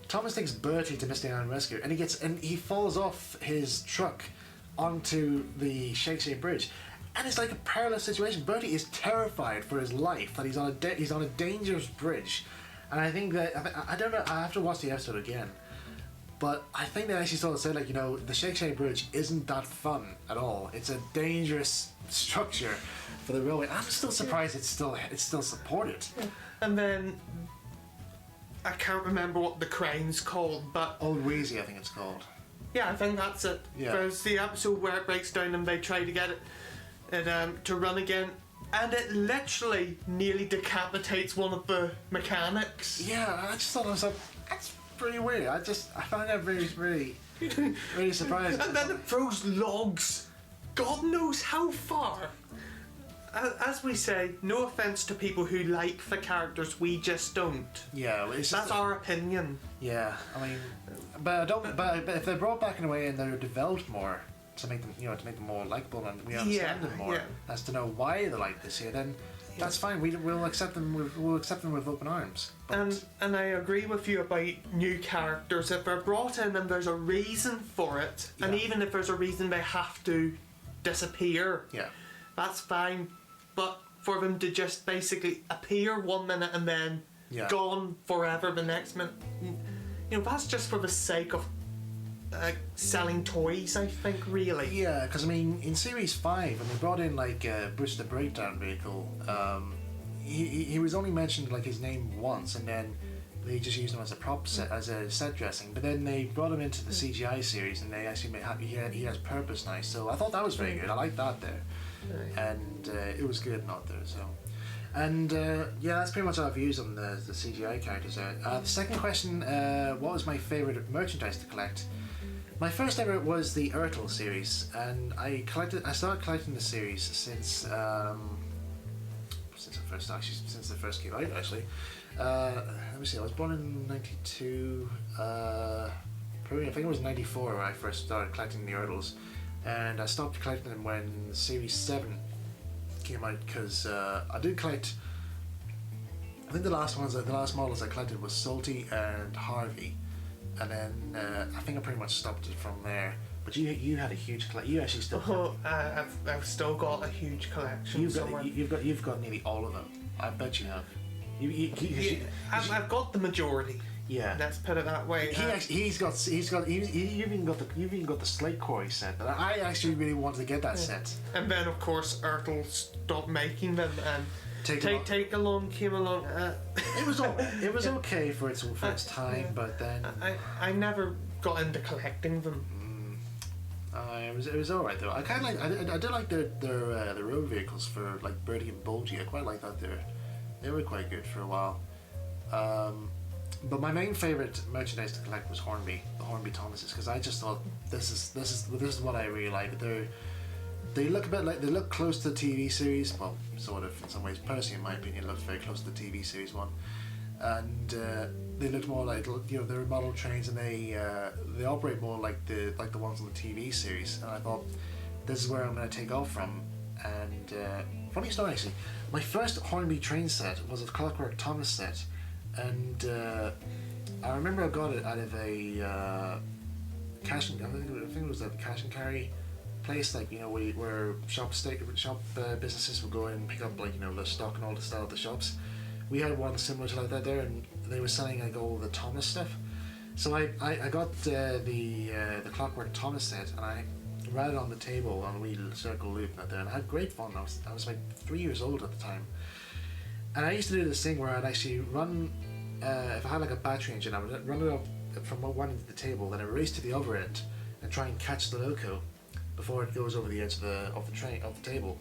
Thomas takes Bertie to Misty Island Rescue, and he falls off his truck onto the Shakespeare Bridge, and it's like a perilous situation. Bertie is terrified for his life that he's on a dangerous bridge, and I think that I don't know. I have to watch the episode again. But I think they actually sort of said, like, you know, the Shakespeare Bridge isn't that fun at all. It's a dangerous structure for the railway. I'm still surprised it's still supported. And then I can't remember what the crane's called, but Old Wheezy, I think it's called. yeah, I think that's it. Yeah. There's the episode where it breaks down and they try to get it to run again, and it literally nearly decapitates one of the mechanics. Yeah, I just thought to myself, that's pretty weird. I found that really surprising. And then it throws logs, God knows how far. As we say, no offence to people who like the characters, we just don't. Yeah, well, it's just That's our opinion. Yeah, I mean, but if they're brought back in a way and they're developed more to make them more likable and we understand them more as to know why they're like this here, then that's fine. We'll accept them. We'll accept them with open arms. But And I agree with you about new characters. If they're brought in and there's a reason for it, and Yeah. even if there's a reason they have to disappear, yeah, that's fine. But for them to just basically appear 1 minute and then Yeah. gone forever the next minute, you know, that's just for the sake of selling toys, I think, really. yeah. Because I mean, in series 5, when they brought in like Bruce the Breakdown Vehicle, he was only mentioned like his name once, and then they just used him as a prop set, as a set dressing. But then they brought him into the CGI series, and they actually made he has purpose now. So I thought that was very good. I liked that there, and it was good not there. So. And yeah, that's pretty much our views on the CGI characters there. The second question, what was my favourite merchandise to collect? My first ever was the Ertl series, and I started collecting the series since the first came out actually. Let me see, I was born in 92, probably I think it was 94 when I first started collecting the Ertls, and I stopped collecting them when Series 7 came out, because I did collect, I think the last models I collected was Salty and Harvey, and then I think I pretty much stopped it from there. But you had a huge collection. You actually still. Oh, I've still got a huge collection somewhere. You've got nearly all of them. I bet you have. I've got the majority. Yeah. Let's put it that way. You've even got the Slate Quarry set. But I actually really wanted to get that set. And then of course Ertl stopped making them, and Take Along came along. It was okay for its time, but then I never got into collecting them. It was alright though. I kind of like I did like the road vehicles for like Birdie and Bulgy. I quite like that there. They were quite good for a while. But my main favourite merchandise to collect was Hornby, the Hornby Thomases, because I just thought this is what I really like. They look a bit like, they look close to the TV series. Well, sort of in some ways. Personally, in my opinion, it looks very close to the TV series one. And they look more like, you know, they're model trains, and they operate more like the ones on the TV series. And I thought, this is where I'm going to take off from. And funny story actually, my first Hornby train set was a Clockwork Thomas set, and I remember I got it out of a I think it was a cash and carry place, like, you know, where shop businesses would go in and pick up, like, you know, the stock and all the stuff at the shops. We had one similar to like that there, and they were selling like all the Thomas stuff. So I got the Clockwork Thomas set, and I ran it on the table on a wee circle loop out there, and I had great fun. I was like 3 years old at the time, and I used to do this thing where I'd actually run, if I had like a battery engine, I would run it up from one end of the table, then I'd race to the other end and try and catch the loco before it goes over the edge of the table.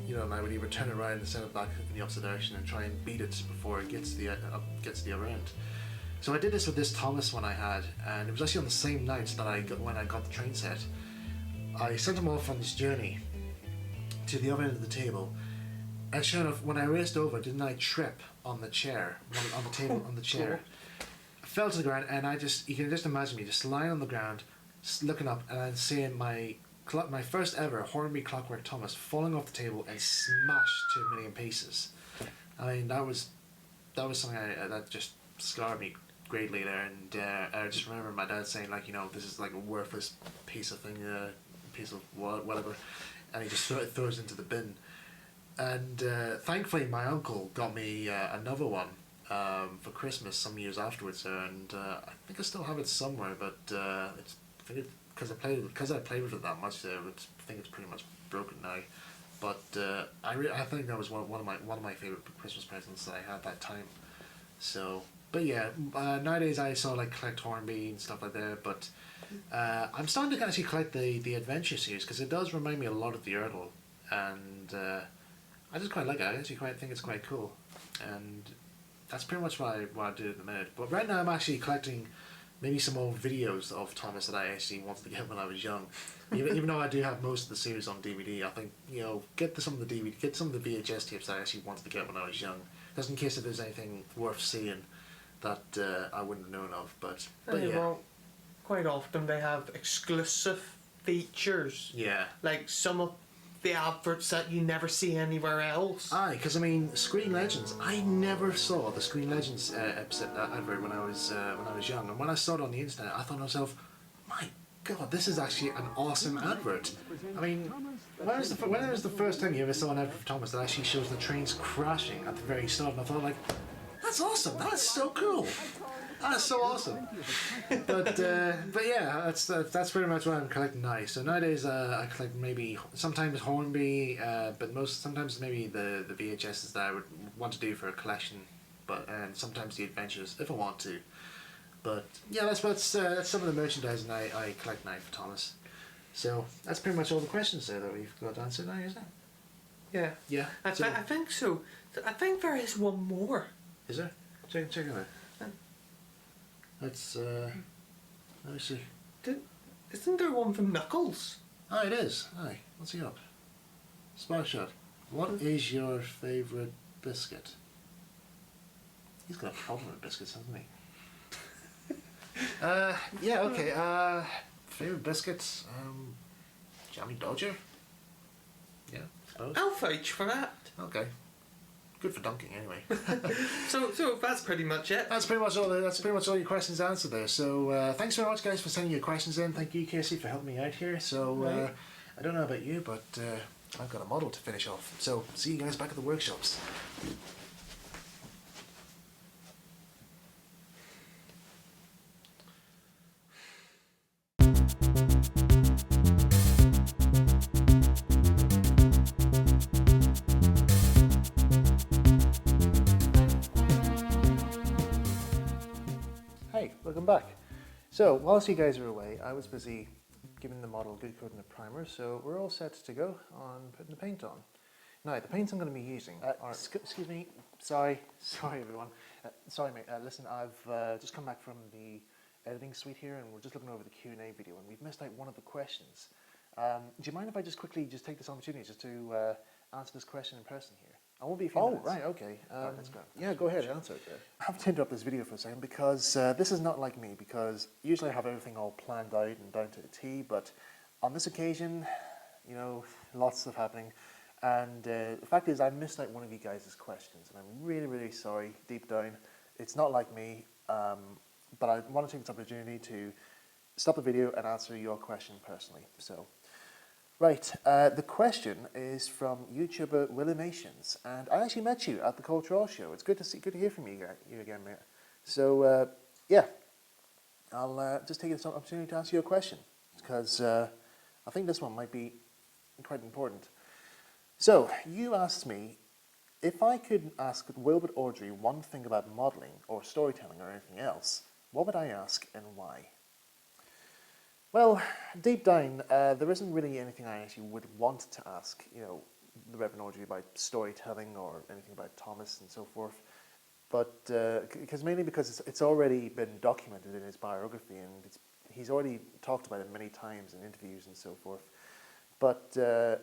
You know, and I would either turn it around and send it back in the opposite direction and try and beat it before it gets to the other end. So I did this with this Thomas one I had, and it was actually on the same night that when I got the train set. I sent him off on this journey to the other end of the table, And sure enough, when I raced over, didn't I trip on the chair, on the table, on the chair? I fell to the ground, and you can just imagine me just lying on the ground, looking up, and then seeing my first ever Hornby Clockwork Thomas falling off the table and smashed to a million pieces. I mean, that was something that just scarred me greatly there, and I just remember my dad saying, like, this is like a worthless piece of thing, piece of whatever, and he just throws it into the bin. And thankfully my uncle got me another one for Christmas some years afterwards, and I think I still have it somewhere, but because I played with it that much, I think it's pretty much broken now. But I think that was one of my favorite Christmas presents that I had that time. So, but yeah, nowadays I sort of like collect Hornby and stuff like that. But I'm starting to actually collect the Adventure series, because it does remind me a lot of the Earl, and I just quite like it. I actually think it's quite cool, and that's pretty much what I do at the minute. But right now I'm actually collecting maybe some old videos of Thomas that I actually wanted to get when I was young. Even though I do have most of the series on DVD, I think, get some of the VHS tapes that I actually wanted to get when I was young, just in case if there's anything worth seeing that I wouldn't have known of. But yeah. Well, quite often they have exclusive features. Yeah. Like some of the adverts that you never see anywhere else. Aye, because I mean, Screen Legends. I never saw the Screen Legends advert when I was young, and when I saw it on the internet, I thought to myself, "My God, this is actually an awesome advert." I mean, when was the first time you ever saw an advert for Thomas that actually shows the trains crashing at the very start? And I thought, like, that's awesome. That's so cool. That's so awesome. But yeah, that's pretty much what I'm collecting now. So nowadays I collect maybe sometimes Hornby, but sometimes maybe the VHSs that I would want to do for a collection, and sometimes the adventures if I want to. But yeah, that's some of the merchandising I collect now for Thomas. So that's pretty much all the questions there that we've got answered now, isn't it? Yeah. Yeah. I think so. I think there is one more. Is there? Check it out. Let's let me see. Isn't there one from Knuckles? Oh, it is. Aye, what's he up? Sparkshot. What is your favourite biscuit? He's got a problem with biscuits, hasn't he? Yeah, okay. Favourite biscuits? Jammy Dodger? Yeah, I suppose. I'll vouch for that. Okay. Good for dunking, anyway. So that's pretty much it. That's pretty much all your questions answered there. So thanks very much, guys, for sending your questions in. Thank you, Casey, for helping me out here. So right. I don't know about you, but I've got a model to finish off. So see you guys back at the workshops. Welcome back. So, whilst you guys are away, I was busy giving the model a good coat and a primer, so we're all set to go on putting the paint on. Now, the paints I'm going to be using are... excuse me, sorry everyone. Sorry mate, listen, I've just come back from the editing suite here, and we're just looking over the Q&A video, and we've missed out one of the questions. Do you mind if I just quickly take this opportunity just to answer this question in person here? I won't be a few minutes. Right, okay. Right, let's go. Yeah, go ahead, answer it. I have to interrupt this video for a second because this is not like me, because usually I have everything all planned out and down to a T, but on this occasion, lots of stuff happening, and the fact is I missed out one of you guys' questions, and I'm really, really sorry deep down. It's not like me, but I want to take this opportunity to stop the video and answer your question personally. So, right, the question is from YouTuber Willimations, and I actually met you at the Cultural Show. It's good to hear from you again, mate. So yeah, I'll just take this opportunity to answer your question, because I think this one might be quite important. So you asked me if I could ask Wilbert Audrey one thing about modelling or storytelling or anything else, what would I ask and why? Well, deep down, there isn't really anything I actually would want to ask, the Reverend Audrey about storytelling or anything about Thomas and so forth. But mainly because it's already been documented in his biography, and he's already talked about it many times in interviews and so forth. But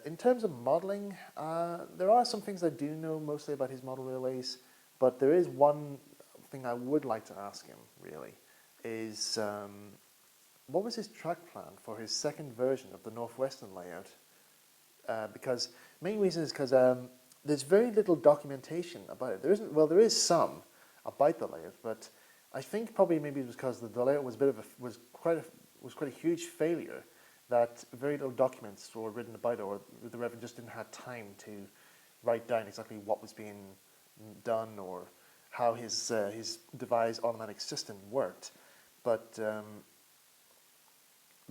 in terms of modelling, there are some things I do know mostly about his model railways, but there is one thing I would like to ask him, really, is what was his track plan for his second version of the Northwestern layout? Because main reason is because there's very little documentation about it. There isn't. Well, there is some about the layout, but I think probably maybe it was because the layout was quite a huge failure, that very little documents were written about it, or the Reverend just didn't have time to write down exactly what was being done or how his devised automatic system worked. But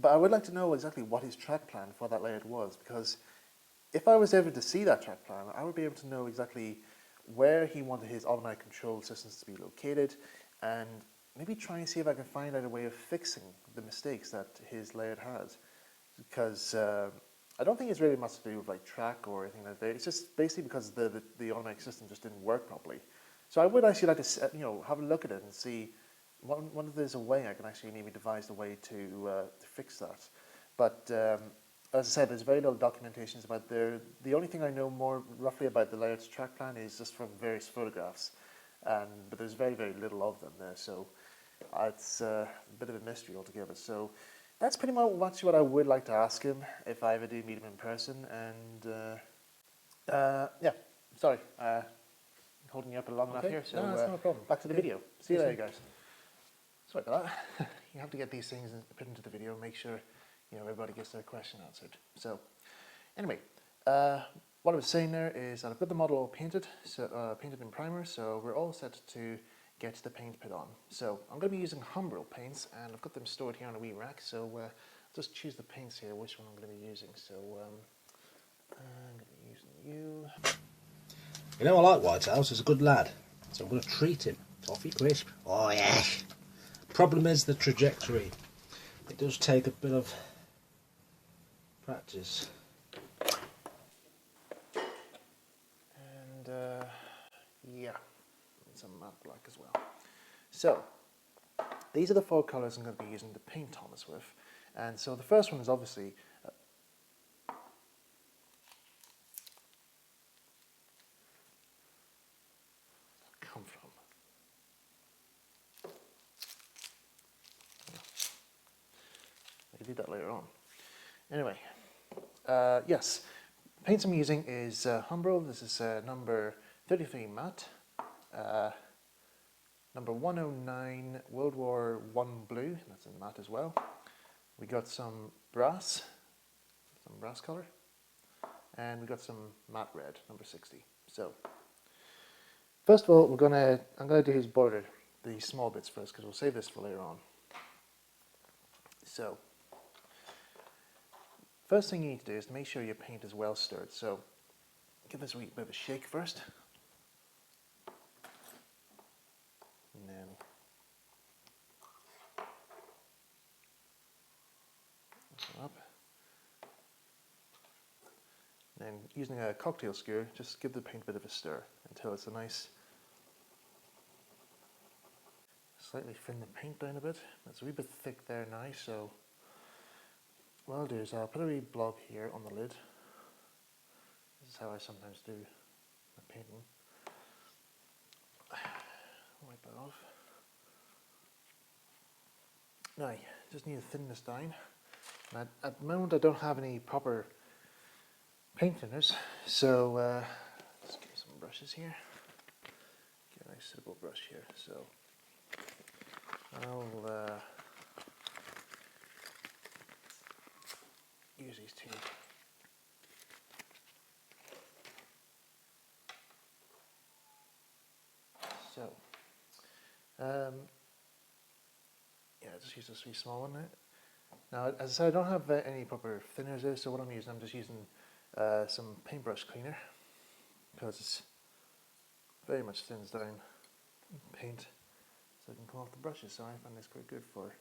I would like to know exactly what his track plan for that layout was, because if I was ever to see that track plan, I would be able to know exactly where he wanted his automatic control systems to be located, and maybe try and see if I can find out a way of fixing the mistakes that his layout has. Because I don't think it's really much to do with like track or anything like that. It's just basically because the automatic system just didn't work properly. So I would actually like to have a look at it and see whether there's a way I can actually maybe devise a way to fix that. But as I said, there's very little documentations about there. The only thing I know more roughly about the layout's track plan is just from various photographs, but there's very, very little of them there. So it's a bit of a mystery altogether. So that's pretty much what I would like to ask him if I ever do meet him in person. And yeah, sorry, holding you up long enough here. So no, that's not a problem. back to the video. See you later, guys. Sorry about that. You have to get these things put into the video and make sure everybody gets their question answered. So anyway, what I was saying there is that I've got the model all painted, so painted in primer. So we're all set to get the paint put on. So I'm going to be using Humbrol paints, and I've got them stored here on a wee rack. So just choose the paints here, which one I'm going to be using. So I'm going to be using you. You know, I like Whitehouse, he's a good lad, so I'm going to treat him. Toffee crisp. Oh yeah. Problem is the trajectory. It does take a bit of practice. And yeah, and some matte black as well. So these are the 4 colours I'm going to be using to paint Thomas with. And so the first one is obviously come from. I can do that later on. Anyway, yes, paints I'm using is Humbrol. This is number 33 matte, number 109 World War I blue. That's in matte as well. We got some brass colour, and we got some matte red, number 60. So first of all, I'm gonna do his border, the small bits first, because we'll save this for later on. So first thing you need to do is make sure your paint is well stirred. So give this a wee bit of a shake first, and then up. And then using a cocktail skewer, just give the paint a bit of a stir until it's a nice, slightly thin the paint down a bit. It's a wee bit thick there now, so what I'll do is I'll put a wee blob here on the lid. This is how I sometimes do my painting. Wipe that off. Now, just need to thin this down. Now, at the moment I don't have any proper paint thinners, so let's get some brushes here. Get a nice suitable brush here. So I'll use these two. So yeah, just use this wee small one there. Now, as I said, I don't have any proper thinners there, so what I'm just using some paintbrush cleaner, because it's very much thins down paint, so I can come off the brushes. So I find this quite good for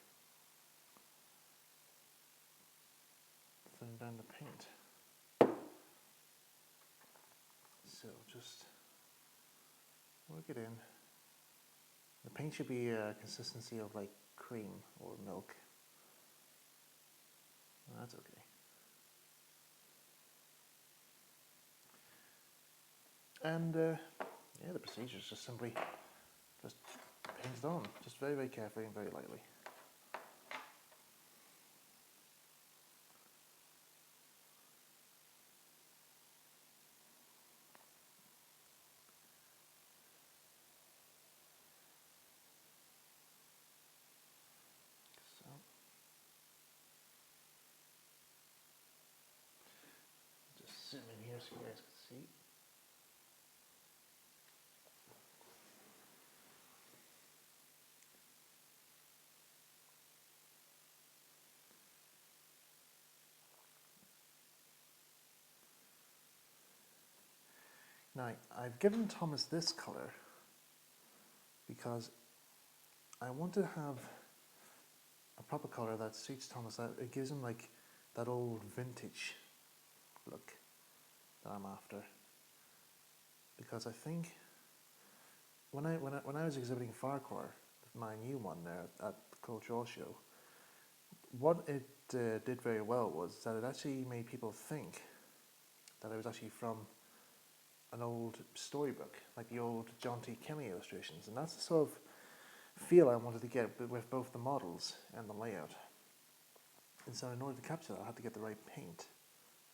thinning down the paint. So just work it in. The paint should be a consistency of like cream or milk. That's okay. And yeah, the procedure is just simply just paint it on, just very, very carefully and very lightly. So, just zoom in here so you guys can see. Now, I've given Thomas this colour because I want to have a proper colour that suits Thomas. That it gives him like that old vintage look that I'm after. Because I think when I was exhibiting Ffarquhar, my new one there at the Cultural Show, what it did very well was that it actually made people think that I was actually from an old storybook, like the old John T. Kelly illustrations, and that's the sort of feel I wanted to get with both the models and the layout. And so in order to capture that, I had to get the right paint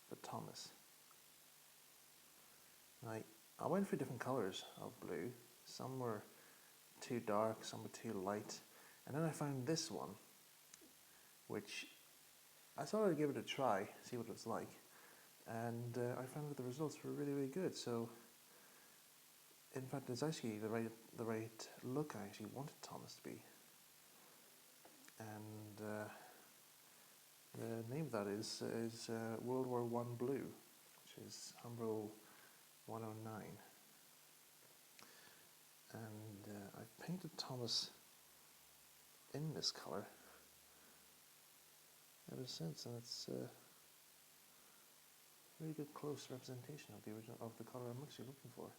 for Thomas. I went for different colours of blue. Some were too dark, some were too light, and then I found this one, which I thought I'd give it a try, see what it's like. And I found that the results were really, really good. So, in fact, it's actually the right look I actually wanted Thomas to be. And the name of that is World War I Blue, which is Umbro 109. And I've painted Thomas in this colour ever since, and it's really good close representation of the original, of the colour I'm actually looking for.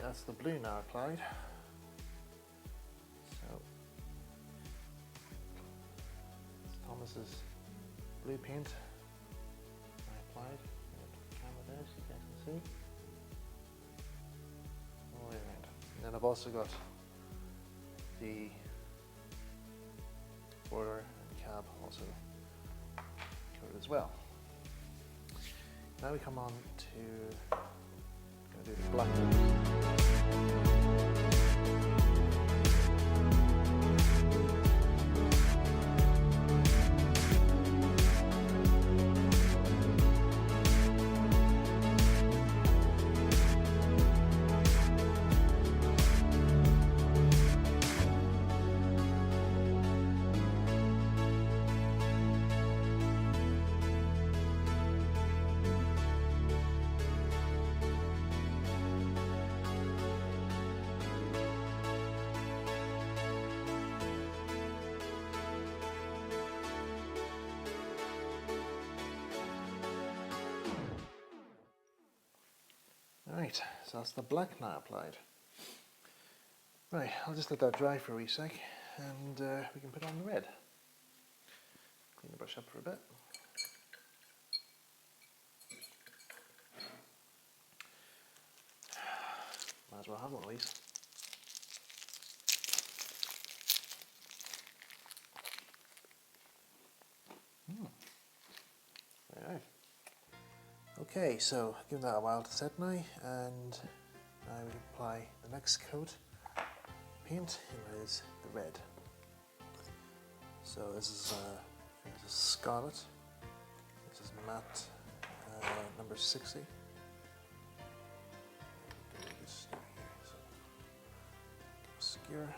That's the blue now applied. So it's Thomas's blue paint I applied. The camera there so you guys can see. All the way around. And then I've also got the border and cab also coated as well. Now we come on to do the black ones. Right, so that's the black now applied. Right, I'll just let that dry for a wee sec, and we can put on the red. Clean the brush up for a bit. Might as well have one of these. Very nice. Okay, so give that a while to set now, and now we apply the next coat paint, and that is the red. So this is scarlet. This is matte number 60. Obscure.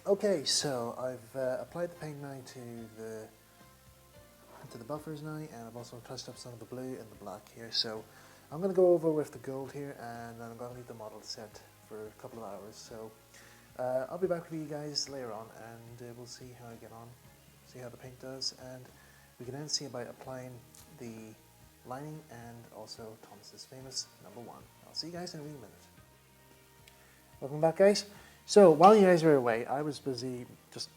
Okay, so I've applied the paint now to the buffers now, and I've also touched up some of the blue and the black here. So I'm going to go over with the gold here, and then I'm going to leave the model set for a couple of hours. So I'll be back with you guys later on, and we'll see how I get on, see how the paint does, and we can then see about applying the lining and also Thomas's famous number 1. I'll see you guys in a wee minute. Welcome back, guys. So while you guys were away, I was busy just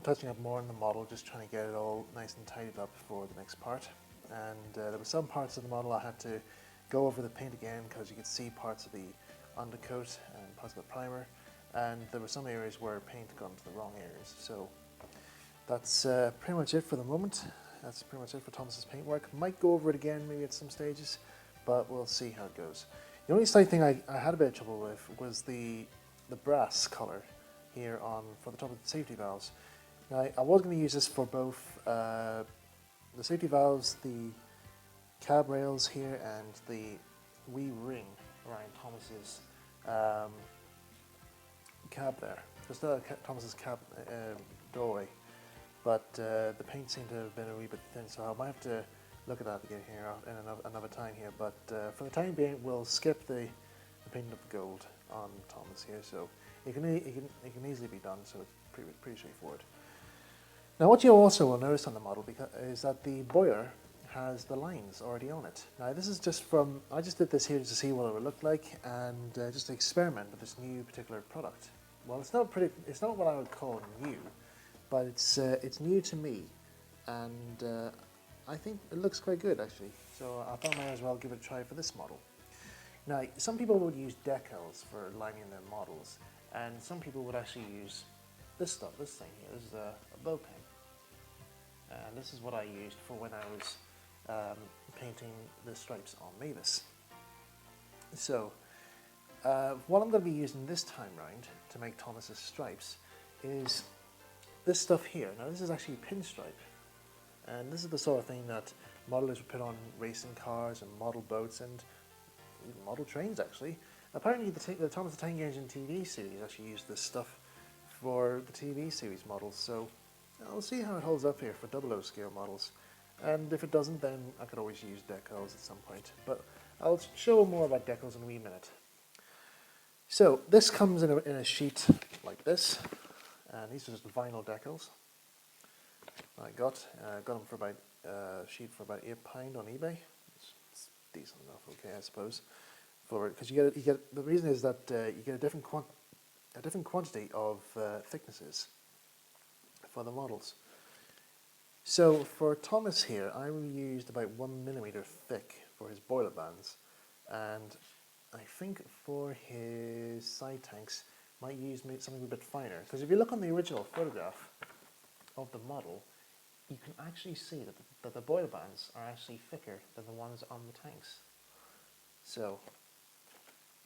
touching up more on the model, just trying to get it all nice and tidied up for the next part. And there were some parts of the model I had to go over the paint again, because you could see parts of the undercoat and parts of the primer, and there were some areas where paint had gone to the wrong areas. So that's pretty much it for the moment. That's pretty much it for Thomas's paintwork. Might go over it again maybe at some stages, but we'll see how it goes. The only slight thing I had a bit of trouble with was the brass colour here for the top of the safety valves. Now, I was going to use this for both the safety valves, the cab rails here, and the wee ring around Thomas's cab there. Just Thomas's cab doorway, but the paint seemed to have been a wee bit thin, so I might have to look at that again here in another time here. But for the time being, we'll skip the painting of the gold on Thomas here, so it can easily be done. So it's pretty straightforward. Now, what you also will notice on the model is that the boiler has the lines already on it. Now, this is just I just did this here just to see what it would look like, and just to experiment with this new particular product. Well, it's not what I would call new, but it's new to me, and I think it looks quite good actually. So I thought I might as well give it a try for this model. Now, some people would use decals for lining their models, and some people would actually use this thing here. This is a bow pen. And this is what I used for when I was painting the stripes on Mavis. So, what I'm going to be using this time round to make Thomas's stripes is this stuff here. Now, this is actually pinstripe. And this is the sort of thing that modelers would put on racing cars and model boats and even model trains, actually. Apparently the Thomas the Tank Engine TV series actually used this stuff for the TV series models, so I'll see how it holds up here for 00 scale models. And if it doesn't, then I could always use decals at some point. But I'll show more about decals in a wee minute. So this comes in a sheet like this, and these are just vinyl decals. I got them for about sheet for about £8 on eBay. It's decent enough, okay, I suppose. For because you get the reason is that you get a different quantity of thicknesses for the models. So for Thomas here, I used about 1mm thick for his boiler bands, and I think for his side tanks might use something a bit finer. Because if you look on the original photograph of the model, you can actually see that the boiler bands are actually thicker than the ones on the tanks. So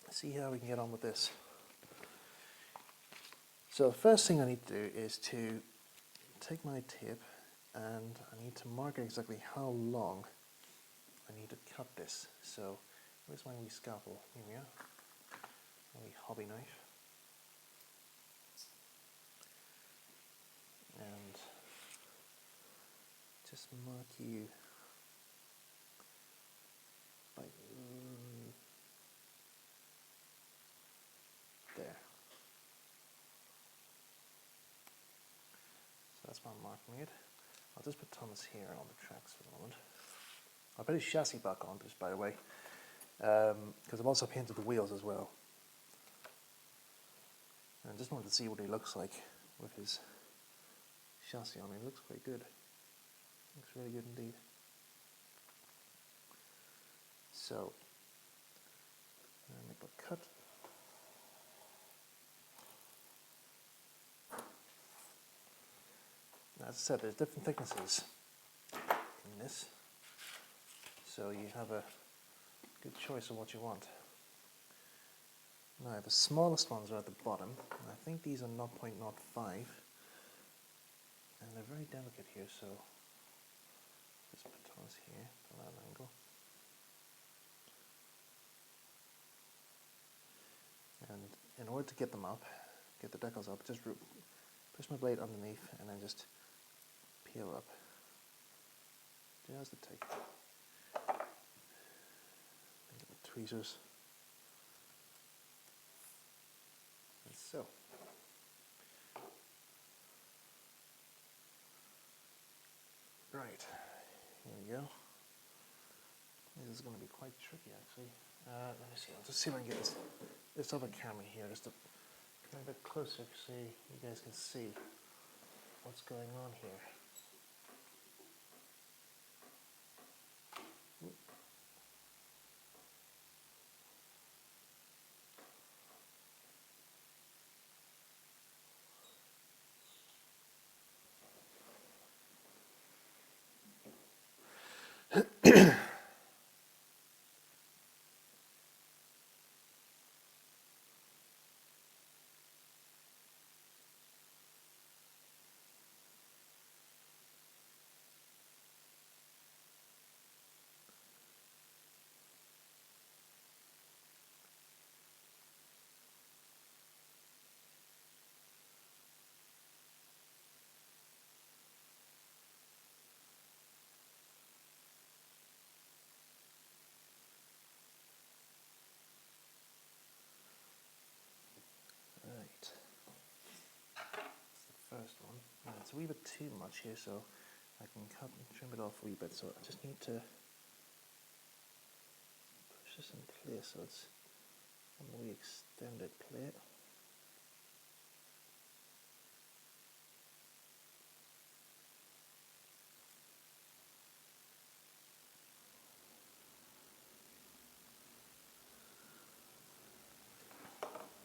let's see how we can get on with this. So the first thing I need to do is to take my tape, and I need to mark exactly how long I need to cut this. So where's my wee scalpel? Here we are. My wee hobby knife. And just mark you by there. So that's my mark made. I'll just put Thomas here on the tracks for the moment. I'll put his chassis back on, just by the way, because I've also painted the wheels as well. And I just wanted to see what he looks like with his chassis on. It looks quite good. Looks really good indeed. So, make a cut. As I said, there's different thicknesses in this, so you have a good choice of what you want. Now the smallest ones are at the bottom, and I think these are 0.05, and they're very delicate here, so just put Thomas here from that angle. And in order to get them up, get the decals up, just push my blade underneath and then just peel up just the tick. Get the tweezers. And so. Right, here we go. This is going to be quite tricky actually. Let me see, I'll just see if I can get this other camera here just to come a bit closer so you guys can see what's going on here. First one. It's a wee bit too much here, so I can cut and trim it off a wee bit. So I just need to push this in place so it's on the wee extended plate.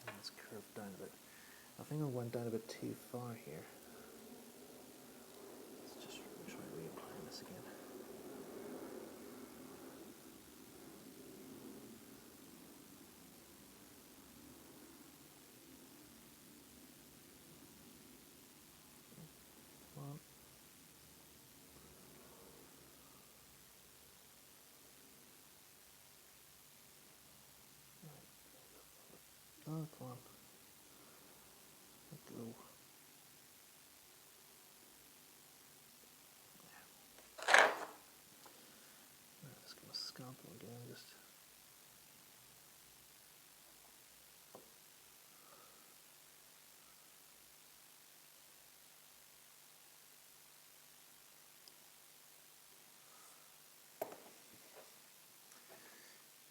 And it's curved down a bit. I think I went down a bit too far here. Let's just try reapplying this again. Come on.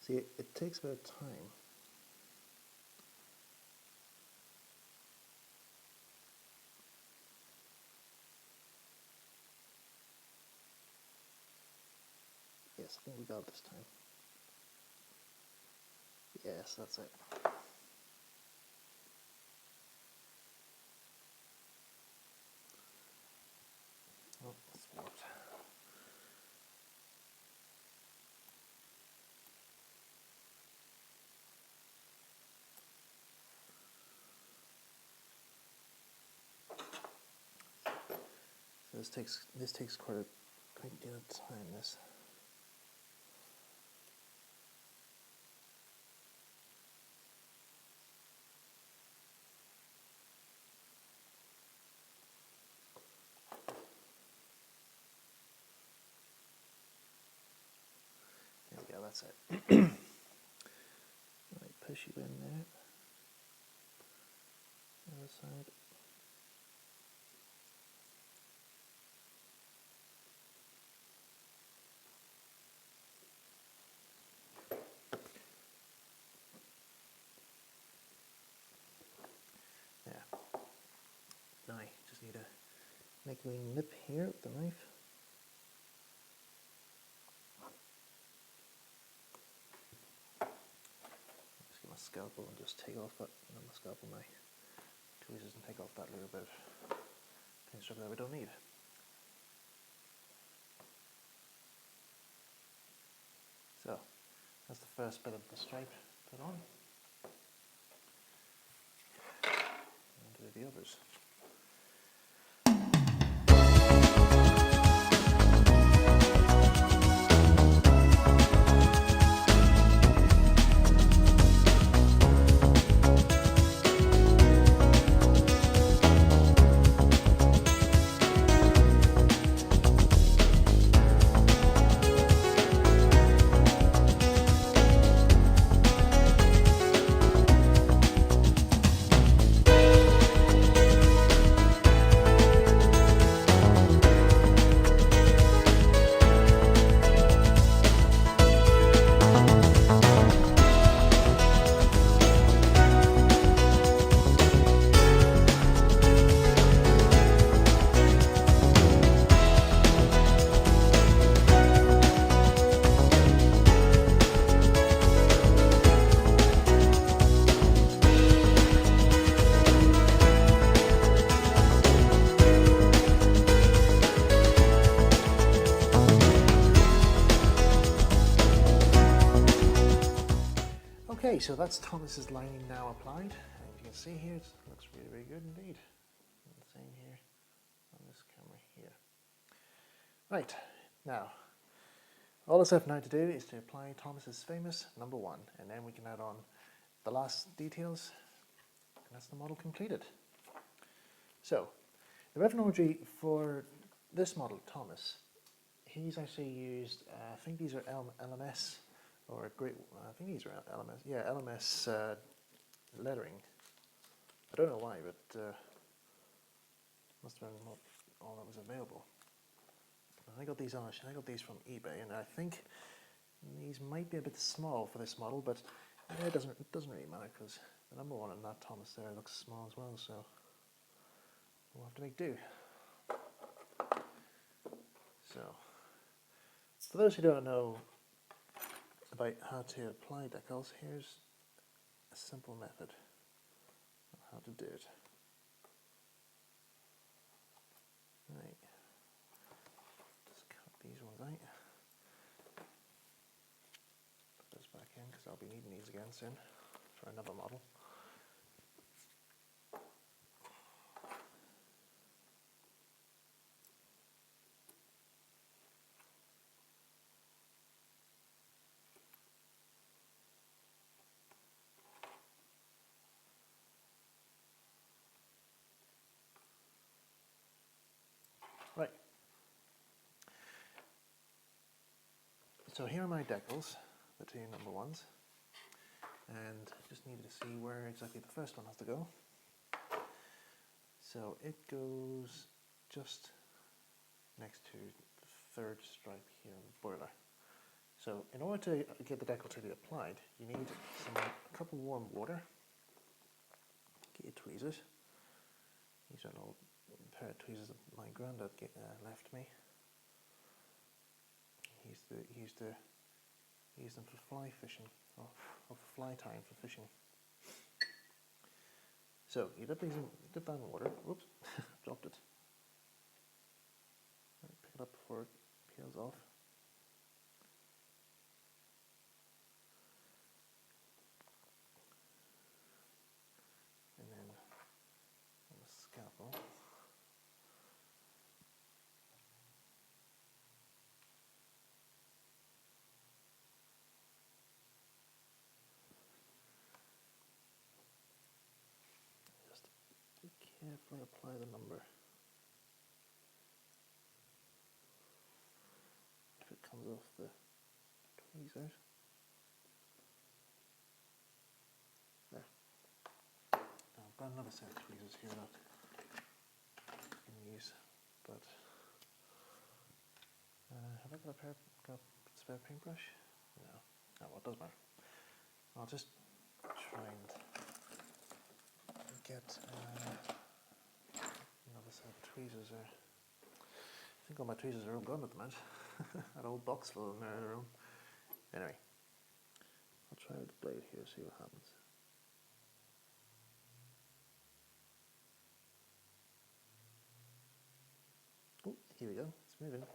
See, it takes a bit of time. Yes, I think we got it this time. Yes, that's it. Oh, that's warped. So this takes quite a great deal of time. This. There we go. That's it. Right, push you in there. Other side. There. Now I just need to make a wee nip here with the knife. Just get my scalpel and just take off that, not my scalpel, my tweezers, and take off that little bit of paint strip that we don't need. So, that's the first bit of the stripe put on. And do the others. Okay, so that's Thomas's lining now applied, and you can see here it looks really, really good indeed. And the same here on this camera here. Right, now all that's left now to do is to apply Thomas's famous number 1, and then we can add on the last details, and that's the model completed. So the methodology for this model, Thomas, he's actually used, I think these are LMS. Or great, I think these are LMS. Yeah, LMS lettering. I don't know why, but must have been all that was available. I got these from eBay, and I think these might be a bit small for this model, but it doesn't really matter because the number 1 on that Thomas there looks small as well, so we'll have to make do. So, for those who don't know about how to apply decals, here's a simple method of how to do it. Right, just cut these ones out. Put this back in because I'll be needing these again soon for another model. Right, so here are my decals, the 2 number 1s, and just needed to see where exactly the first one has to go. So it goes just next to the 3rd stripe here on the boiler. So in order to get the decal to be applied, you need a cup of warm water. Get your tweezers. These are an old pair of tweezers that my granddad left me. He used to use them for fly fishing, or for fly tying for fishing. So you dip that in water. Whoops, dropped it. Right, pick it up before it peels off. And then on the scalpel, just carefully apply the number. If it comes off the tweezers. There. Now I've got another set of tweezers here that I can use, but have I got a spare paintbrush? No. Oh well, it doesn't matter. I'll just try and get another set of tweezers there. I think all my tweezers are all gone at the moment. That old box full in there in the room. Anyway, I'll try with the blade here, see what happens. Oh, here we go, it's moving.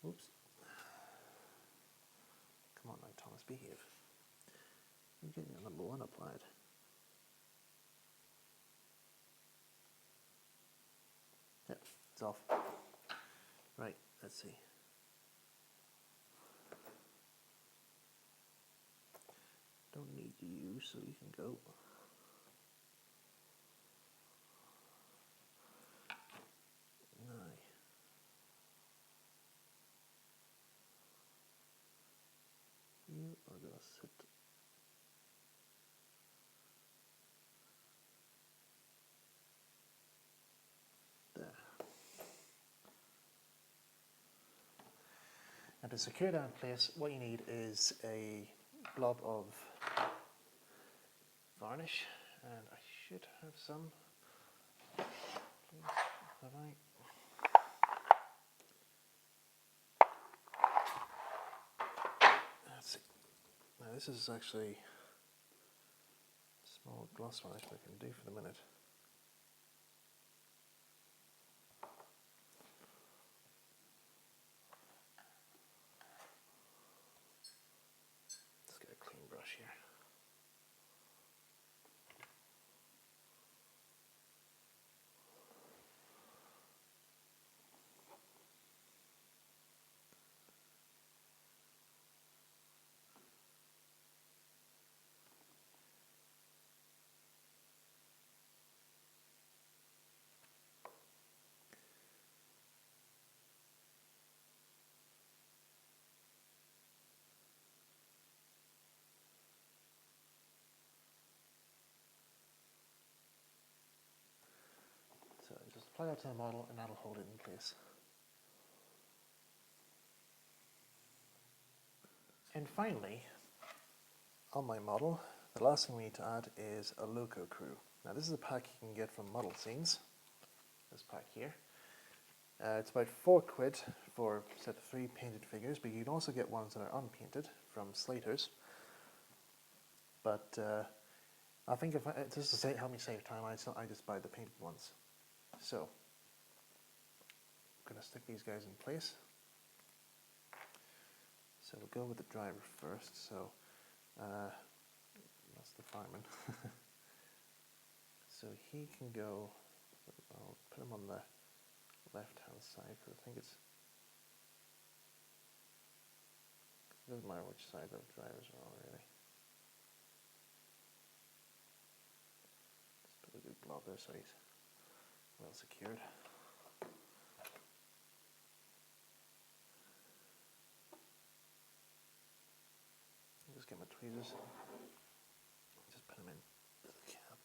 Oops. Come on now, Thomas, behave. You're getting your number one applied. Yep, it's off. Right, let's see. Don't need you, so you can go. Now, you are going to sit there. And to secure that in place, what you need is a blob of varnish, and I should have some. Have I? Let's see. Now this is actually a small gloss varnish that I can do for the minute. Let's get a clean brush here. So just apply that to the model and that'll hold it in place. And finally, on my model, the last thing we need to add is a loco crew. Now this is a pack you can get from Model Scenes, this pack here. It's about £4 for a set of 3 painted figures, but you can also get ones that are unpainted from Slater's. But I think just to help me save time, I just buy the painted ones. So I'm going to stick these guys in place. So we'll go with the driver first. So that's the fireman. So he can go. I'll put him on the left-hand side because I think it doesn't matter which side the drivers are on really. Just put a good blob there so he's well secured. I'll just get my tweezers. Just put them in the cab.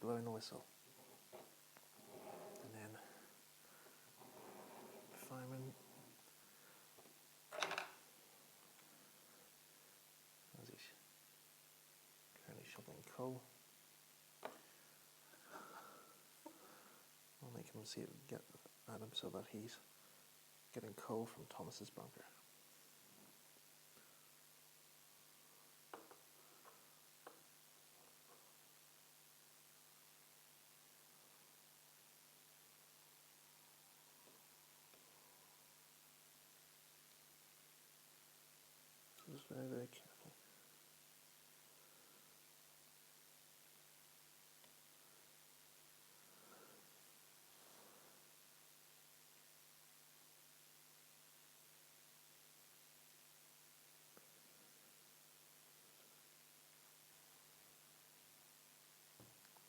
blowing the whistle. And then the fireman, as he's currently shoveling coal, I'll make him see it, get at him so that he's getting coal from Thomas's bunker. Just very, very careful.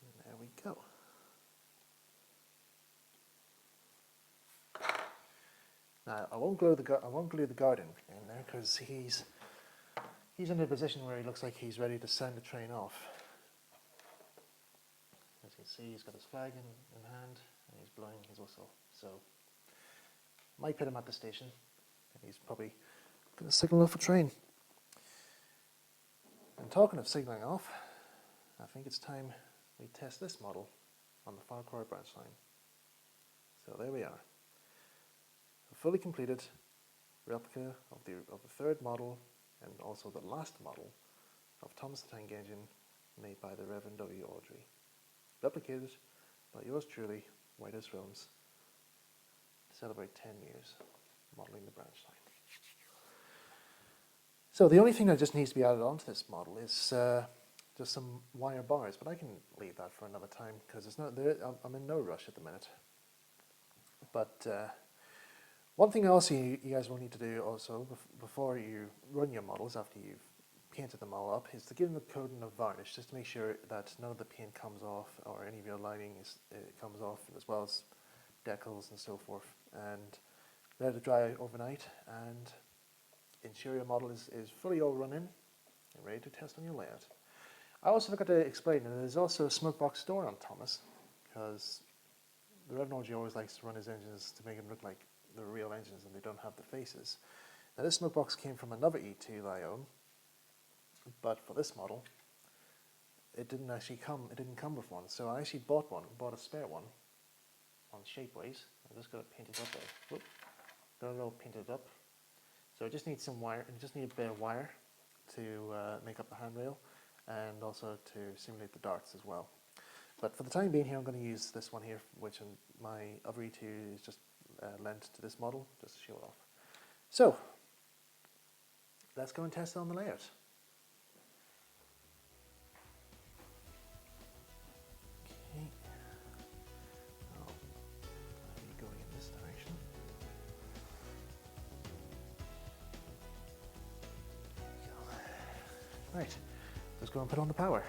And there we go. Now I won't glue the guard in there because he's in a position where he looks like he's ready to send the train off. As you can see, he's got his flag in hand and he's blowing his whistle. So might put him at the station and he's probably going to signal off a train. And talking of signalling off, I think it's time we test this model on the Ffarquhar Branch line. So there we are. A fully completed replica of the third model and also the last model of Thomas the Tank Engine made by the Reverend W. Audrey. Replicated by yours truly, WhitehouseFilms, to celebrate 10 years modelling the branch line. So the only thing that just needs to be added onto this model is just some wire bars, but I can leave that for another time because I'm in no rush at the minute. But one thing else you guys will need to do also before you run your models after you've painted them all up is to give them a coating of varnish just to make sure that none of the paint comes off or any of your lining comes off, as well as decals and so forth, and let it dry overnight and ensure your model is fully all run in and ready to test on your layout. I also forgot to explain that there's also a smoke box door on Thomas because the Reverend Audrey always likes to run his engines to make them look like the real engines and they don't have the faces. Now this smoke box came from another E2 that I own, but for this model it didn't come with one, so I actually bought a spare one on Shapeways. I just got it painted up there. Whoop. Got it all painted up. So it just needs some wire, and just need a bit of wire to make up the handrail and also to simulate the darts as well. But for the time being here, I'm going to use this one here, which my other E2 is just lent to this model, just to show it off. So, let's go and test it on the layout. Okay. Oh, I'll be going in this direction. Right, let's go and put on the power.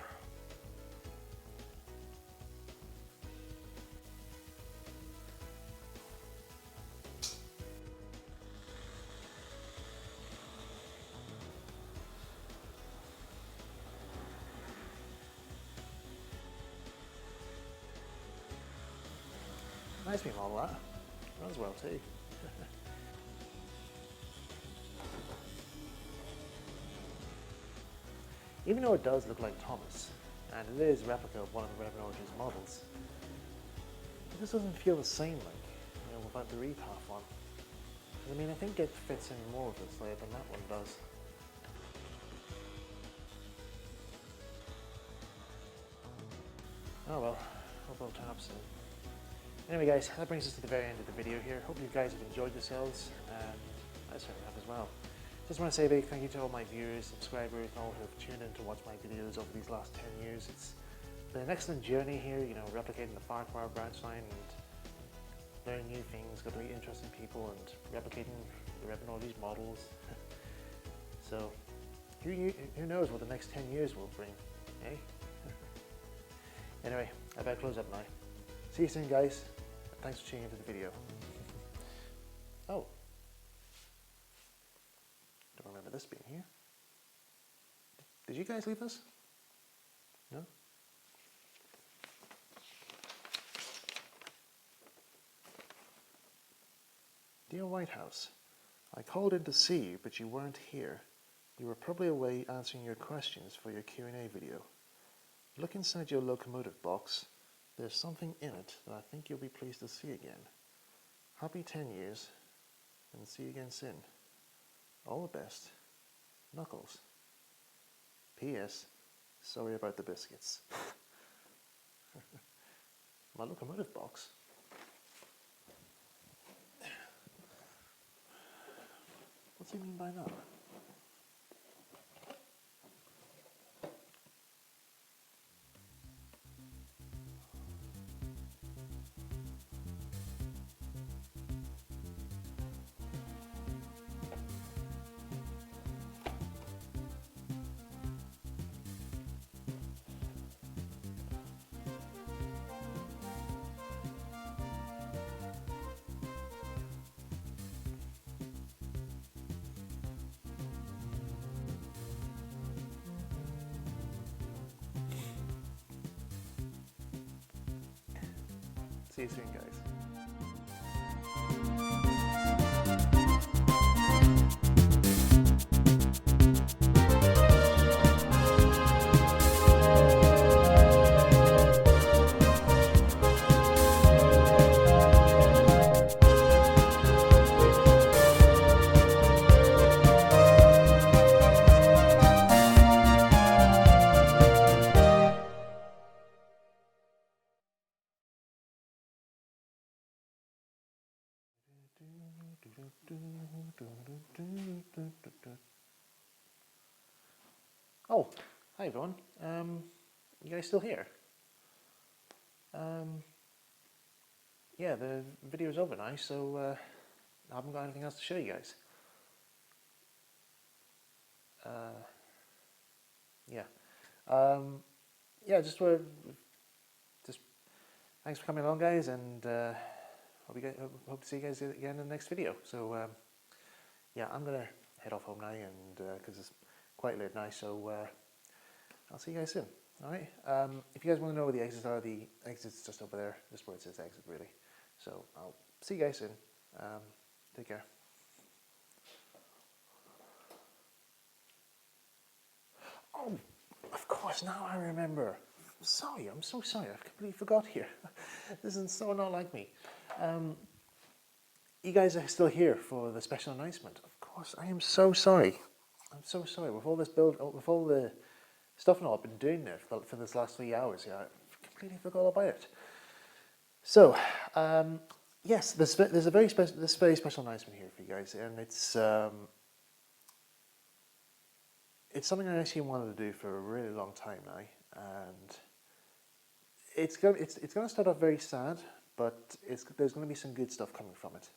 Nice wee model that. Runs well too. Even though it does look like Thomas, and it is a replica of one of the Reverend Audrey's models, it just doesn't feel the same without the reef half on. I mean, I think it fits in more of this layer than that one does. Oh well, hope it'll turn up soon. Anyway guys, that brings us to the very end of the video here. Hope you guys have enjoyed yourselves, and I certainly have as well. Just want to say a big thank you to all my viewers, subscribers, and all who have tuned in to watch my videos over these last 10 years. It's been an excellent journey here, replicating the Ffarquhar Branch line and learning new things, got to meet interesting people, and replicating the Reverend Audrey's models. So, who knows what the next 10 years will bring, eh? Anyway, I better close up now. See you soon guys, thanks for tuning into the video. Oh, don't remember this being here. Did you guys leave this? No? Dear Whitehouse, I called in to see you, but you weren't here. You were probably away answering your questions for your Q&A video. Look inside your locomotive box. There's something in it that I think you'll be pleased to see again. Happy 10 years, and see you again soon. All the best. Knuckles. P.S. Sorry about the biscuits. My locomotive box? What's he mean by that? See you soon, guys. Oh, hi everyone. You guys still here? Yeah, the video's over now, so I haven't got anything else to show you guys. Yeah. Yeah, just thanks for coming along, guys, and hope to see you guys again in the next video. So yeah, I'm gonna head off home now, and because it's quite late now, so I'll see you guys soon. All right. If you guys want to know where the exits are, the exit's just over there, just where it says exit, really. So I'll see you guys soon. Take care. Oh, of course, now I remember. Sorry, I'm so sorry, I completely forgot here. This is so not like me. You guys are still here for the special announcement. Of course, I am so sorry. I'm so sorry. With all this with all the stuff and all I've been doing there for this last 3 hours, yeah, I completely forgot about it. So, yes, there's a very special announcement here for you guys, and it's something I actually wanted to do for a really long time now, and it's going to start off very sad, but there's going to be some good stuff coming from it.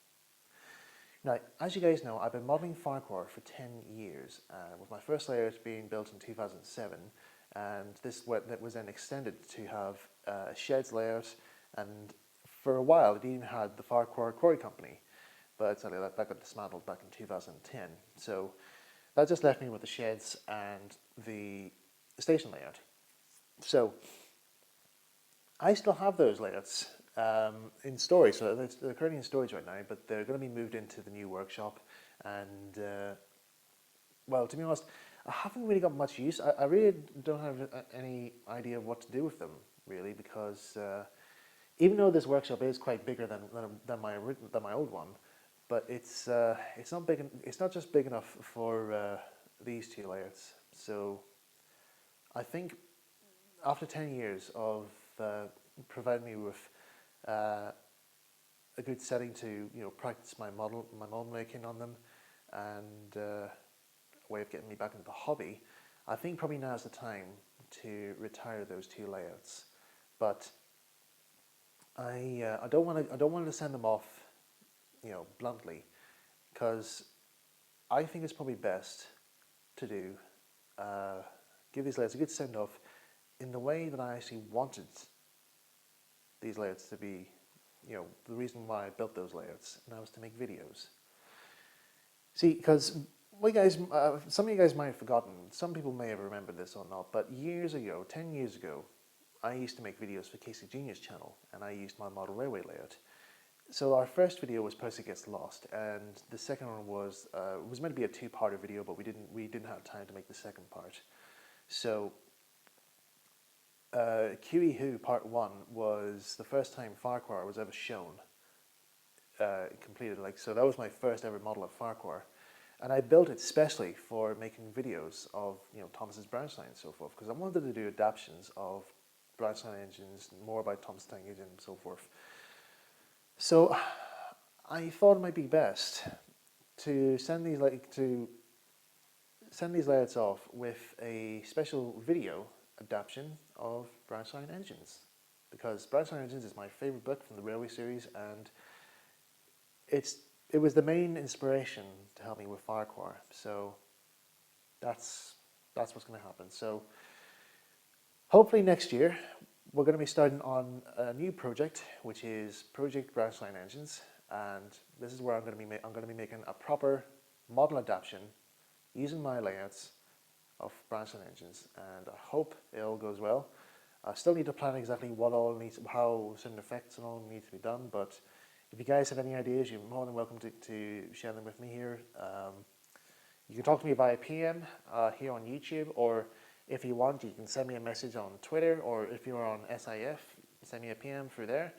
Now, as you guys know, I've been modelling Ffarquhar for 10 years, with my first layout being built in 2007, and this was then extended to have a Sheds layout, and for a while it even had the Ffarquhar Quarry Company, but sadly that got dismantled back in 2010. So that just left me with the Sheds and the station layout. So I still have those layouts in storage, so they're currently in storage right now, but they're going to be moved into the new workshop, and well, to be honest, I haven't really got much use. I really don't have any idea of what to do with them, really, because even though this workshop is quite bigger than my old one, but it's not big. It's not just big enough for these two layouts. So I think after 10 years of providing me with a good setting to practice my model making on them, and a way of getting me back into the hobby, I think probably now is the time to retire those two layouts. But I don't want to send them off, bluntly, because I think it's probably best to give these layouts a good send off in the way that I actually wanted these layouts to be, the reason why I built those layouts, and that was to make videos. See, because some of you guys might have forgotten, some people may have remembered this or not, but years ago, 10 years ago, I used to make videos for Casey Junior's channel, and I used my model railway layout. So our first video was Percy Gets Lost, and the second one was meant to be a two-parter video, but we didn't have time to make the second part. So QE Who Part 1 was the first time Ffarquhar was ever shown completed. So that was my first ever model of Ffarquhar, and I built it specially for making videos of Thomas's branch line and so forth, because I wanted to do adaptations of branch line engines, more about Thomas Tank Engine and so forth. So I thought it might be best to send these layouts off with a special video adaptation of branch line engines, because branch line engines is my favorite book from the Railway series, and it was the main inspiration to help me with Ffarquhar. So that's what's going to happen. So hopefully next year we're going to be starting on a new project, which is Project Branch Line Engines, and this is where I'm going to be making a proper model adaptation using my layouts of branch line engines, and I hope it all goes well. I still need to plan exactly how certain effects and all need to be done, but if you guys have any ideas, you're more than welcome to share them with me here. You can talk to me via PM here on YouTube, or if you want, you can send me a message on Twitter, or if you're on SIF, send me a PM through there.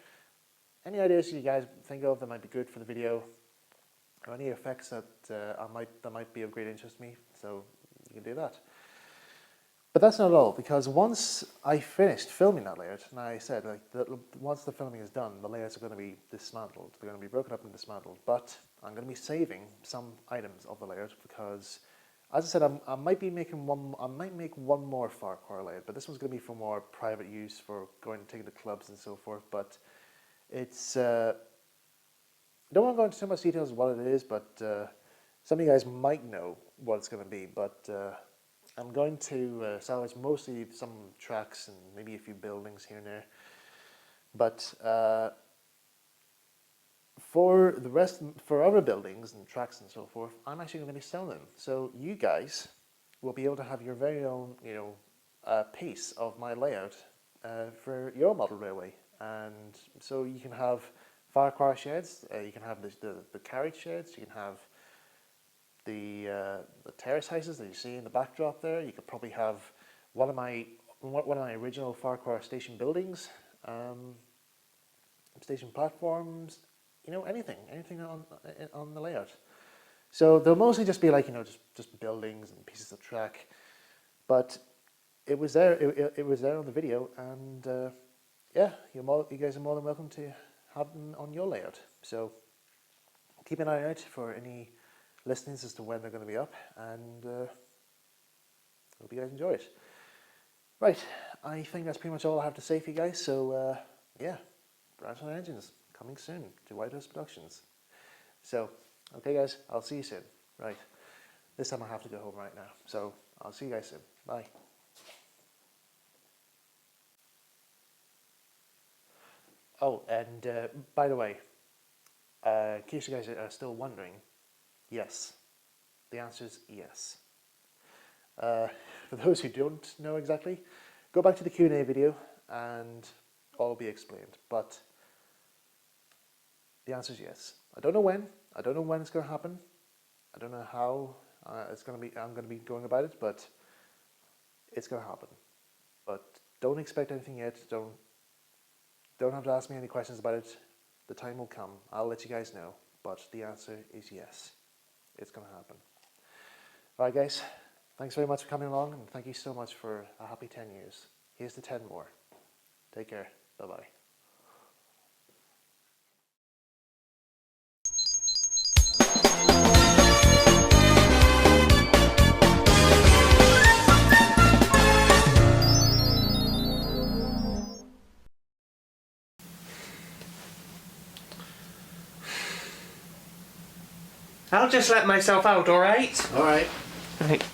Any ideas you guys think of that might be good for the video, or any effects that might be of great interest to me, so you can do that. But that's not all, because once I finished filming that layout, and I said once the filming is done, the layouts are going to be dismantled. They're going to be broken up and dismantled, but I'm going to be saving some items of the layout, because, as I said, I might make one more Ffarquhar layout, but this one's going to be for more private use, for going to take the clubs and so forth. But it's I don't want to go into too much details of what it is, but some of you guys might know what it's going to be. But I'm going to salvage mostly some tracks and maybe a few buildings here and there. But for the rest, for other buildings and tracks and so forth, I'm actually going to be selling them. So you guys will be able to have your very own, piece of my layout for your model railway. And so you can have Ffarquhar Sheds, you can have the carriage sheds, you can have the terrace houses that you see in the backdrop there. You could probably have one of my original Ffarquhar station buildings, station platforms, anything on the layout. So they'll mostly just be just buildings and pieces of track, but it was there. It was there on the video, and yeah, you guys are more than welcome to have them on your layout. So keep an eye out for any listings as to when they're going to be up, and hope you guys enjoy it. Right, I think that's pretty much all I have to say for you guys. So yeah, Branch Line Engines coming soon to Whitehouse Productions. So okay guys, I'll see you soon. Right, this time I have to go home right now, so I'll see you guys soon. Bye. Oh, and by the way, in case you guys are still wondering, yes, the answer is yes. For those who don't know exactly, go back to the Q&A video and all will be explained. But the answer is yes. I don't know when. I don't know when it's going to happen. I don't know how I'm going to be going about it, but it's going to happen. But don't expect anything yet. Don't have to ask me any questions about it. The time will come. I'll let you guys know. But the answer is yes. It's going to happen. Alright guys, thanks very much for coming along, and thank you so much for a happy 10 years. Here's to 10 more. Take care. Bye-bye. I'll just let myself out, alright? Alright. Right.